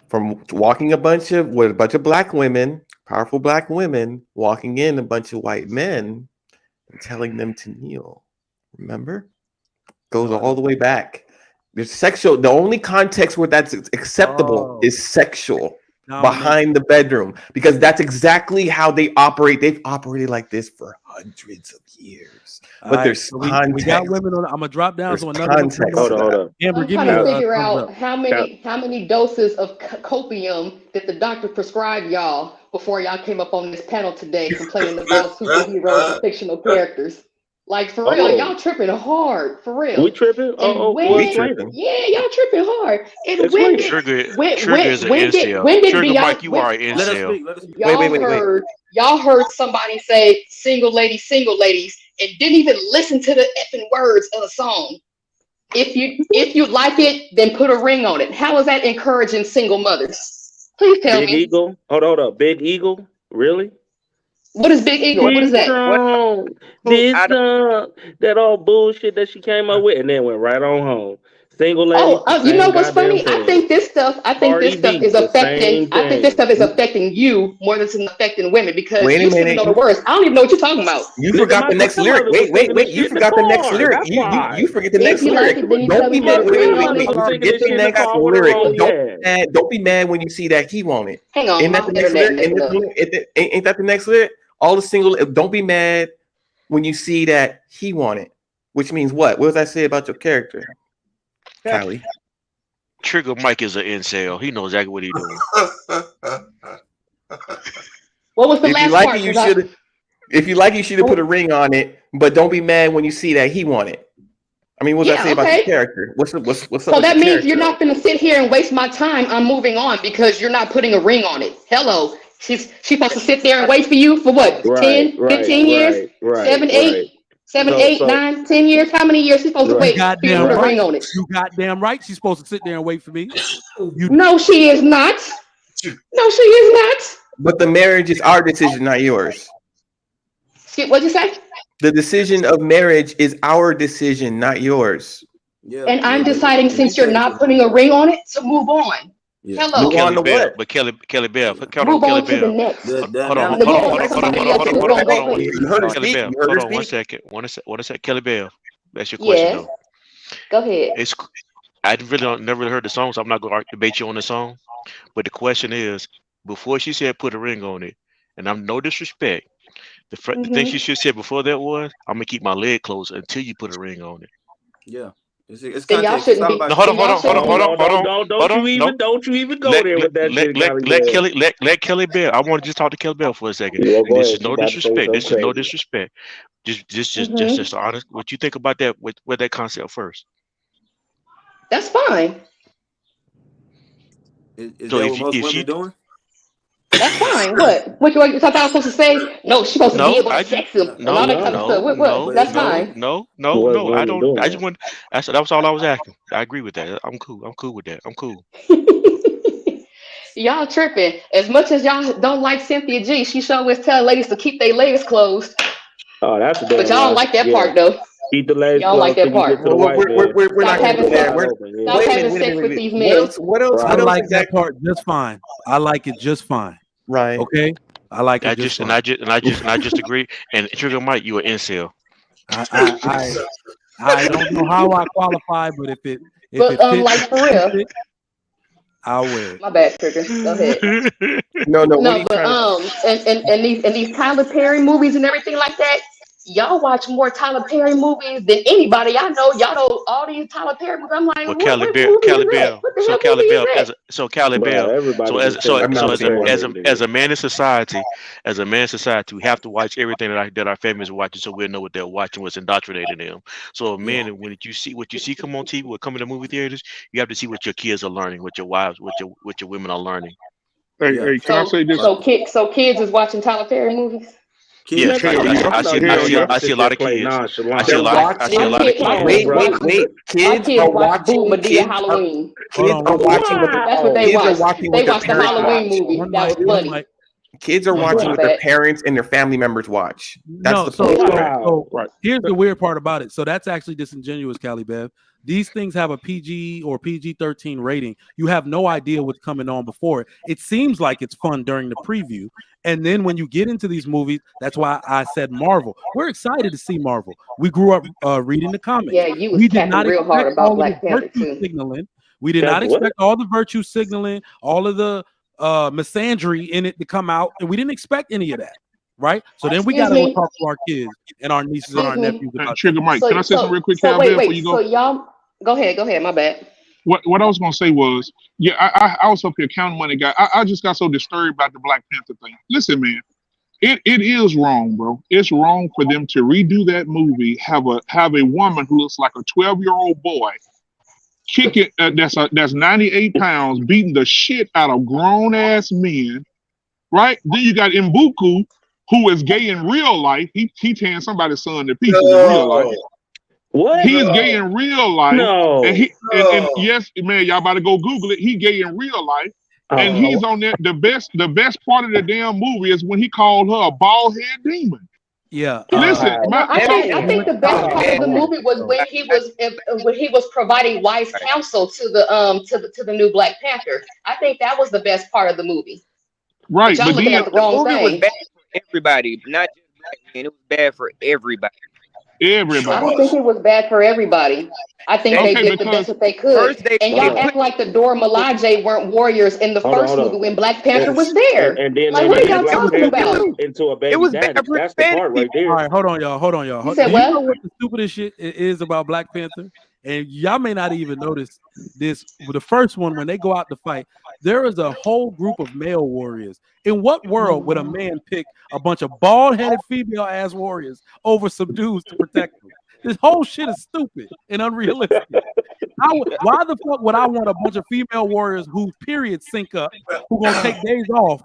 from walking a bunch of black women, powerful black women, walking in a bunch of white men and telling them to kneel. Remember? Goes all the way back. There's sexual. The only context where that's acceptable is sexual. Behind the bedroom, because that's exactly how they operate. They've operated like this for hundreds of years. But there's context. We got women on. I'm gonna drop down There's to another context. Hold on. I'm trying to figure out how many doses of copium did the doctor prescribe y'all before y'all came up on this panel today complaining about superheroes and fictional characters. Like, for real, y'all tripping hard, for real. We tripping? Yeah, y'all tripping hard. And when Trigger is an incel. Trigger Mike, you are an incel. Let us speak. Y'all heard somebody say single ladies, and didn't even listen to the effing words of the song. If you like it, then put a ring on it. How is that encouraging single mothers? Please tell me. Big Eagle? Hold up. Big Eagle? Really? What is Big Eagle? What is that? That all bullshit that she came up with and then went right on home. Single lady. You know what's funny? I think this stuff is affecting. I think this stuff is affecting you more than it's affecting women because you don't know the words. I don't even know what you're talking about. You forgot the next lyric. Wait. You forgot the next lyric. You forget the next lyric. Don't be mad. Wait. Forget the next lyric. Don't be mad when you see that he want it. Hang on. Ain't that the next lyric? All the single. Don't be mad when you see that he want it. Which means what? What does that say about your character? Kylie. Trigger Mike is an incel. He knows exactly what he's doing. What was the last part? If you like it, you should have put a ring on it. But don't be mad when you see that he want it. I mean, what does that say about your character? What's up? So that means you're not going to sit here and waste my time. I'm moving on because you're not putting a ring on it. Hello. She's supposed to sit there and wait for you for what? 10, 15 years? 7, 8, 9, 10 years? How many years she's supposed to wait for you to put a ring on it? You goddamn right. She's supposed to sit there and wait for me. No, she is not. No, she is not. But the marriage is our decision, not yours. What'd you say? The decision of marriage is our decision, not yours. And I'm deciding, since you're not putting a ring on it, to move on. Yeah. Hello. But Move on Kelly to Bell, what? but Kelly Bell, hold on, Move Kelly on to the Bell. next. The Hold on, analogy. Yeah, somebody else was gonna go. Please. You heard her Kelly speak. Bell. You heard her Hold on one speak. second. One second. Kelly Bell. That's your question Yes. though. Go ahead. It's I never really heard the song, so I'm not gonna debate you on the song. But the question is, before she said put a ring on it, and I'm no disrespect, the thing she should have said before that was, I'm gonna keep my leg closed until you put a ring on it. Yeah. It's Then y'all context. It's shouldn't all be. No, about hold on, Then hold y'all on, hold on, shouldn't hold be. on, hold on, hold on. No, Don't you even go there with that shit, Kelly. let Kelly Bell. I want to just talk to Kelly Bell for a second. Well, And go this ahead. is You no about to say disrespect. something This is no crazy. disrespect. Just honest. What you think about that? With that concept first. That's fine. Is So that what if most if women she doing? That's fine. What you thought I was supposed to say? No, she's supposed to be no, able to I just sex him and all that kind of stuff. What? But That's it's fine. no. I women don't. I doing? just want. That was all I was asking. I agree with that. I'm cool. I'm cool with that. I'm cool. Y'all tripping. As much as y'all don't like Cynthia G, she sure always tell ladies to keep their legs closed. Oh, that's a But damn y'all don't lie. like that Yeah. part though. Keep the legs Y'all don't like closed till that you get part. to the Well, white man. we're not Stop going to having go there. sex. Wide open. Yeah. Stop Wait a having minute. sex with these What men. else? What else? I What Right. else like that exactly? part just fine. I like it just fine. Right. Okay, I like it I just just fine. I just agree. And Trigger Mike, you an incel. I don't know how I qualify, but if it But fits, like for real. I'll wear it. My bad, Trigger. Go ahead. No. What are No, you but trying to? and these Tyler Perry movies and everything like that. Y'all watch more Tyler Perry movies than anybody I know. Y'all know all these Tyler Perry movies. I'm like, Well, what movie is that? What the hell movie Cali is Bell, that? Cali Bro, Bell. everybody So just said I've never Tyler seen one. Perry, nigga. as a man in society, we have to watch everything that our families are watching, so we'll know what they're watching, what's indoctrinating them. So, Yeah. men, when you see what you see come on TV, what come in the movie theaters, you have to see what your kids are learning, what your wives, what your women are learning. Yeah. Can I say this? So kids is watching Tyler Perry movies. Yes, Kids. Hell yeah. I Hell yeah. see a lot of kids. I see Nonchalant. a They're lot of My watching. Come kids, on, Wait. bro. my Kids kids are watch Boo watching. Medea Halloween. Hold Kids on, are one mic, watching what That's what they kids are watch. watching They what their watched the parents Halloween watch. movie. one That mic, was one funny. mic. Kids are One watching My mic. what their bad. parents and their family members watch. That's No, the so point. Wow. Right. here's the weird part about it. So that's actually disingenuous, Cali Bev. These things have a PG or PG-13 rating. You have no idea what's coming on before it. It seems like it's fun during the preview. And then when you get into these movies, that's why I said Marvel. We're excited to see Marvel. We grew up reading the comics. Yeah, you was We did capping not real hard expect about all of the Black Panther virtue too. signaling. We did Cap not what? expect all the virtue signaling, all of the misandry in it to come out. And we didn't expect any of that. Right? So then we got Excuse to go me. talk to our kids and our nieces and our Excuse me. nephews And about that. Trigger Mike, can I say something real quick, So Cal Bell, before wait. you So go? y'all go ahead. My bad. What I was gonna say was, yeah, I was up here counting money, guy. I just got so disturbed about the Black Panther thing. Listen, man, it is wrong, bro. It's wrong for them to redo that movie, have a woman who looks like a 12-year-old boy kicking that's 98 pounds, beating the shit out of grown ass men, right? Then you got Mbuku, who is gay in real life. He tearing somebody's son to pieces in real life. What? He is gay in real life, and No. and yes, man, y'all about to go Google it. He gay in real life, and he's on there. The best part of the damn movie is when he called her a bald head demon. Yeah. Listen, No, I think the best part of the movie was when he was providing wise counsel to the new Black Panther. I think that was the best part of the movie. Right, But y'all looking at the The wrong movie was thing. bad for everybody, not just black men. It was bad for everybody. I don't think it was bad for everybody. I think they did the best that they could. First they And y'all put act like the Dora Milaje weren't warriors in the first movie when Black Panther was there. And then Like, they what are made y'all Black talking Panther about? into a it baby was daddy. bad for That's the Hispanic part right people. All there. right, hold on, y'all. You said Do you know what? what the stupidest shit is about Black Panther? And y'all may not even notice this. With the first one, when they go out to fight, there is a whole group of male warriors. In what world would a man pick a bunch of bald-headed female-ass warriors over some dudes to protect them? This whole shit is stupid and unrealistic. Why the fuck would I want a bunch of female warriors whose periods sync up, who gonna take days off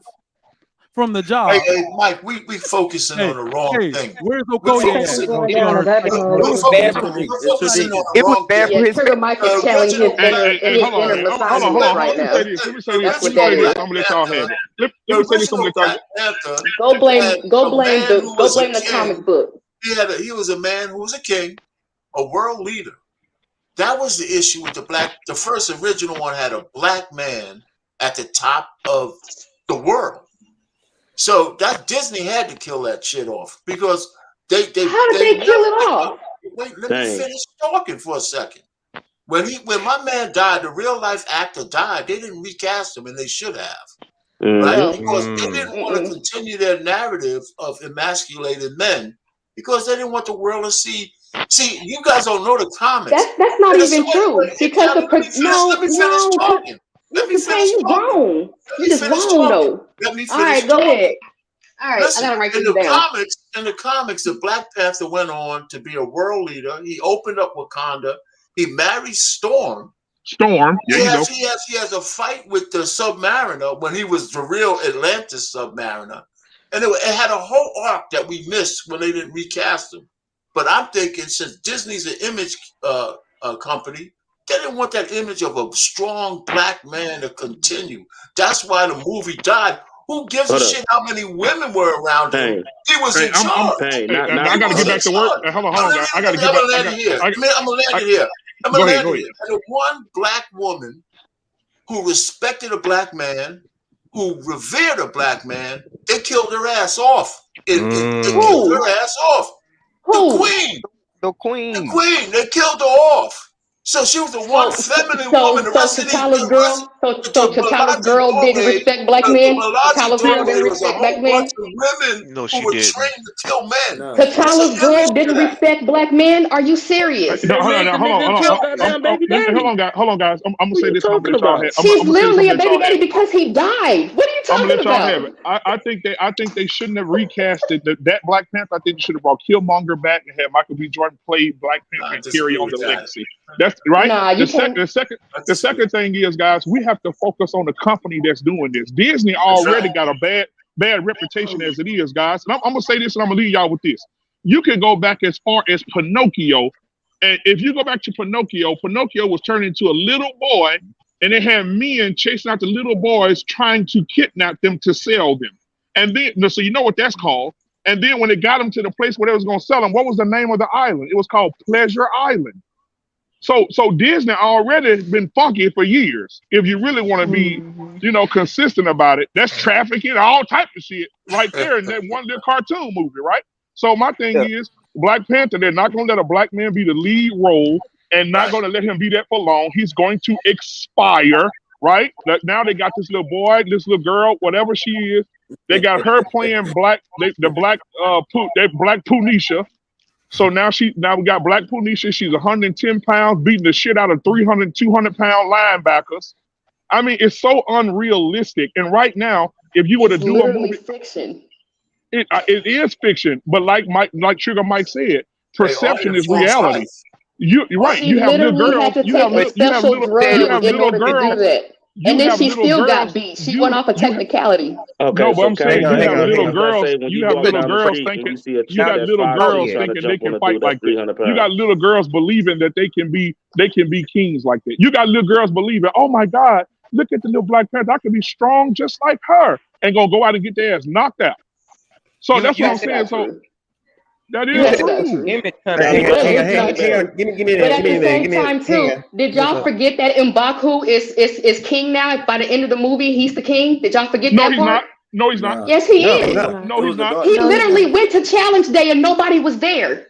from the job? Hey, Mike, we focusing on the wrong thing. Where's We're Okoye at? focusing, Oh, she on her It was focusing bad. on the It was wrong bad thing. for Yeah, his Trigger Mike is channeling his Hold on, inner hold misogynist on. right Let me now. say this. Let me say That's this. what that is. I'm gonna let y'all have it. Let The me say this. I'm original gonna let Black y'all. Panther Go blame had a man who was a the king. comic book. He was a man who was a king, a world leader. That was the issue with the first original one had a black man at the top of the world. So that Disney had to kill that shit off because How did they kill it off? Wait, let me finish talking for a second. When my man died, the real life actor died. They didn't recast him, and they should have, right? Because they didn't want to continue their narrative of emasculated men because they didn't want the world to see. See, you guys don't know the comics. That's not even true because let me finish talking. Let me finish you talking. wrong. You just wrong though. Let me finish All right, go ahead. All right, listen, I gotta write in this down. In the comics, the Black Panther went on to be a world leader. He opened up Wakanda. He married Storm. Storm. He has a fight with the Submariner when he was the real Atlantis Submariner, and it had a whole arc that we missed when they didn't recast him. But I'm thinking since Disney's an image company, they didn't want that image of a strong black man to continue. That's why the movie died. Who gives a shit how many women were around him? He was in charge. I got to get back to work. Hold on, guys. I got to get back. I'm gonna land it here. And the one black woman who respected a black man, who revered a black man, they killed her ass off. They killed her ass off. Who? The queen. They killed her off. So she was the one feminine woman. The rest of T'Challa's girl. So T'Challa's girl didn't respect black men. T'Challa's girl didn't respect black men. No, she didn't. Trained to kill men. T'Challa's girl didn't respect black men. Are you serious? No, hold on, guys. I'm gonna say this. She's literally a baby daddy because he died. What are you talking about? I think they shouldn't have recasted that Black Panther. I think they should have brought Killmonger back and had Michael B. Jordan play Black Panther and carry on the legacy. That's right. Nah, the second thing is, guys, we have to focus on the company that's doing this. Disney already got a bad reputation as it is, guys. And I'm gonna say this, and I'm gonna leave y'all with this. You can go back as far as Pinocchio, and if you go back to Pinocchio was turned into a little boy, and they had men chasing out the little boys trying to kidnap them to sell them. And then, so you know what that's called. And then when it got them to the place where they was gonna sell them, what was the name of the island? It was called Pleasure Island. So Disney already been funky for years. If you really want to be, consistent about it, that's trafficking, all type of shit right there in that one little cartoon movie, right? So my thing is, Black Panther, they're not going to let a black man be the lead role and not going to let him be that for long. He's going to expire, right? Now they got this little boy, this little girl, whatever she is. They got her playing Black Punisha. So now we got Black Punisha. She's 110 pounds, beating the shit out of 300, 200-pound linebackers. I mean, it's so unrealistic. And right now, if you were to do a movie, fiction. It is fiction. But like Sugar Mike said, perception is reality. You're right. You have little girls. You have little girls. And then she still got beat. She went off a technicality. Okay, no, but I'm saying you have little girls. You have little girls thinking. You got little girls thinking they can fight like that. You got little girls believing that they can be kings like that. You got little girls believing, oh my God, look at the little Black Panther. I can be strong just like her, and gonna go out and get their ass knocked out. So that's what I'm saying. So that is true. But at the same time, too, did y'all forget that M'Baku is king now? By the end of the movie, he's the king. Did y'all forget that part? No, he's not. Yes, he is. No, he's not. He literally went to Challenge Day and nobody was there.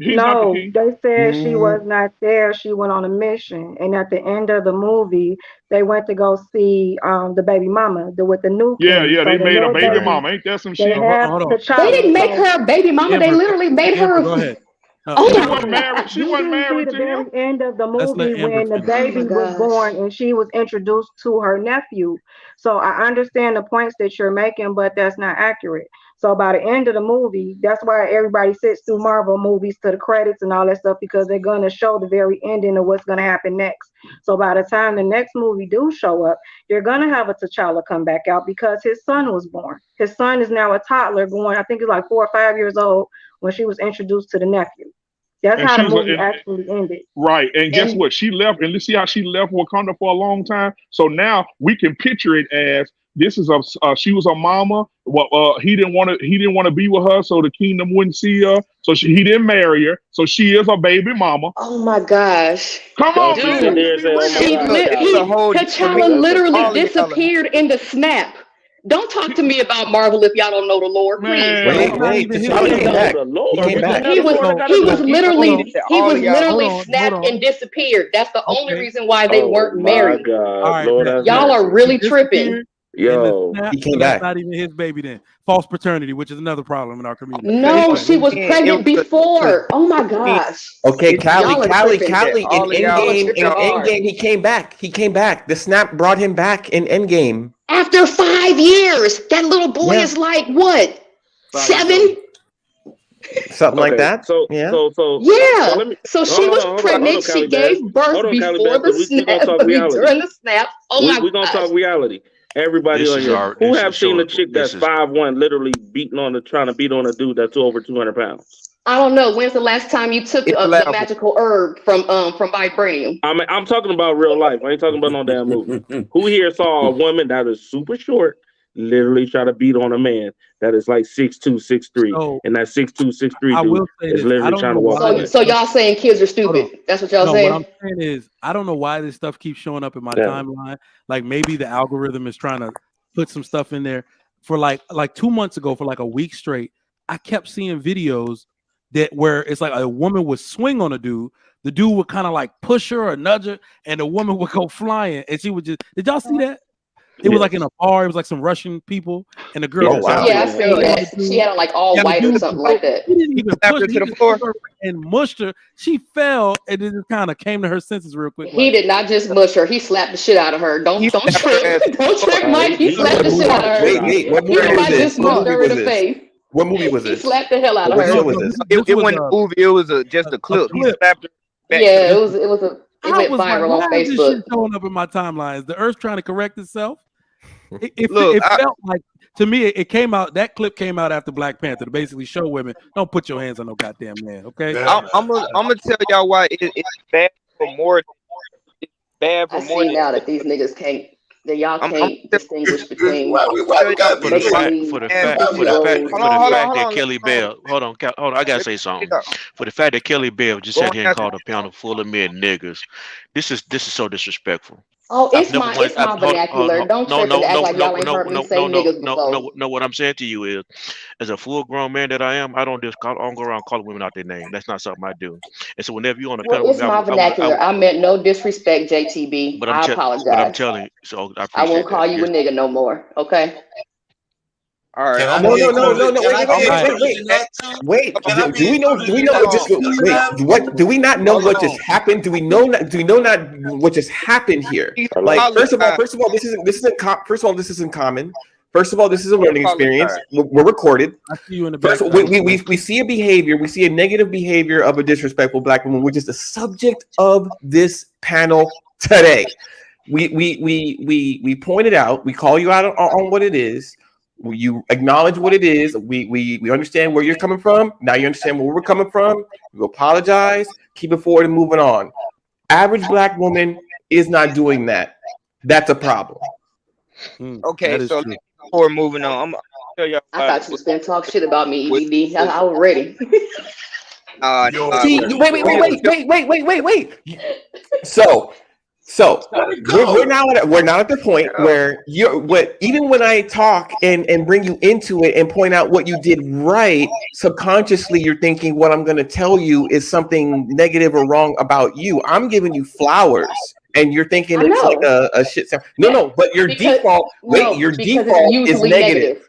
No, they said she was not there. She went on a mission, and at the end of the movie, they went to go see the baby mama with the new. Yeah, they made a baby mama. Ain't that some shit? They didn't make her a baby mama. They literally made her. Go ahead. She wasn't married. She wasn't married to him. At the end of the movie, when the baby was born and she was introduced to her nephew. So I understand the points that you're making, but that's not accurate. So by the end of the movie, that's why everybody sits through Marvel movies to the credits and all that stuff, because they're going to show the very ending of what's going to happen next. So by the time the next movie do show up, you're going to have a T'Challa come back out because his son was born. His son is now a toddler going, I think he's like 4 or 5 years old when she was introduced to the nephew. That's how the movie actually ended. Right. And guess what? She left, and let's see how she left Wakanda for a long time. So now we can picture it as This is she was a mama. Well, he didn't want to be with her, so the kingdom wouldn't see her. So he didn't marry her. So she is a baby mama. Oh my gosh. Come Don't on, sit man. there and say, "Oh my God, Callie." T'Challa literally disappeared in the snap. Don't talk to me about Marvel if y'all don't know the Lord, please. Wait, T'Challa came back. He came back. He was literally snapped and disappeared. That's the only reason why they weren't married. God, Lord, y'all are really tripping. Yo, snap, he came so back. that's not even his baby then. False paternity, which is another problem in our community. No, she was pregnant before. Oh my gosh. Okay, Callie, Y'all are in tripping. Endgame, he came back. The snap brought him back in Endgame. After 5 years, that little boy is like what? 7? Something like that. So yeah. let me, So she was pregnant. She gave birth before the snap. During the snap. Oh my god. We're gonna talk reality. Everybody on here who have seen a chick that's 5'1", literally trying to beat on a dude that's over 200 pounds. I don't know. When's the last time you took the magical herb from vibranium? I'm talking about real life. I ain't talking about no damn movie. Who here saw a woman that is super short literally try to beat on a man that is like 6'2", 6'3", and that 6'2", 6'3" dude is literally trying to walk. So y'all saying kids are stupid? That's what y'all saying? What I'm saying is, I don't know why this stuff keeps showing up in my timeline. Like maybe the algorithm is trying to put some stuff in there. For like 2 months ago, for like a week straight, I kept seeing videos where it's like a woman would swing on a dude. The dude would kind of like push her or nudge her, and the woman would go flying, and she would just. Did y'all see that? It was like in a bar. It was like some Russian people, and the girl. Yeah, I see that. She had on like all white or something like that. He didn't even push her to the floor and mushed her. She fell, and then it kind of came to her senses real quick. He did not just mush her. He slapped the shit out of her. Don't trip. Don't trip, Mike. He slapped the shit out of her. Wait, what movie was this? What movie was this? He slapped the hell out of her. What show was this? It wasn't a movie. It was just a clip. He slapped her. Yeah, it went viral on Facebook. This shit showing up in my timeline? Is the Earth trying to correct itself? It felt like, to me, it came out. That clip came out after Black Panther to basically show women, don't put your hands on no goddamn man. Okay, I'm gonna tell y'all why it's bad for more. It's bad for I more. see now that these niggas can't. That y'all can't distinguish between for the fact that Kelly Bell. Hold on, I gotta say something. For the fact that Kelly Bell just sat here and called a panel full of men niggas, this is so disrespectful. Oh, it's my vernacular. Don't trip and act like y'all ain't heard me say niggas before. No, what I'm saying to you is, as a full grown man that I am, I don't go around calling women out their name. That's not something I do. And so whenever you on a panel, it's my vernacular. I meant no disrespect, JTB. But I apologize. But I'm telling you, so I won't call you a nigga no more. Okay. All right. No. Wait. Do we know? What do we not know what just happened? Do we know not what just happened here? Like, first of all, this isn't common. First of all, this is a learning experience. We're recorded. I see you in the back. We see a behavior. We see a negative behavior of a disrespectful black woman, which is the subject of this panel today. We pointed out. We call you out on what it is. You acknowledge what it is. We understand where you're coming from. Now you understand where we're coming from. You apologize, keep it forward, and moving on. Average black woman is not doing that. That's a problem. Okay, so before moving on, I'm gonna tell y'all. I thought you was gonna talk shit about me, EBD. I was ready. Wait. So we're now at the point where even when I talk and bring you into it and point out what you did right, subconsciously you're thinking what I'm going to tell you is something negative or wrong about you. I'm giving you flowers, and you're thinking it's like a shit sound. No, but your default is negative.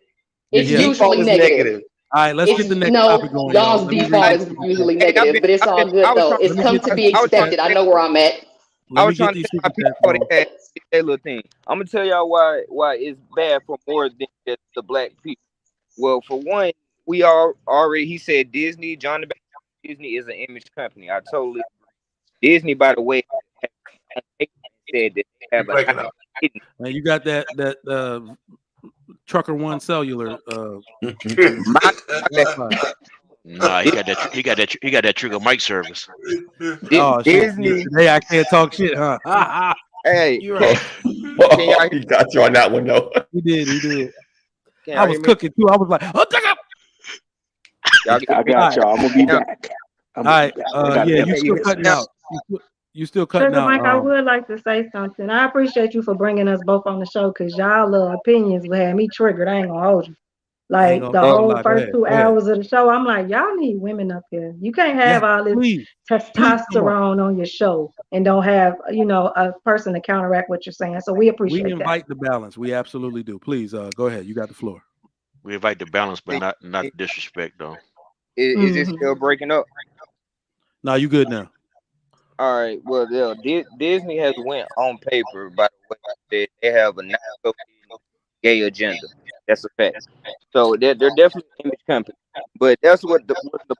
It's usually negative. All right, let's get the next topic going. Y'all's default is usually negative, but it's all good though. It's come to be expected. I know where I'm at. I was trying to tell my people that little thing. I'm gonna tell y'all why it's bad for more than just the black people. Well, for one, we already he said Disney, John the Baptist, Disney is an image company. I totally agree. Disney, by the way, said that they have man, you got that Trucker One Cellular. Nah, he got that Trigger mic service. Disney. Hey, I can't talk shit, huh? Hey, you're right. Can y'all hear He got you on that one, though. He did. Can I y'all was hear me? cooking too. I was like, oh, damn. Y'all can I hear me? got y'all. I'm gonna be Now, back. All right. Yeah, you can still you hear me cutting now? out. You still cutting Sugar out. Mike, I would like to say something. I appreciate you for bringing us both on the show because y'all opinions would have me triggered. I ain't gonna hold you. I ain't Like the gonna whole lie. Go first ahead. 2 hours of the show, I'm like, y'all need women up here. You can't Yeah, have all this please come on. testosterone on your show and don't have, a person to counteract what you're saying. So we We appreciate that. invite the balance. We absolutely do. Please, go ahead. You got the floor. We invite the balance, but Is, not disrespect, though. is it still breaking up? No, you good now. All right. Well, Disney has went on paper by the way that they have a not-so-hidden gay agenda. That's a fact. So they're definitely an image company. But that's what the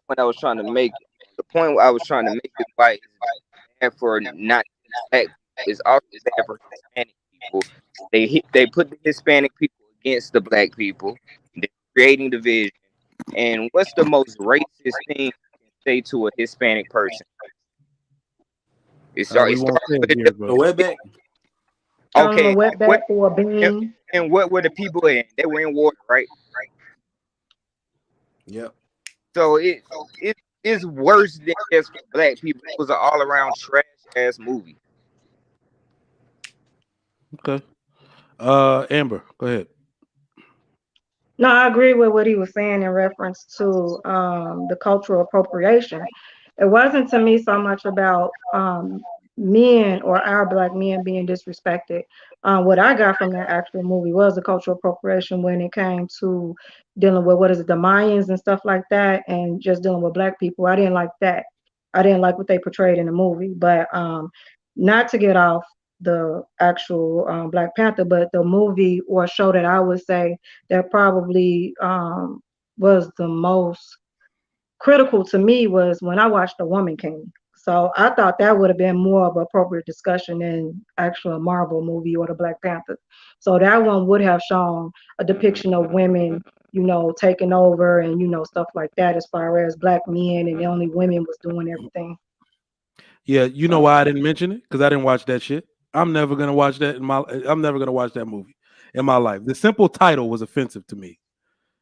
point I was trying to make. The point I was trying to make is why it's bad for not black people. It's also bad for Hispanic people. They put the Hispanic people against the black people. They're creating division. And what's the most racist thing you can say to a Hispanic person? We It starts won't say with it here, but A wetback. okay. Wetback or a bean. And what were the people in? They were in water, right? Yep. So it's worse than just for black people. It was an all around trash ass movie. okay. Amber, go ahead. No, I agree with what he was saying in reference to the cultural appropriation. It wasn't to me so much about men or our black men being disrespected. What I got from that actual movie was the cultural appropriation when it came to dealing with the Mayans and stuff like that, and just dealing with black people. I didn't like that. I didn't like what they portrayed in the movie, but not to get off the actual Black Panther, but the movie or show that I would say that probably was the most critical to me was when I watched The Woman King. So I thought that would have been more of an appropriate discussion than actual Marvel movie or the Black Panther. So that one would have shown a depiction of women, taking over and, stuff like that as far as black men and only women was doing everything. Yeah, you know why I didn't mention it? Because I didn't watch that shit. I'm never gonna watch that I'm never gonna watch that movie in my life. The simple title was offensive to me.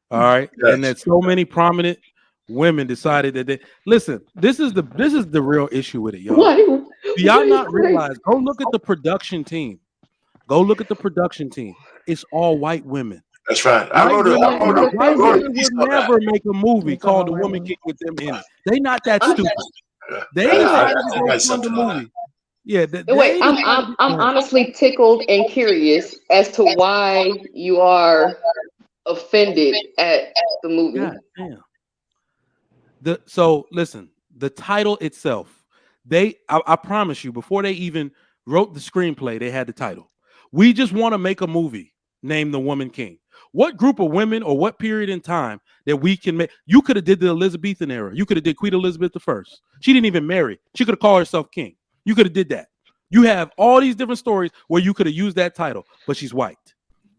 All right. Yes. And that so many prominent women decided that they listen, this is the real issue with it, y'all. Do y'all not realize? Go look at the production team. It's all white women. That's right. White women a would piece on that. never make a movie called The Woman King with them in it. They not that stupid. They decided to go fund the movie. Yeah. Wait, I'm honestly tickled and curious as to why you are offended at the movie. God damn. So listen, the title itself, I promise you, before they even wrote the screenplay, they had the title. We just want to make a movie named The Woman King. What group of women or what period in time that we can make? You could have did the Elizabethan era. You could have did Queen Elizabeth I. She didn't even marry. She could have called herself king. You could have did that. You have all these different stories where you could have used that title, but she's white.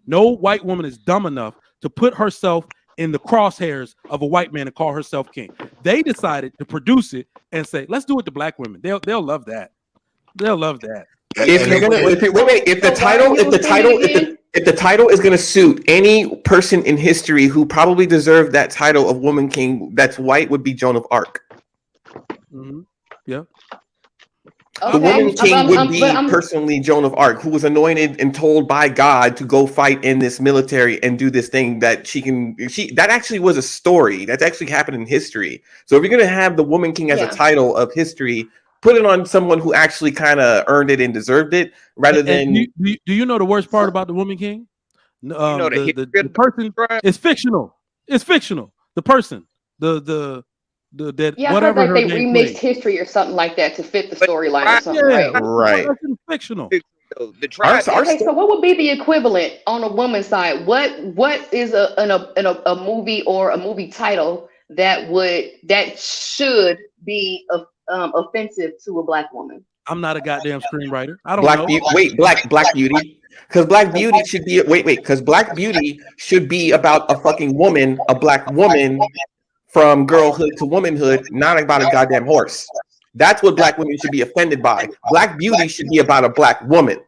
No white woman is dumb enough to put herself in the crosshairs of a white man and call herself king. They decided to produce it and say, let's do it to black women. They'll love that. They'll love that. If the title is going to suit any person in history who probably deserved that title of Woman King that's white would be Joan of Arc. Mm-hmm. Yeah. The Woman King would be personally Joan of Arc, who was anointed and told by God to go fight in this military and do this thing that that actually was a story that actually happened in history. So if you're going to have the Woman King as a title of history, put it on someone who actually kind of earned it and deserved it, rather than. Do you know the worst part about the Woman King? The person is fictional. It's fictional. The person, yeah, whatever I heard like they remixed played. history or something like that to fit the storyline or something, right? That's fictional. Okay, so what would be the equivalent on a woman's side? What is a movie or a movie title that should be offensive to a black woman? I'm not a goddamn screenwriter. I don't know. Black Beauty. Because Black Beauty should be because Black Beauty should be about a fucking woman, a black woman from girlhood to womanhood, not about a goddamn horse. That's what black women should be offended by. Black Beauty should be about a black woman.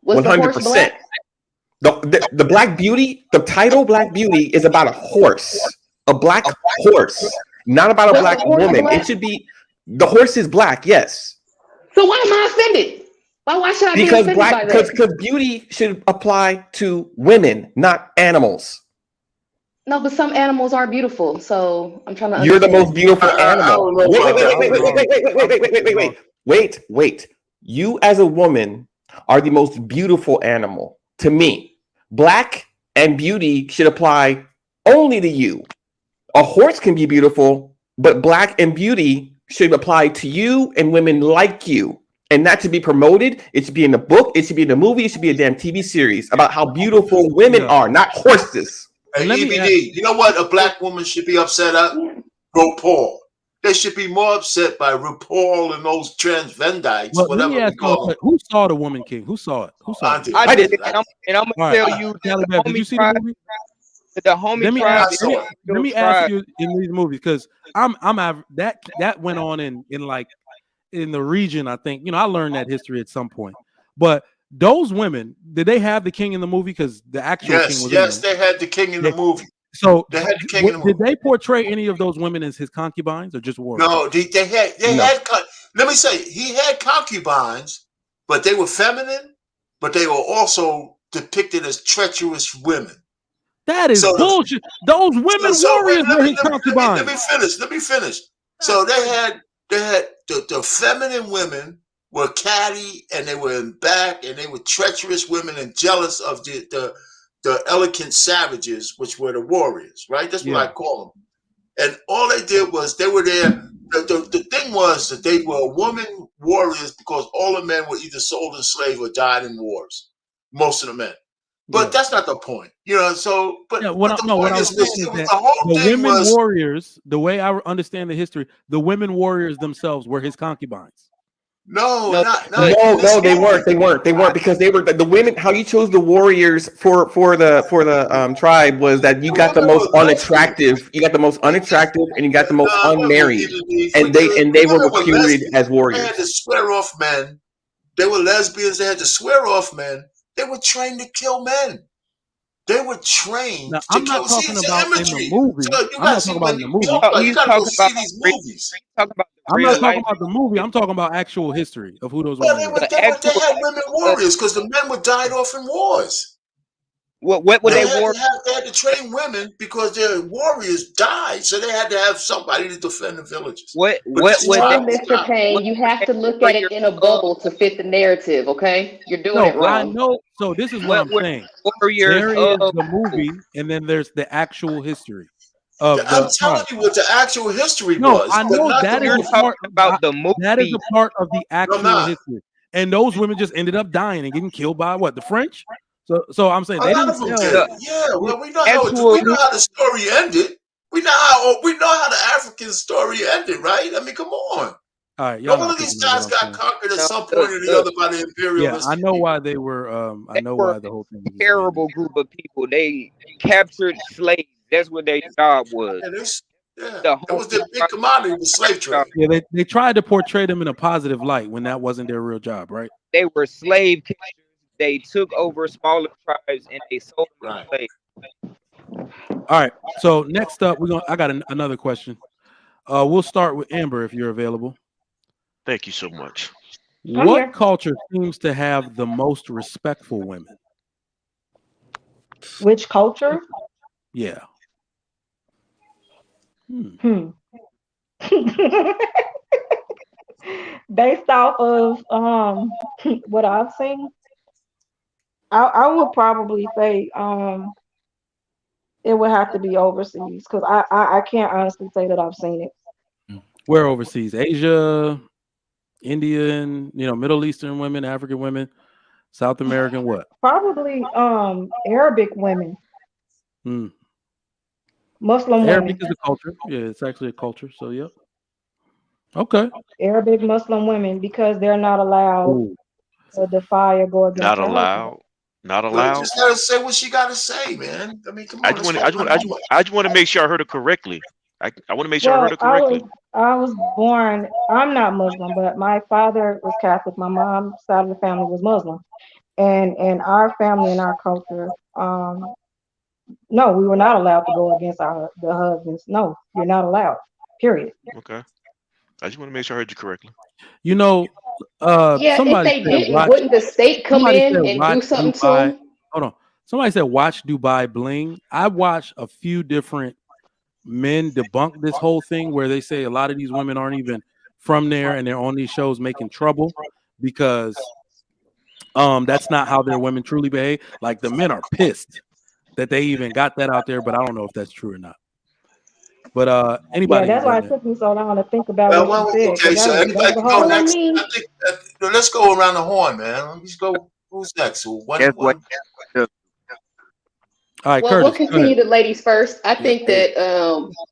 Was the horse 100%. black? The Black Beauty, the title Black Beauty is about a horse, a black horse, not about a Was the black horse woman. black? It should be the horse is black, yes. So why am I offended? Why should I be Because offended by that? because beauty should apply to women, not animals. No, but some animals are beautiful, so I'm trying to You're the understand. most beautiful I animal. don't know about Wait. You as a woman are the most beautiful animal to me. Black and beauty should apply only to you. A horse can be beautiful, but black and beauty should apply to you and women like you. And not to be promoted. It should be in the book. It should be in the movie. It should be a damn TV series about how beautiful women are, not horses. Hey, EBD, you know what a black woman should be upset at? RuPaul. They should be more upset by RuPaul and those transvendites, Well, whatever let me ask we call them. Who saw The Woman King? Who saw it? Who saw it? I did. And I'm gonna All right. tell you, Callie the Beth, did you homie see tried. the movie? The homie Let me tried. ask, let me ask you in these movies, because that went on in like in the region. I think, I learned that history at some point. But those women, did they have the king in the movie? Because the actual king was Yes, they had the king in the movie. So They had the king in the did movie. they portray any of those women as his concubines or just warriors? No, they had. Let me say, he had concubines, but they were feminine, but they were also depicted as treacherous women. That is bullshit. Those women warriors were his concubines. Let me finish. So they had the feminine women were catty and they were in back and they were treacherous women and jealous of the elegant savages, which were the warriors, right? That's what I call them. And all they did was they were there. The thing was that they were women warriors because all the men were either sold as slaves or died in wars. Most of the men. But that's not the point, So, What I'm saying is that the women warriors, the way I understand the history, the women warriors themselves were his concubines. No, they weren't because they were the women. How you chose the warriors for the tribe was that you got the most unattractive, and you got the most unmarried, and they were reputed as warriors. They had to swear off men. They were lesbians. They had to swear off men. They were trained to kill men. They were trained to I'm kill. not talking about in the movie. I'm not talking about in the movie. You gotta go see these movies. I'm not talking about the movie. I'm talking about actual history of who those women were. They had women warriors because the men were died off in wars. What were they war? They had to train women because their warriors died, so they had to have somebody to defend the villages. What Mr. Payne, you have to look at it in a bubble to fit the narrative, okay? You're doing it wrong. I know. So this is what I'm saying. There is the movie, and then there's the actual history. I'm telling you what the actual history was. No, I know that is a part about the movie. That is a part of the actual history. And those women just ended up dying and getting killed by what? The French? So I'm saying they didn't tell. Well, we know how the story ended. We know how the African story ended, right? I mean, come on. All right, all of these guys got conquered at some point or the other by the imperialists. Yeah, I know why they were. I know why the whole thing was terrible group of people. They captured slaves. That's what their job was. That was their big commodity, the slave trade. Yeah, they tried to portray them in a positive light when that wasn't their real job, right? They were slave catchers. They took over smaller tribes and they sold them slaves. All right. So next up, I got another question. We'll start with Amber if you're available. Thank you so much. What culture seems to have the most respectful women? Which culture? Yeah. Based off of what I've seen, I would probably say it would have to be overseas because I can't honestly say that I've seen it. Where overseas? Asia, Indian, Middle Eastern women, African women, South American, what? Probably Arabic women. Muslim women. Arabic is a culture. Yeah, it's actually a culture. So yep. Okay. Arabic Muslim women because they're not allowed to defy or go against. Not allowed. Not allowed. Just let her say what she got to say, man. I mean, come on. I just want to make sure I heard it correctly. I want to make sure I heard it correctly. I was born. I'm not Muslim, but my father was Catholic. My mom's side of the family was Muslim, And in our family and our culture, no, we were not allowed to go against the husbands. No, you're not allowed. Period. Okay. I just want to make sure I heard you correctly. You know, Yeah, if somebody they said didn't, watch. wouldn't the state come Somebody said in and do watch something to Dubai. them? Hold on. Somebody said watch Dubai Bling. I watched a few different men debunk this whole thing where they say a lot of these women aren't even from there and they're on these shows making trouble because that's not how their women truly behave. Like the men are pissed that they even got that out there, but I don't know if that's true or not. But Yeah, anybody that's can go why it next. took me so long to think about Well, what she said, okay, because so that anybody was a can go whole. Well, I next. mean, I think let's go around the horn, man. Let's go. Who's next? So Guess what? All right, well, we'll Curtis, go continue ahead. the ladies first. Yeah, hey,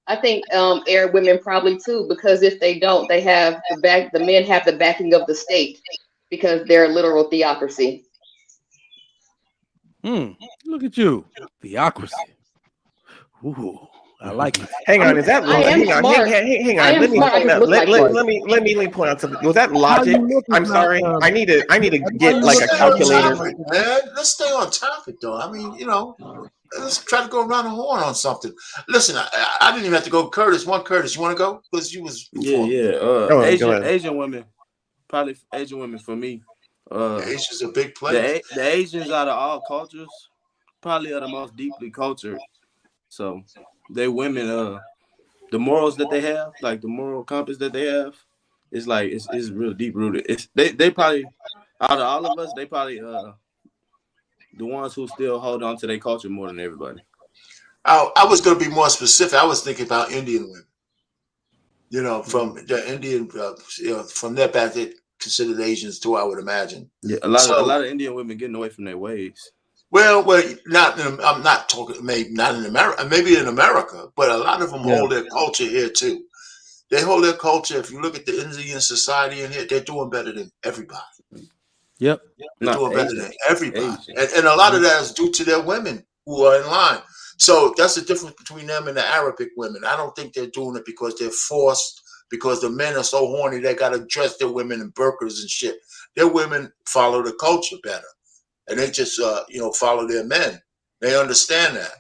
I think Arab women probably too, because if they don't, they have the men have the backing of the state because they're a literal theocracy. Look at you. Theocracy. Ooh, I like it. Hang on, I'm is that I am hang on, smart. hang I on. am Let me smart. I point just out. look like one. Let me point out something. Was that How logic? you look is I'm not sorry. I need to well, get you like let's look a stay like on calculator. topic, man. Let's stay on topic, though. I mean, let's try to go around the horn on something. Listen, I didn't even have to go. Curtis, Curtis, you want to go? Because you was before me. Yeah. Oh, go ahead. Asian women, probably Asian women for me. Asia's a big place. The Asians out of all cultures probably are the most deeply cultured. So they women, the morals that they have, like the moral compass that they have, is like it's real deep rooted. It's they probably out of all of us, they probably the ones who still hold on to their culture more than everybody. I was going to be more specific. I was thinking about Indian women. From the Indian, from that back, they considered Asians too, I would imagine. Yeah, a So, lot of Indian women getting away from their ways. well, I'm not talking, maybe not in America, maybe in America, but a lot of them hold their culture here too. They hold their culture. If you look at the Indian society in here, they're doing better than everybody. Yep. They're Not doing better Asian. than everybody. Asian. And a lot of that is due to their women who are in line. So that's the difference between them and the Arabic women. I don't think they're doing it because they're forced, because the men are so horny they got to dress their women in burqas and shit. Their women follow the culture better. And they just, follow their men. They understand that.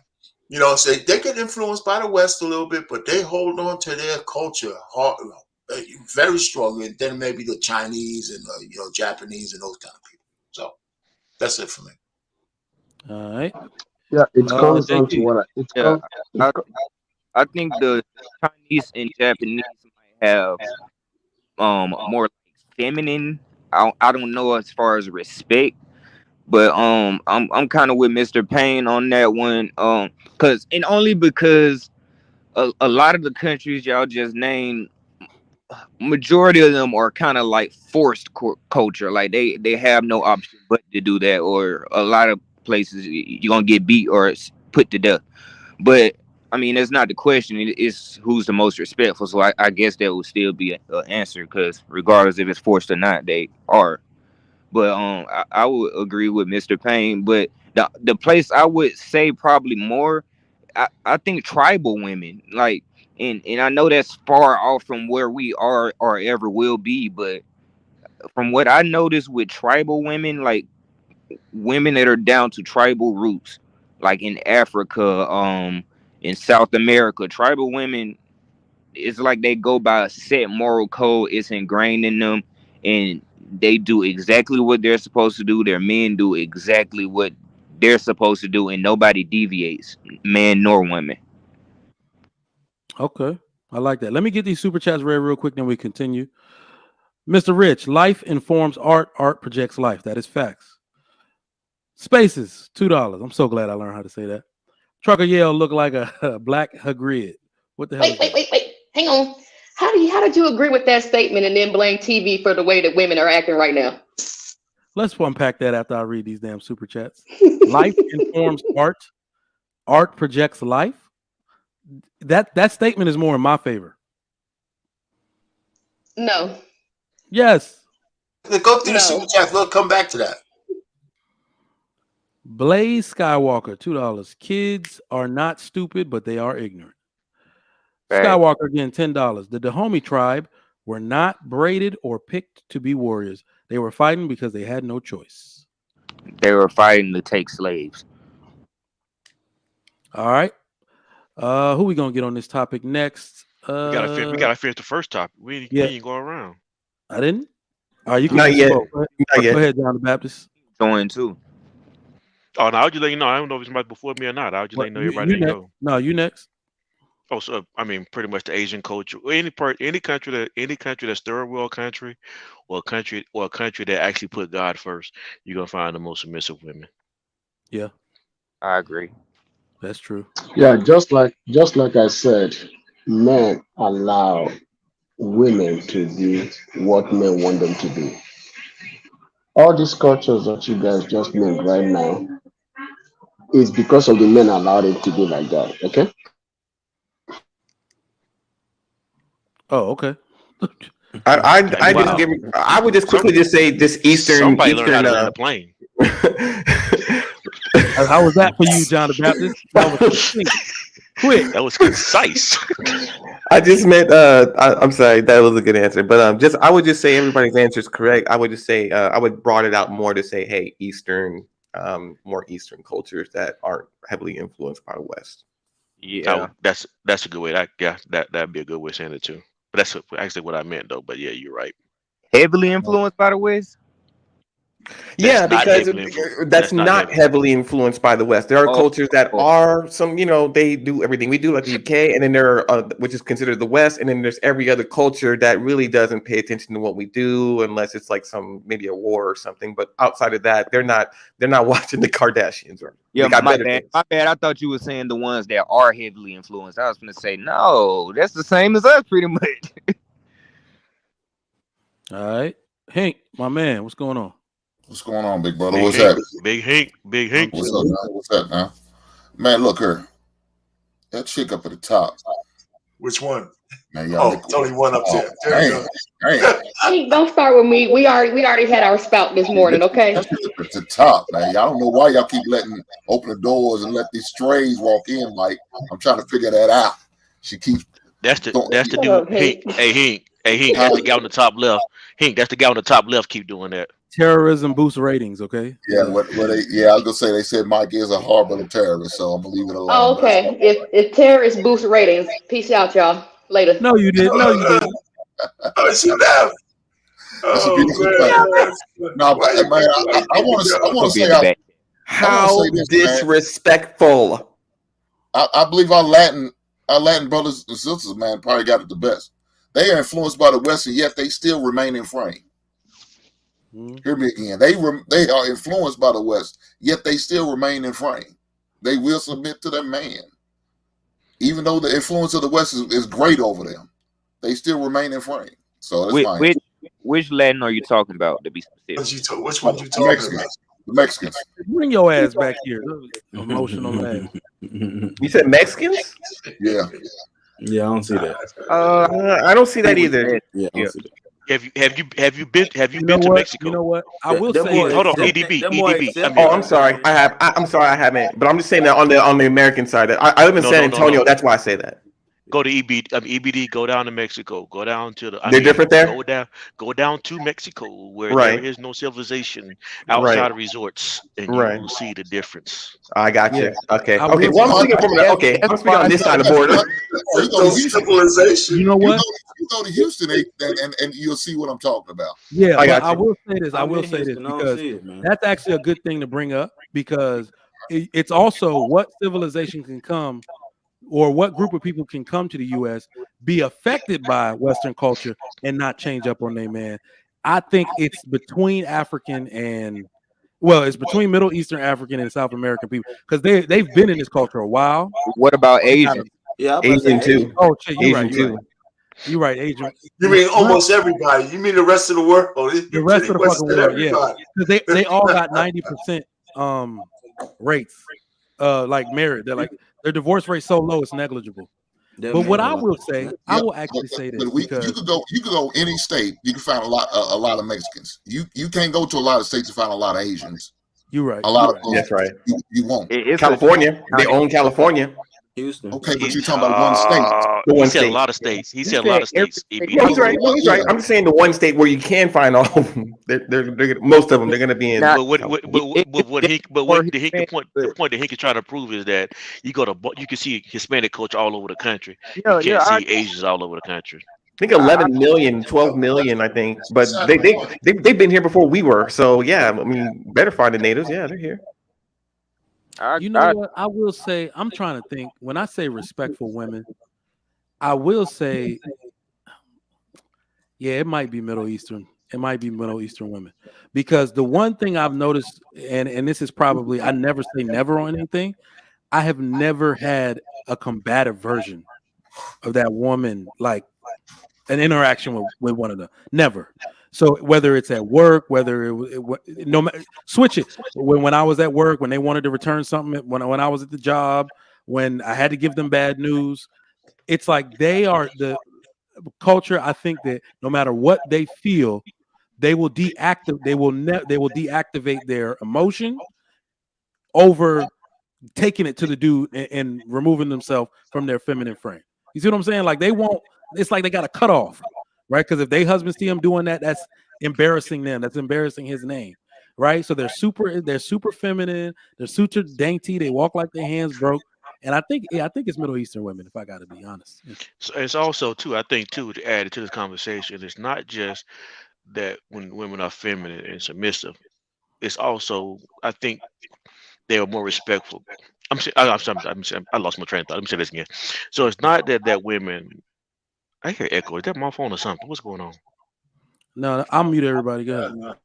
So they get influenced by the West a little bit, but they hold on to their culture hard, very strongly than maybe the Chinese and, Japanese and those kind of people. So that's it for me. All right. Yeah, it comes down to JT. what Yeah, I think the Chinese and Japanese might have more like feminine. I don't know as far as respect, but I'm kind of with Mr. Payne on that one. Only because a lot of the countries y'all just named, majority of them are kind of like forced culture. Like they have no option but to do that, or a lot of places you're gonna get beat or put to death. But I mean, that's not the question. It's who's the most respectful. So I guess that would still be an answer, because regardless if it's forced or not, they are. But I would agree with Mr. Payne. But the place I would say probably more, I think tribal women, like, and I know that's far off from where we are or ever will be, but from what I noticed with tribal women, like women that are down to tribal roots, like in Africa, in South America, tribal women, it's like they go by a set moral code. It's ingrained in them, and they do exactly what they're supposed to do. Their men do exactly what they're supposed to do, and nobody deviates, man nor women. Okay. I like that. Let me get these super chats read real quick, then we continue. Mr. Rich, life informs art, art projects life. That is facts. Spaces, $2. I'm so glad I learned how to say that. Trucker Yale look like a black Hagrid. What the hell is that? Wait. Hang on. How did you agree with that statement and then blame TV for the way that women are acting right now? Let's unpack that after I read these damn super chats. Life informs art. Art projects life. That statement is more in my favor. No. Yes. Go through the super chat. We'll come back to that. Blaze Skywalker, $2. Kids are not stupid, but they are ignorant. Right. Skywalker again, $10. The Dahomey tribe were not braided or picked to be warriors. They were fighting because they had no choice. They were fighting to take slaves. All right. Who we gonna get on this topic next? We gotta finish the first topic. We ain't go around. I didn't. All right, you can Not yet. spoke. Not yet. Go ahead, John the Baptist. Join too. Oh, no, I'll just let you know. I don't know if it's somebody before me or not. I'll just let you know everybody you didn't next. go. No, you next. Oh, so I mean, pretty much the Asian culture, or any country that's third world country, or a country that actually put God first, you're gonna find the most submissive women. Yeah, I agree. That's true. Yeah, just like I said, men allow women to be what men want them to be. All these cultures that you guys just named right now is because of the men allowed it to be like that. Okay. Oh, okay. I would just quickly just say this Eastern. Somebody learned how to land a plane. How was that for you, John the Baptist? That was quick. That was concise. I just meant. I'm sorry. That was a good answer, but I would just say everybody's answer is correct. I would just say I would broaden it out more to say, hey, Eastern, more Eastern cultures that aren't heavily influenced by the West. Yeah, that's a good way. That'd be a good way of saying it too. But that's actually what I meant, though. But yeah, you're right. Heavily influenced by the West. Yeah, because that's not heavily influenced by the West. There are cultures that are some, they do everything we do, like the UK, and then there are, which is considered the West, and then there's every other culture that really doesn't pay attention to what we do unless it's like maybe a war or something. But outside of that, they're not watching the Kardashians. Or my bad. I thought you were saying the ones that are heavily influenced. I was going to say no, that's the same as us, pretty much. All right, Hank, my man, what's going on? What's going on, big brother? What's happening? Big Hank. What's up, man? What's up, man? Man, look here. That chick up at the top. Which one? Man, it's only one up there. Hey, don't start with me. We already had our spout this morning, okay? That's at the top, man. Y'all don't know why y'all keep open the doors and let these strays walk in. Like, I'm trying to figure that out. She keeps. That's the dude. Hank. That's the guy on the top left. Hank, that's the guy on the top left. Keep doing that. Terrorism boosts ratings, okay? Yeah, I was gonna say they said Mike is a harbor of terrorists, so I'm gonna leave it alone. Oh, okay. If terrorists boost ratings, peace out, y'all. Later. No, you didn't. No, you didn't. She never. That's a beautiful thing. No, but man, I want to say how disrespectful. I believe our Latin brothers and sisters, man, probably got it the best. They are influenced by the West, and yet they still remain in frame. Hear me again. They are influenced by the West, yet they still remain in frame. They will submit to their man. Even though the influence of the West is great over them, they still remain in frame. So that's fine. Which Latin are you talking about, to be specific? Which one you talking about? The Mexicans. Bring your ass back here. Emotional ass. You said Mexicans? Yeah. Yeah, I don't see that. I don't see that either. Yeah, I don't see that. Have you been to Mexico? You know what? I will say. Hold on, EDB. I'm sorry. I'm sorry. I haven't. But I'm just saying that on the American side. I live in San Antonio. No. That's why I say that. Go to EBD. Go down to Mexico. Go down to They're different there. Go down to Mexico, where there is no civilization outside of resorts, and you will see the difference. I got you. Okay. Okay. Well, I'm speaking on this side of the border. Civilization. You know what? You go to Houston, and you'll see what I'm talking about. Yeah, I will say this. Because that's actually a good thing to bring up, because it's also what civilization can come, or what group of people can come to the U.S., be affected by Western culture and not change up on their man. I think it's between it's between Middle Eastern African and South American people, because they've been in this culture a while. What about Asian? Yeah, Asian too. Oh, shit, you're right, Asian. You mean almost everybody? You mean the rest of the world? The rest of the fucking world, yeah. Because they all got 90% rates, like married. They're like, their divorce rate so low it's negligible. But what I will say, I will actually say this. You could go any state, you can find a lot of Mexicans. You can't go to a lot of states to find a lot of Asians. You're right. A lot of that's right. You won't. California, they own California. Houston. Okay, but you're talking about one state. The He one said a state. lot of states. He He said a lot said of every states. He state. beat Yeah, all he's of right. them. No, he's right. Yeah. I'm just saying the one state where you can find all of them. They're most of them. They're going to be in. Now, But what what he but or what the Hispanic, point but that he can try to prove is that you can see Hispanic culture all over the country. You yeah, can't I see Asians all over the country. I think I 11 million, 12 million, I think. But they've been here before we were. So, yeah, I mean, better find the natives. Yeah, they're here. You know what? I will say, I'm trying to think. When I say respectful women, I will say, yeah, it might be Middle Eastern. It might be Middle Eastern women. Because the one thing I've noticed, and this is probably, I never say never on anything. I have never had a combative version of that woman, like an interaction with one of them. Never. So whether it's at work, whether no matter, switch it. When I was at work, when they wanted to return something, when I was at the job, when I had to give them bad news, it's like they are the culture. I think that no matter what they feel, they will deactivate. They will deactivate their emotion over taking it to the dude and removing themselves from their feminine frame. You see what I'm saying? Like they won't. It's like they got a cutoff, right? Because if they husband see him doing that, that's embarrassing them. That's embarrassing his name, right? So they're super feminine. They're super dainty. They walk like their hands broke. And I think it's Middle Eastern women, if I got to be honest. So it's also too, I think too, to add to this conversation, it's not just that when women are feminine and submissive. It's also, I think, they are more respectful. I lost my train of thought. Let me say this again. So it's not that women. I hear echo. Is that my phone or something? What's going on? No, I'll mute everybody. Go ahead.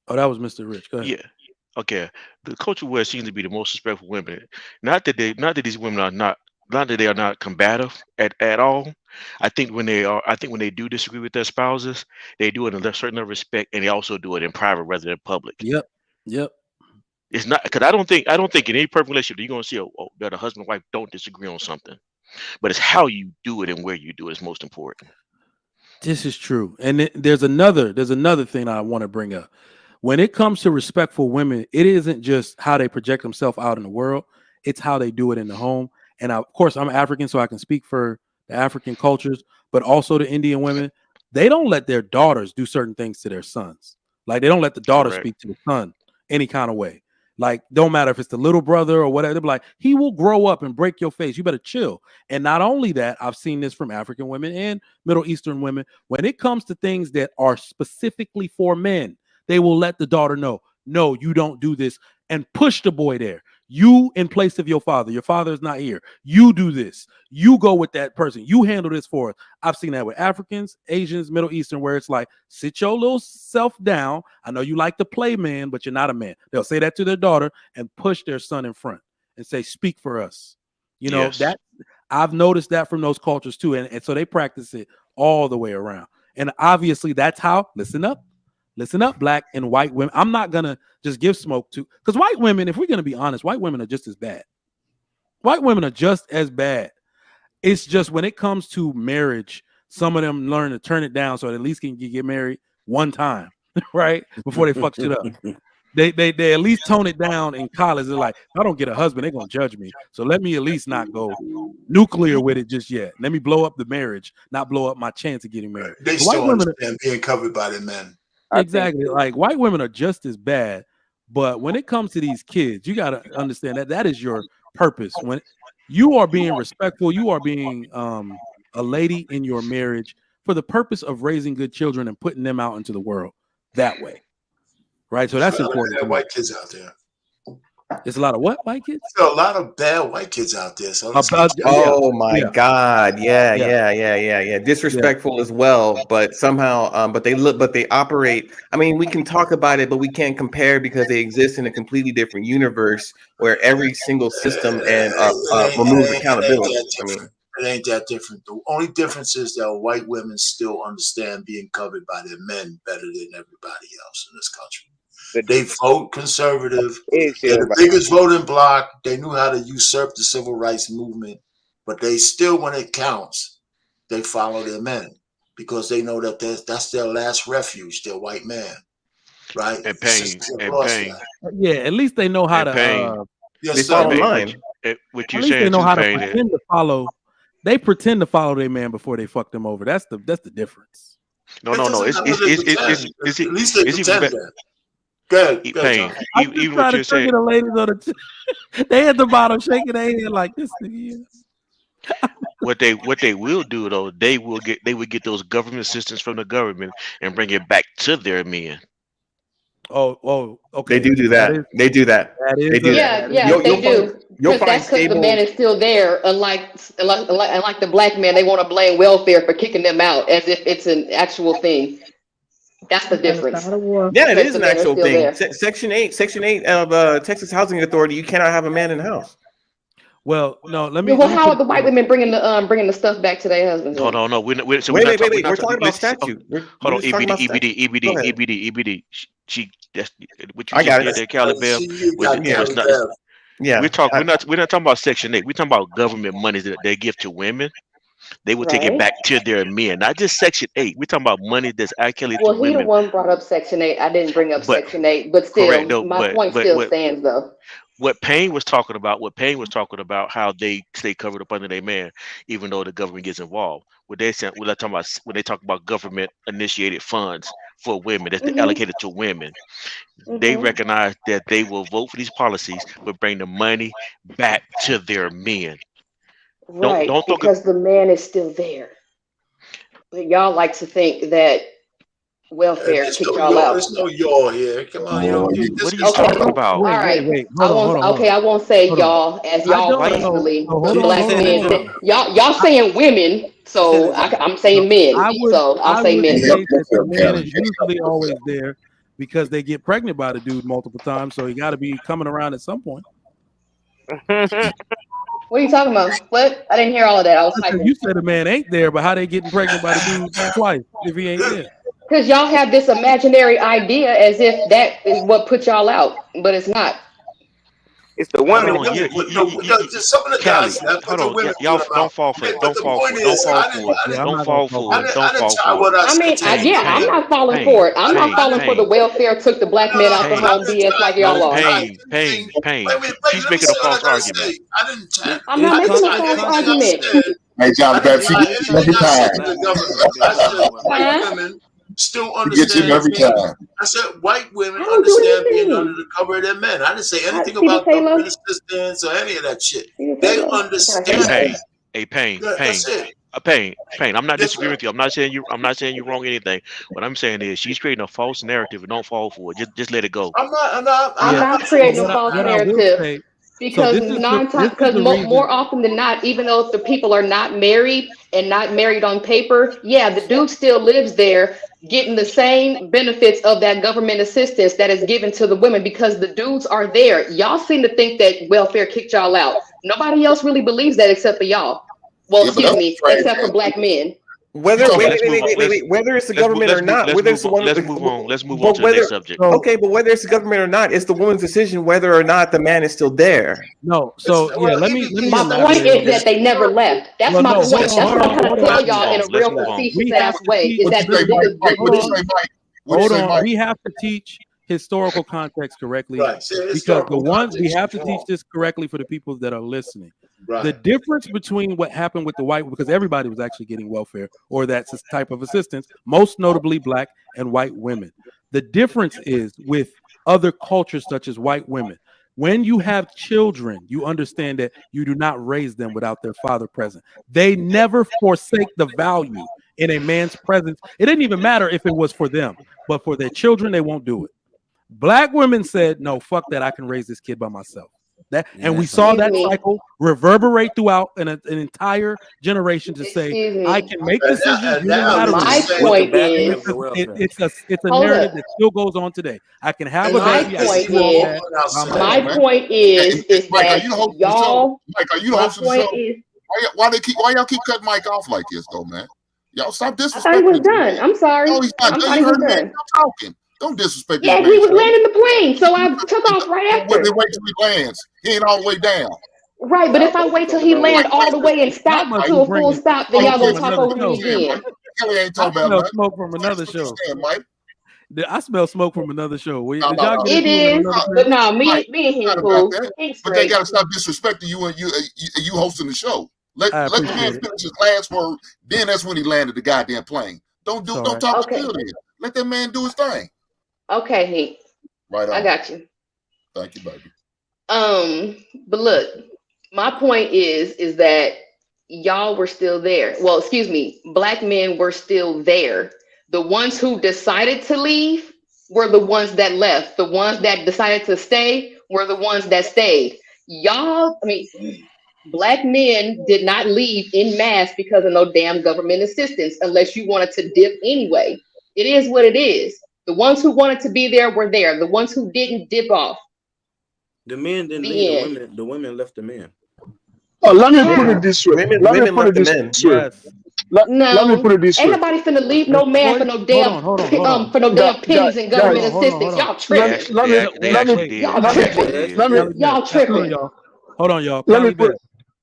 Oh, that was Mr. Rich. Go ahead. Yeah. Okay. The culture where it seems to be the most respectful women. Not that these women are not that they are not combative at all. I think when they do disagree with their spouses, they do it in a certain level of respect, and they also do it in private rather than public. Yep. It's not because I don't think in any perfect relationship you're gonna see that a husband and wife don't disagree on something, but it's how you do it and where you do it is most important. This is true, and there's another thing I want to bring up. When it comes to respectful women, it isn't just how they project themselves out in the world; it's how they do it in the home. And of course, I'm African, so I can speak for the African cultures, but also the Indian women. They don't let their daughters do certain things to their sons. Like they don't let the daughter speak to the son any kind of way. Like, don't matter if it's the little brother or whatever. They're like, he will grow up and break your face. You better chill. And not only that, I've seen this from African women and Middle Eastern women. When it comes to things that are specifically for men, they will let the daughter know, no, you don't do this, and push the boy there. You in place of your father. Your father is not here. You do this. You go with that person. You handle this for us. I've seen that with Africans, Asians, Middle Eastern, where it's like, sit your little self down. I know you like to play man, but you're not a man. They'll say that to their daughter and push their son in front and say, speak for us. You know, that I've noticed that from those cultures too. And so they practice it all the way around. And obviously that's how, listen up, black and white women. I'm not going to just give smoke to, because white women, if we're going to be honest, white women are just as bad. White women are just as bad. It's just when it comes to marriage, some of them learn to turn it down so at least can get married one time, right? Before they fuck shit up. They at least tone it down in college. They're like, if I don't get a husband, they're going to judge me. So let me at least not go nuclear with it just yet. Let me blow up the marriage, not blow up my chance of getting married. They still understand being covered by their men. Exactly. Like white women are just as bad, but when it comes to these kids, you got to understand that is your purpose. When you are being respectful, you are being a lady in your marriage for the purpose of raising good children and putting them out into the world that way. Right. So that's important. White kids out there. There's a lot of what white kids? There's a lot of bad white kids out there. So oh my God. Yeah. Disrespectful as well, but somehow but they operate. I mean, we can talk about it, but we can't compare because they exist in a completely different universe where every single system and removes accountability. It ain't that different. The only difference is that white women still understand being covered by their men better than everybody else in this country. They vote conservative. They're the biggest voting bloc. They knew how to usurp the civil rights movement, but they still, when it counts, they follow their men because they know that that's their last refuge, their white man, right? And pain. Yeah, at least they know how to. They fall in line. what At you're least they saying know too, how to Payne. pretend to follow. They pretend to follow their man before they fuck them over. That's the difference. No. It doesn't It's matter they pretend. At least they it's even pretend better. that. Go ahead, Payne, John. I just even try what to you're trigger saying. the ladies on the. They at the bottom shaking their head like this nigga. What they will do though, they will get those government assistance from the government and bring it back to their men. Oh, okay. They do that. They do that. They do that. Yeah, they do. You'll Because find that's because the man stable. is still there. Unlike the black man, they want to blame welfare for kicking them out as if it's an actual thing. That's the difference. Yeah, it Because is the an man is actual still thing. there. Section 8 of Texas Housing Authority. You cannot have a man in the house. Well, no. Let Yeah, me. well, let me how put are the white women bringing the stuff back to their husbands? No. then? We're not, we're Wait. not We're talking about statute. hold We're on, just talking about statute. Go ahead. EBD. She that's what you I just got did it. there, Cali Bev. You got Yeah. Cali not. Bev. Yeah. We're not talking about Section 8. We're talking about government money that they give to women. They will take it Right. back to their men, not just Section 8. We're talking about money that's allocated to Well, he the women. one brought up Section 8. I didn't bring up But Section 8, but correct, still, no, my point but still stands though. what Payne was talking about, how they stay covered up under their man, even though the government gets involved. What they said, what talking about when they talk about government initiated funds for women that's allocated to women, they recognize that they will vote for these policies, but bring the money back to their men. Right, Don't think because the man is still there. But y'all like to think that welfare There's kicked no y'all y'all. out. There's no y'all here. Come on, what are you Okay, talking about? all right. Wait. I Hold on. won't. Okay, I won't say Hold on. y'all as I y'all don't know. personally. So The hold black on. men. Y'all saying women, so I'm saying men. I would. So I'll I say would men. say that the man is usually always there because they get pregnant by the dude multiple times, so he got to be coming around at some point. What are you talking about? What? I didn't hear all of that. I was typing. You said the man ain't there, but how they getting pregnant by the dude twice if he ain't there? Because y'all have this imaginary idea as if that is what put y'all out, but it's not. It's the Hold women. on, some of the Cali, guys left, but hold the on, women y'all put them don't out. fall for it. But Don't the fall point for it. Don't is, fall for it. Yeah, I'm Don't not fall gonna for it. Don't I didn't fall try for what it. I I mean, said. I'm not falling for it. I'm not falling for the welfare took the black men out the home BS like y'all are. Pain. Wait, She's let me making say a what I false gotta argument. say. I didn't tie. I'm not I didn't making a tie false anything I argument. said. Hey, John, I didn't tie she anything every I said time. to the government. I said white Huh? women still He gets him understand every being. time. I said white women I don't do understand being under anything. the cover of their men. I didn't say anything See the about Taylor? government assistance or any of that shit. See the They Taylor? understand. Pain. That's it. Pain. I'm not Yes, disagreeing sir. with you. I'm not saying you're wrong or anything. What I'm saying is she's creating a false narrative and don't fall for it. Just let it go. I'm not creating a false What I will narrative say. So because more often than not, even though if the people are not married and not married on paper, yeah, the dude still lives there getting the same benefits of that government assistance that is given to the women because the dudes are there. Y'all seem to think that welfare kicked y'all out. Nobody else really believes that except for y'all. Well, Yeah, but excuse that's me, trash, except for man. black men. Whether Okay, wait, let's wait, move wait, on. wait, wait, wait, whether it's the government or not, whether it's the one, Let's move on. Let's move on but to the whether next subject. okay, but whether it's the government or not, it's the woman's decision whether or not the man is still there. No, so yeah, let me My point elaborate on is that. that they never left. That's Well, my no, point. That's what I'm trying to tell Let's move y'all in on. a Let's real move on. facetious We have ass to way. teach. Is What that you say, Mike? Mike, what you Hold say, Mike? What you Hold say, on. Mike? We have to teach historical context correctly Right. Say because the historical ones we context have is to teach wrong. this correctly for the people that are listening. Right. The difference between what happened with the white, because everybody was actually getting welfare or that type of assistance, most notably black and white women. The difference is with other cultures such as white women. When you have children, you understand that you do not raise them without their father present. They never forsake the value in a man's presence. It didn't even matter if it was for them, but for their children, they won't do it. Black women said, no, fuck that. I can raise this kid by myself. And we saw that cycle reverberate throughout an entire generation to say, I can make decisions. My point is, it's a narrative that still goes on today. I can have a baby. My point is Mike, are that you the host of the show? y'all. Mike, are you the My host of the point show? is, Why y'all keep cutting Mike off like this, though, man? Y'all stop I thought he disrespecting was the done. man. I'm sorry. No, he's not. I You thought he was heard the man done. talking. Don't disrespect this Yeah, man. he was landing the plane, so I took off right after. Wait till he lands. He ain't all the way down. Right, but if I wait till he land all the way and stop to a full stop, then y'all gonna talk over me again. Kelly ain't I talking about smell nothing. smoke from another show. Mike. I smell smoke from another show. Did No, y'all no, get It into it in is, another no. show? but no, Mike, me and him not about cool. that. He's But they straight. gotta stop disrespecting you and you hosting the show. Let I the man appreciate it. finish his last word. Then that's when he landed the goddamn plane. It's all Don't right. talk Okay, to Phil then. Let that man do his thing. okay, Hank, Right I on. got you. Thank you, baby. But look, my point is that y'all were still there. Well, excuse me, black men were still there. The ones who decided to leave were the ones that left. The ones that decided to stay were the ones that stayed. Y'all, I mean, black men did not leave in mass because of no damn government assistance unless you wanted to dip anyway. It is what it is. The ones who wanted to be there were there. The ones who didn't dip off. The men didn't leave. The end. The women left the men. Oh, let me put How? it this way. Women Let me put left it the this men. way. Yes. Let me put No, it this ain't way. nobody finna leave The no man for choice. no damn Hold on. for no damn pennies and government Guys, Hold assistance. on. Y'all let, tripping. let me They let me actually Wait. did. Y'all let me They tripping. actually let me did. Cali Beth. Y'all Hold on, tripping. y'all. Hold on, y'all. let me Cali Beth. put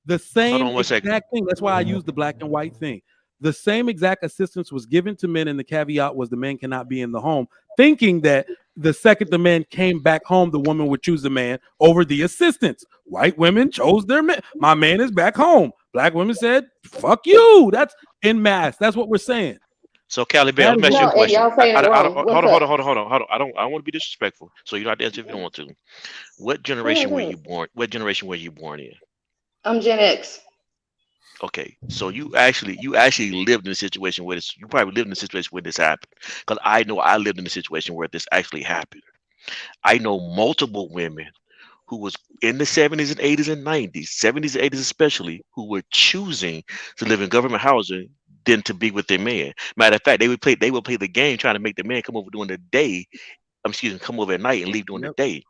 The Hold same on one second. exact thing. That's why I used the black and white thing. The same exact assistance was given to men, and the caveat was the man cannot be in the home, thinking that the second the man came back home, the woman would choose the man over the assistance. White women chose their man. My man is back home. Black women said, "Fuck you." That's in mass. That's what we're saying. So, Callie Bell, That let is me ask what you a No, we're and question. y'all saying it I don't, wrong. What's hold on, hold up? on, hold on, hold on, hold on. I don't want to be disrespectful, so you don't have to answer if you don't want to. What Go ahead, generation go were ahead. you born? What generation were you born in? I'm Gen X. Okay, so you actually lived in a situation where this. You probably lived in a situation where this happened. Because I know I lived in a situation where this actually happened. I know multiple women who was in the 70s and 80s and 90s, 70s and 80s especially, who were choosing to live in government housing than to be with their man. Matter of fact, they would play the game trying to make the man come over during the day. Come over at night and leave during the Yep. day.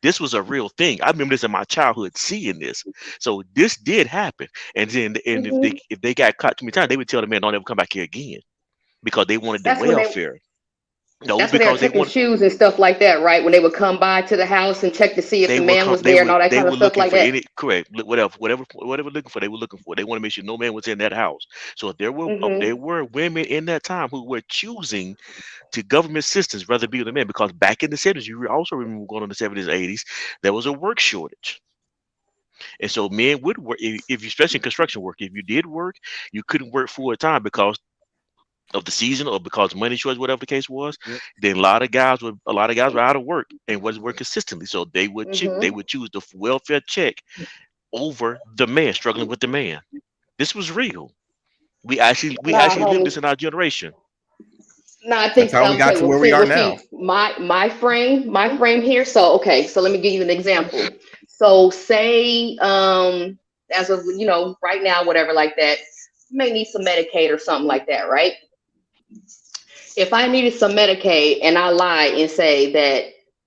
This was a real thing. I remember this in my childhood, seeing this. So this did happen. And then, and Hmm. if they got caught too many times, they would tell the man, "Don't ever come back here again," because they wanted the That's when they welfare. No, that's when they were because they taking wanted. shoes and stuff like that, right? When they would come by to the house and check to see if They the would man come. was there and all that They kind were of stuff looking like for that. any correct whatever looking for. They were looking for. They want to make sure no man was in that house. So if Hmm. there were women in that time who were choosing to government assistance rather be with the men, because back in the 70s, you also remember going on the 70s, 80s, there was a work shortage. And so men would work if you, especially in construction work, if you did work, you couldn't work full time because of the season or because money shortage, whatever the case was. Yep. Then a lot of guys were out of work and wasn't working consistently. So they Hmm. would choose the welfare check over the man, struggling with the man. This was real. We actually Nah, lived this homie. in our generation. No, I That's think how we got okay. to Well, where we see, are well, now. see, my frame here. So okay, so let me give you an example. So say as of right now, whatever like that, you may need some Medicaid or something like that, right? If I needed some Medicaid and I lie and say that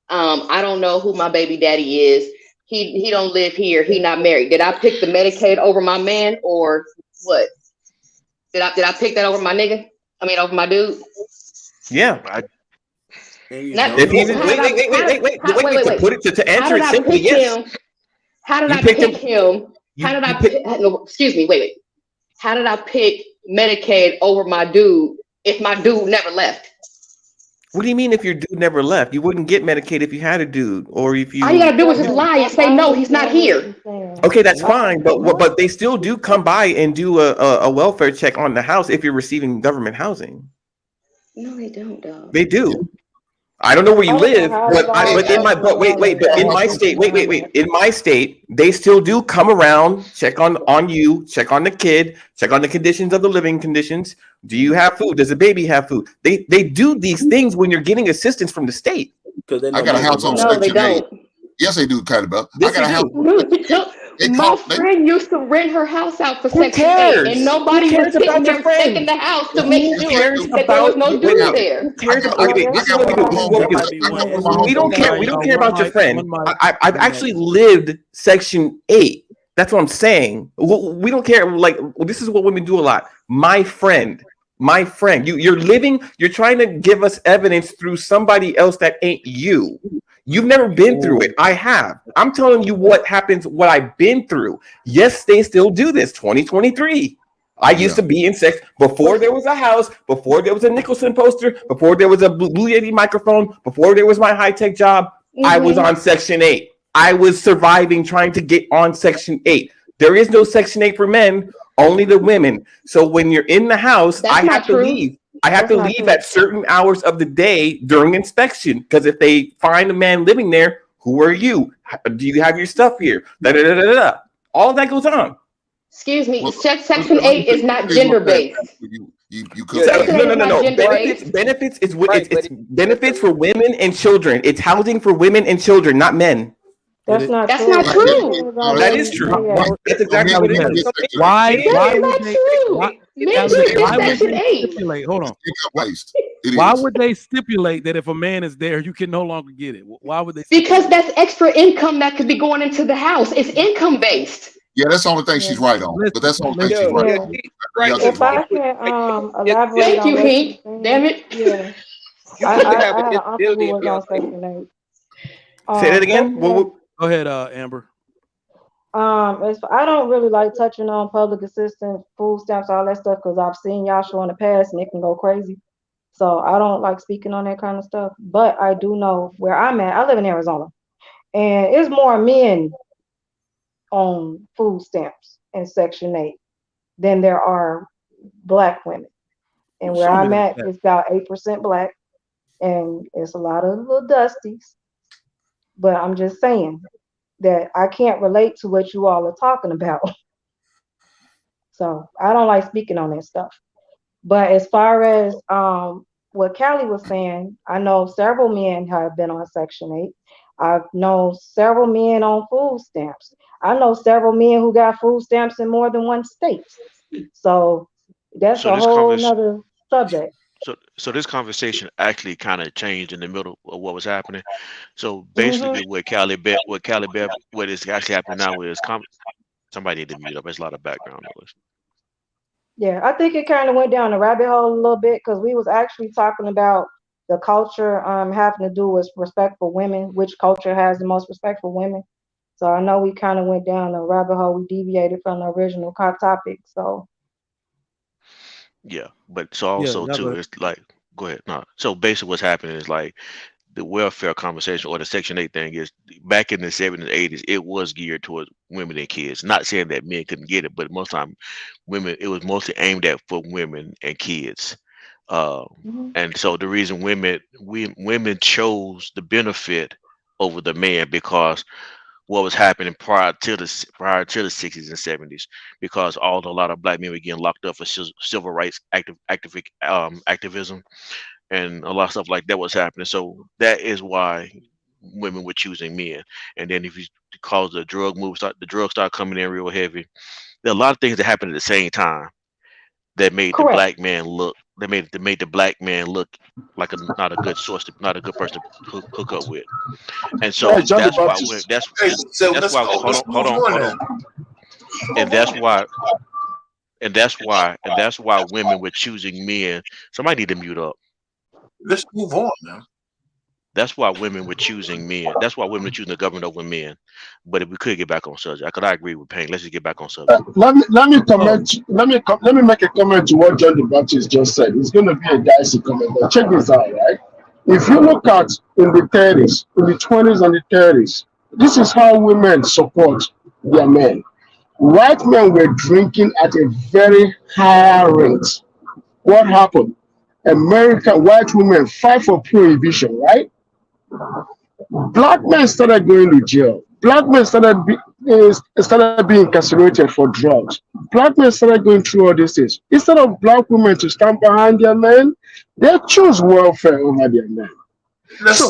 I don't know who my baby daddy is, he don't live here, he not married. Did I pick the Medicaid over my man or what? Did I pick that over my nigga? I mean over my dude? Yeah. I And you Not If don't he know. didn't, how did I wait, to wait. put it to How answer did it I simply, pick yes. him? How did You I picked pick him. him? How did You I picked. pick, no, excuse me, wait. How did I pick Medicaid over my dude if my dude never left? What do you mean if your dude never left? You wouldn't get Medicaid if you had a dude, or if All you you. gotta do is just lie and say I no, he's not understand what here. you're saying. Okay, that's Yep. fine, but they still do come by and do a welfare check on the house if you're receiving government housing. No, they don't, dog. They do. I don't know where you I don't know live, how Hey, it but hey, falls hey, under but in government my assistance state, on that. in my state, they still do come around, check on you, check on the kid, check on the conditions of the living conditions. Do you have food? Does the baby have food? They do these things when you're getting assistance from the state. Because they I know got a money house on No, involved. they Section 8. don't. Yes, they do, kind of. I This got they a house do. on Section 8. They My call they friend used to rent her house out for Who Section 8, and cares? Who nobody was cares sitting about your there checking friend? the house to make Who yes they sure cares do. that there was about no Now dude there. who cares about I Well, got okay, this I this is is got what we one do. of why my This is we what we That do. might have be I got one. one of It's my We one don't homies. care. guy, We don't y'all. care about your friend. I've actually lived Section 8. That's what I'm saying. We don't care. Like this is what women do a lot. My friend. You're trying to give us evidence through somebody else that ain't you. You've never been through it. I have. I'm telling you what happens, what I've been through. Yes, they still do this. 2023. I used to be in sex before there was a house, before there was a Nicholson poster, before there was a Blue Yeti microphone, before there was my high-tech job. I was on Section 8. I was surviving trying to get on Section 8. There is no Section 8 for men, only the women. So when you're in the house, I have to leave. I have to leave at certain hours of the day during inspection, because if they find a man living there, who are you? Do you have your stuff here? All of that goes on. Excuse me, Section 8 is not gender-based. No. Benefits is it's benefits for women and children. It's housing for women and children, not men. That's not true. That is true. That's exactly what it is. Why would they stipulate that if a man is there, you can no longer get it? Why would they? Because that's extra income that could be going into the house. It's income based. Yeah, that's the only thing she's right on. But that's the only thing she's right on. If I can elaborate. Thank you, Hank. Damn it. Yeah. I had an uncle who was on Section 8. Say that again. Go ahead, Amber. I don't really like touching on public assistance, food stamps, all that stuff, because I've seen y'all show in the past and it can go crazy. So I don't like speaking on that kind of stuff. But I do know where I'm at. I live in Arizona, and it's more men on food stamps in Section 8 than there are Black women. And where I'm at, it's about 8% Black, and it's a lot of little dusties. But I'm just saying that I can't relate to what you all are talking about. So I don't like speaking on that stuff. But as far as what Callie was saying, I know several men have been on Section 8. I've known several men on food stamps. I know several men who got food stamps in more than one state. So that's a whole nother subject. So this conversation actually kind of changed in the middle of what was happening. So basically, what is actually happening now is somebody need to mute up. There's a lot of background noise. Yeah, I think it kind of went down the rabbit hole a little bit, because we was actually talking about the culture having to do with respect for women, which culture has the most respect for women. So I know we kind of went down the rabbit hole. We deviated from the original topic. So. Yeah, but so also too, it's like, go ahead. No, so basically what's happening is like the welfare conversation or the Section 8 thing is back in the 70s and 80s, it was geared towards women and kids. Not saying that men couldn't get it, but most time women, it was mostly aimed at for women and kids. And so the reason women chose the benefit over the man, because what was happening prior to the 60s and 70s, because a lot of Black men were getting locked up for civil rights activism, and a lot of stuff like that was happening. So that is why women were choosing men. And then if you cause the drugs start coming in real heavy, there are a lot of things that happened at the same time that made the Black man look. That made the Black man look like not a good person to hook up with. And so that's why women were choosing men. Somebody need to mute up. Let's move on, man. That's why women were choosing men. That's why women are choosing the government over men. But if we could get back on subject, I agree with Payne. Let's just get back on subject. Let me comment. Let me make a comment to what John the Baptist just said. It's going to be a dicey comment. But check this out, right? If you look at in the 30s, in the 20s and the 30s, this is how women support their men. White men were drinking at a very high rate. What happened? American white women fight for prohibition, right? Black men started going to jail. Black men started being incarcerated for drugs. Black men started going through all these things. Instead of Black women to stand behind their men, they choose welfare over their men. Let's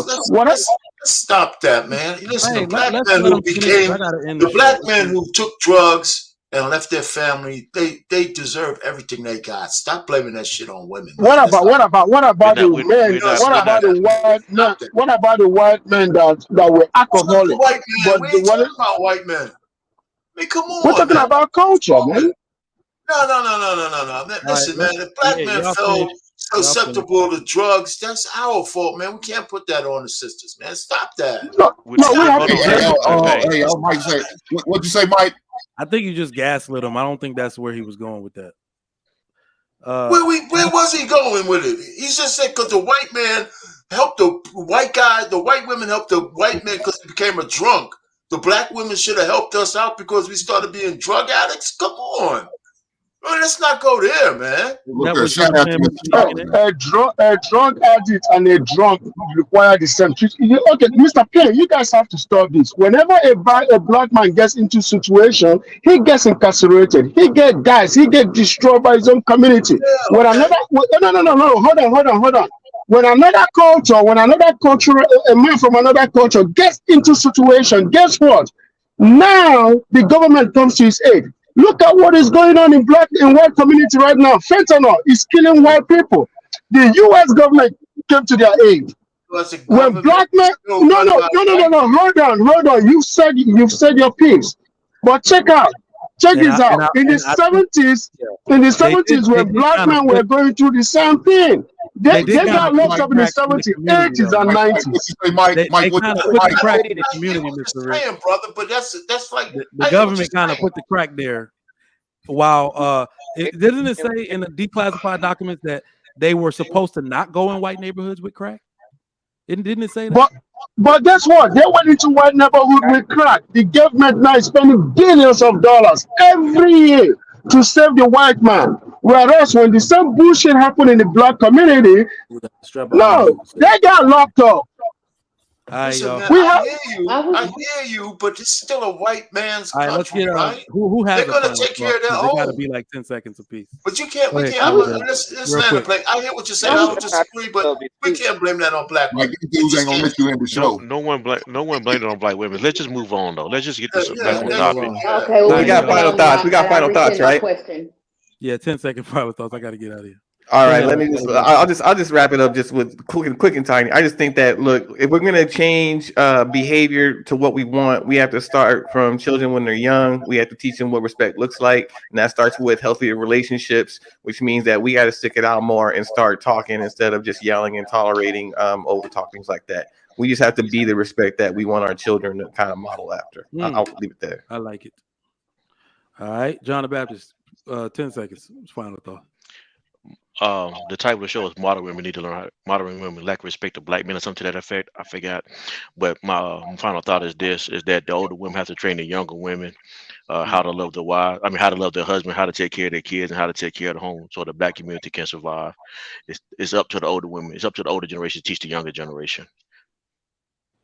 stop that, man. Listen, the black men who took drugs and left their family, they deserve everything they got. Stop blaming that shit on women. What about the men? What about the white men that were alcoholics? White men. We ain't talking about white men. I mean, come on. We're talking about culture, man. No. Listen, man. If black men felt susceptible to drugs, that's our fault, man. We can't put that on the sisters, man. Stop that. Mike, what'd you say, Mike? I think you just gaslit him. I don't think that's where he was going with that. Where was he going with it? He just said because the white man helped the white guy, the white women helped the white man because he became a drunk. The black women should have helped us out because we started being drug addicts. Come on. Let's not go there, man. A drug addict and a drunk require the same treatment. Okay, Mr. K, you guys have to stop this. Whenever a black man gets into situation, he gets incarcerated. He dies. He gets destroyed by his own community. When another, no, hold on. When another culture, a man from another culture gets into situation, guess what? Now the government comes to his aid. Look at what is going on in white community right now. Fentanyl is killing white people. The U.S. government came to their aid. When black men, no, hold on. You've said your piece, but check this out. In the 70s, when black men were going through the same thing, they got locked up in the 70s, 80s, and 90s. Mike, what the crack in the community, Mr. Rich. Brother, but that's like the government kind of put the crack there. While didn't it say in the declassified documents that they were supposed to not go in white neighborhoods with crack? Didn't it say that? But guess what? They went into white neighborhood with crack. The government now is spending billions of dollars every year to save the white man. Whereas when the same bullshit happened in the black community, no, they got locked up. Listen, man, I hear you, but it's still a white man's country, right? Who has They're going to take care of their own. They got to be like 10 seconds apiece. But you can't. We can't. Let's land a plane. I hear what you're saying. I don't disagree, but we can't blame that on black women. Dudes ain't gonna let you in the show. No one blamed it on black women. Let's just move on, though. Let's just get this back on topic. Okay, well, we got final thoughts. We got final thoughts, right? Yeah, 10-second final thoughts. I got to get out of here. All right, let me just. I'll just wrap it up just with quick and tiny. I just think that look, if we're gonna change behavior to what we want, we have to start from children when they're young. We have to teach them what respect looks like, and that starts with healthier relationships, which means that we got to stick it out more and start talking instead of just yelling and tolerating over talk, things like that. We just have to be the respect that we want our children to kind of model after. I'll leave it there. I like it. All right, John the Baptist. 10 seconds. Final thought. The title of the show is Modern Women Need to Learn. Modern Women Lack Respect to Black Men or something to that effect. I forgot. But my final thought is that the older women have to train the younger women how to love how to love their husband, how to take care of their kids, and how to take care of the home so the black community can survive. It's up to the older women. It's up to the older generation to teach the younger generation.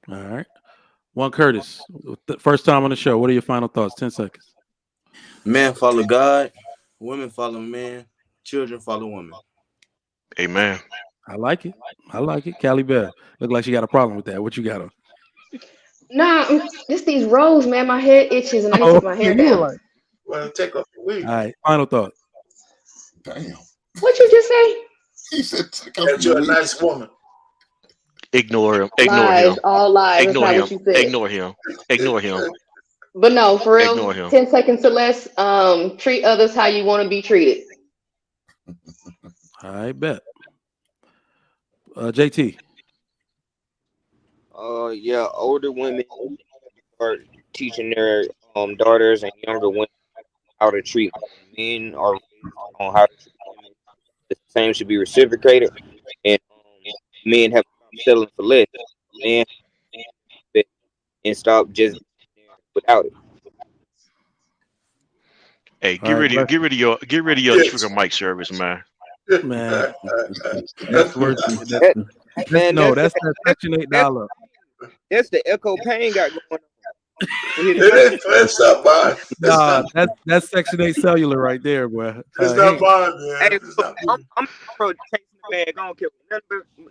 All right. Juan Curtis, first time on the show. What are your final thoughts? 10 seconds. Men follow God. Women follow men. Children follow women. Amen. I like it. Callie Bell. Look like she got a problem with that. What you got on? Nah, just these rolls, man. My head itches and I need to take my hair down. Well, take off the wig. All right. Final thought. Damn. What you just say? He said, take off you're a nice woman. Ignore him. Lies, all lies. Ignore him. What you said. Ignore him. But no, for real. Ignore him. 10 seconds or less. Treat others how you want to be treated. I bet. JT. Yeah, older women are teaching their daughters and younger women how to treat men or on how to treat women. The same should be reciprocated, and men have to stop settling for less, and stop just without it. Hey, get rid of your trigger mic service, man. Man, that's worth it. That's that Section 8 dollar. That's the Echo Payne got going on. It's not mine. Nah, that's Section 8 cellular right there, boy. It's not mine, man. Hey, I'm pro chasing the bag. I don't care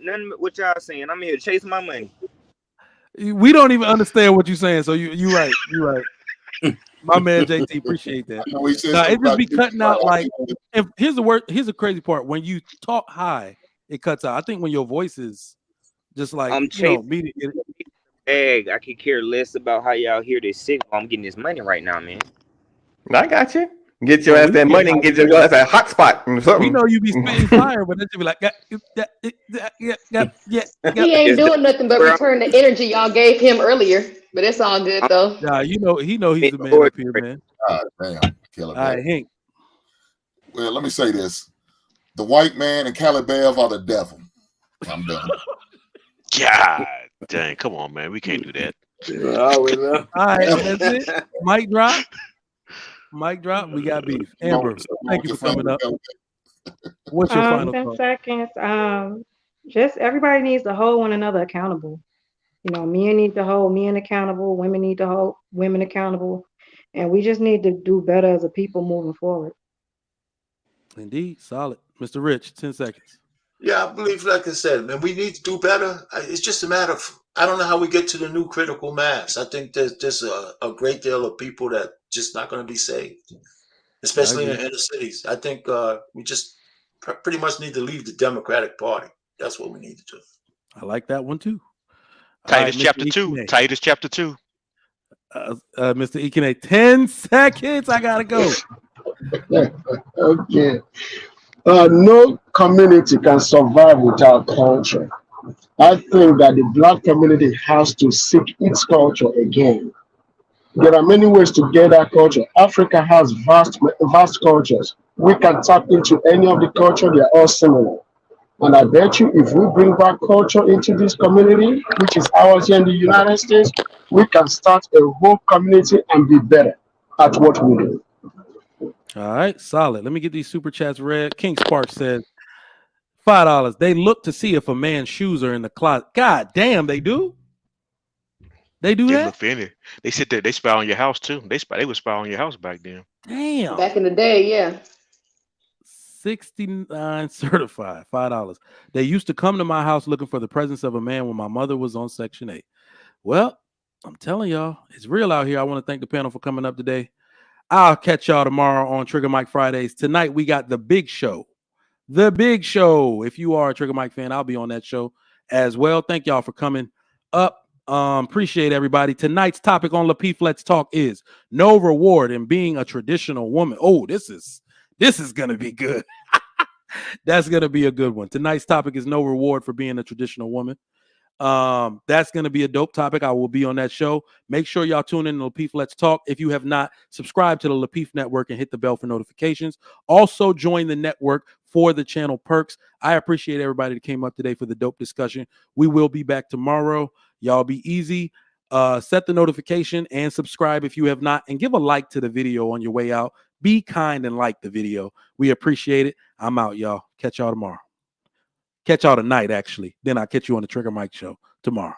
nothing what y'all saying. I'm here chasing my money. We don't even understand what you're saying, so you right. You right. My man JT, appreciate that. It just be cutting out like. Here's the crazy part. When you talk high, it cuts out. I think when your voice is just like I'm chasing bag, I could care less about how y'all hear this signal. I'm getting this money right now, man. I got you. Get your ass that money and get your ass a hotspot or something. We know you be spitting fire, but that should be like, yeah. He ain't doing nothing but return the energy y'all gave him earlier. But it's all good though. Nah, he know he's the man up here, man. Damn, killer. All right, Hank. Well, let me say this. The white man and Calibev are the devil. I'm done. God dang, come on, man. We can't do that. All right, that's it. Mic drop. Mic drop. We got beef. Amber, thank you for coming up. What's your final 10 thought? seconds. Just everybody needs to hold one another accountable. You know, men need to hold men accountable. Women need to hold women accountable. And we just need to do better as a people moving forward. Indeed. Solid. Mr. Rich, 10 seconds. Yeah, I believe, like I said, man, we need to do better. It's just a matter of, I don't know how we get to the new critical mass. I think there's a great deal of people that just not going to be saved, especially in the inner cities. I think we just pretty much need to leave the Democratic Party. That's what we need to do. I like that one too. Titus chapter 2. Titus chapter 2. Mr. Ikene, 10 seconds. I gotta go. Okay. No community can survive without culture. I think that the Black community has to seek its culture again. There are many ways to get that culture. Africa has vast cultures. We can tap into any of the culture. They are all similar. And I bet you if we bring back culture into this community, which is ours here in the United States, we can start a whole community and be better at what we do. All right, solid. Let me get these super chats read. King Spark says $5. They look to see if a man's shoes are in the closet. God damn, they do. They do that. Look for any. They sit there. They spy on your house too. They would spy on your house back then. Damn. Back in the day, yeah. 69 certified, $5. They used to come to my house looking for the presence of a man when my mother was on Section 8. Well, I'm telling y'all, it's real out here. I want to thank the panel for coming up today. I'll catch y'all tomorrow on Trigger Mike Fridays. Tonight, we got The Big Show. The Big Show. If you are a Trigger Mike fan, I'll be on that show as well. Thank y'all for coming up. Appreciate everybody. Tonight's topic on Lapeef Let's Talk is no reward in being a traditional woman. Oh, this is going to be good. That's going to be a good one. Tonight's topic is no reward for being a traditional woman. That's going to be a dope topic. I will be on that show. Make sure y'all tune in to Lapeef Let's Talk. If you have not, subscribe to the Lapeef Network and hit the bell for notifications. Also join the network for the channel perks. I appreciate everybody that came up today for the dope discussion. We will be back tomorrow. Y'all be easy. Set the notification and subscribe if you have not, and give a like to the video on your way out. Be kind and like the video. We appreciate it. I'm out, y'all. Catch y'all tomorrow. Catch y'all tonight, actually. Then I'll catch you on the Trigger Mike show tomorrow.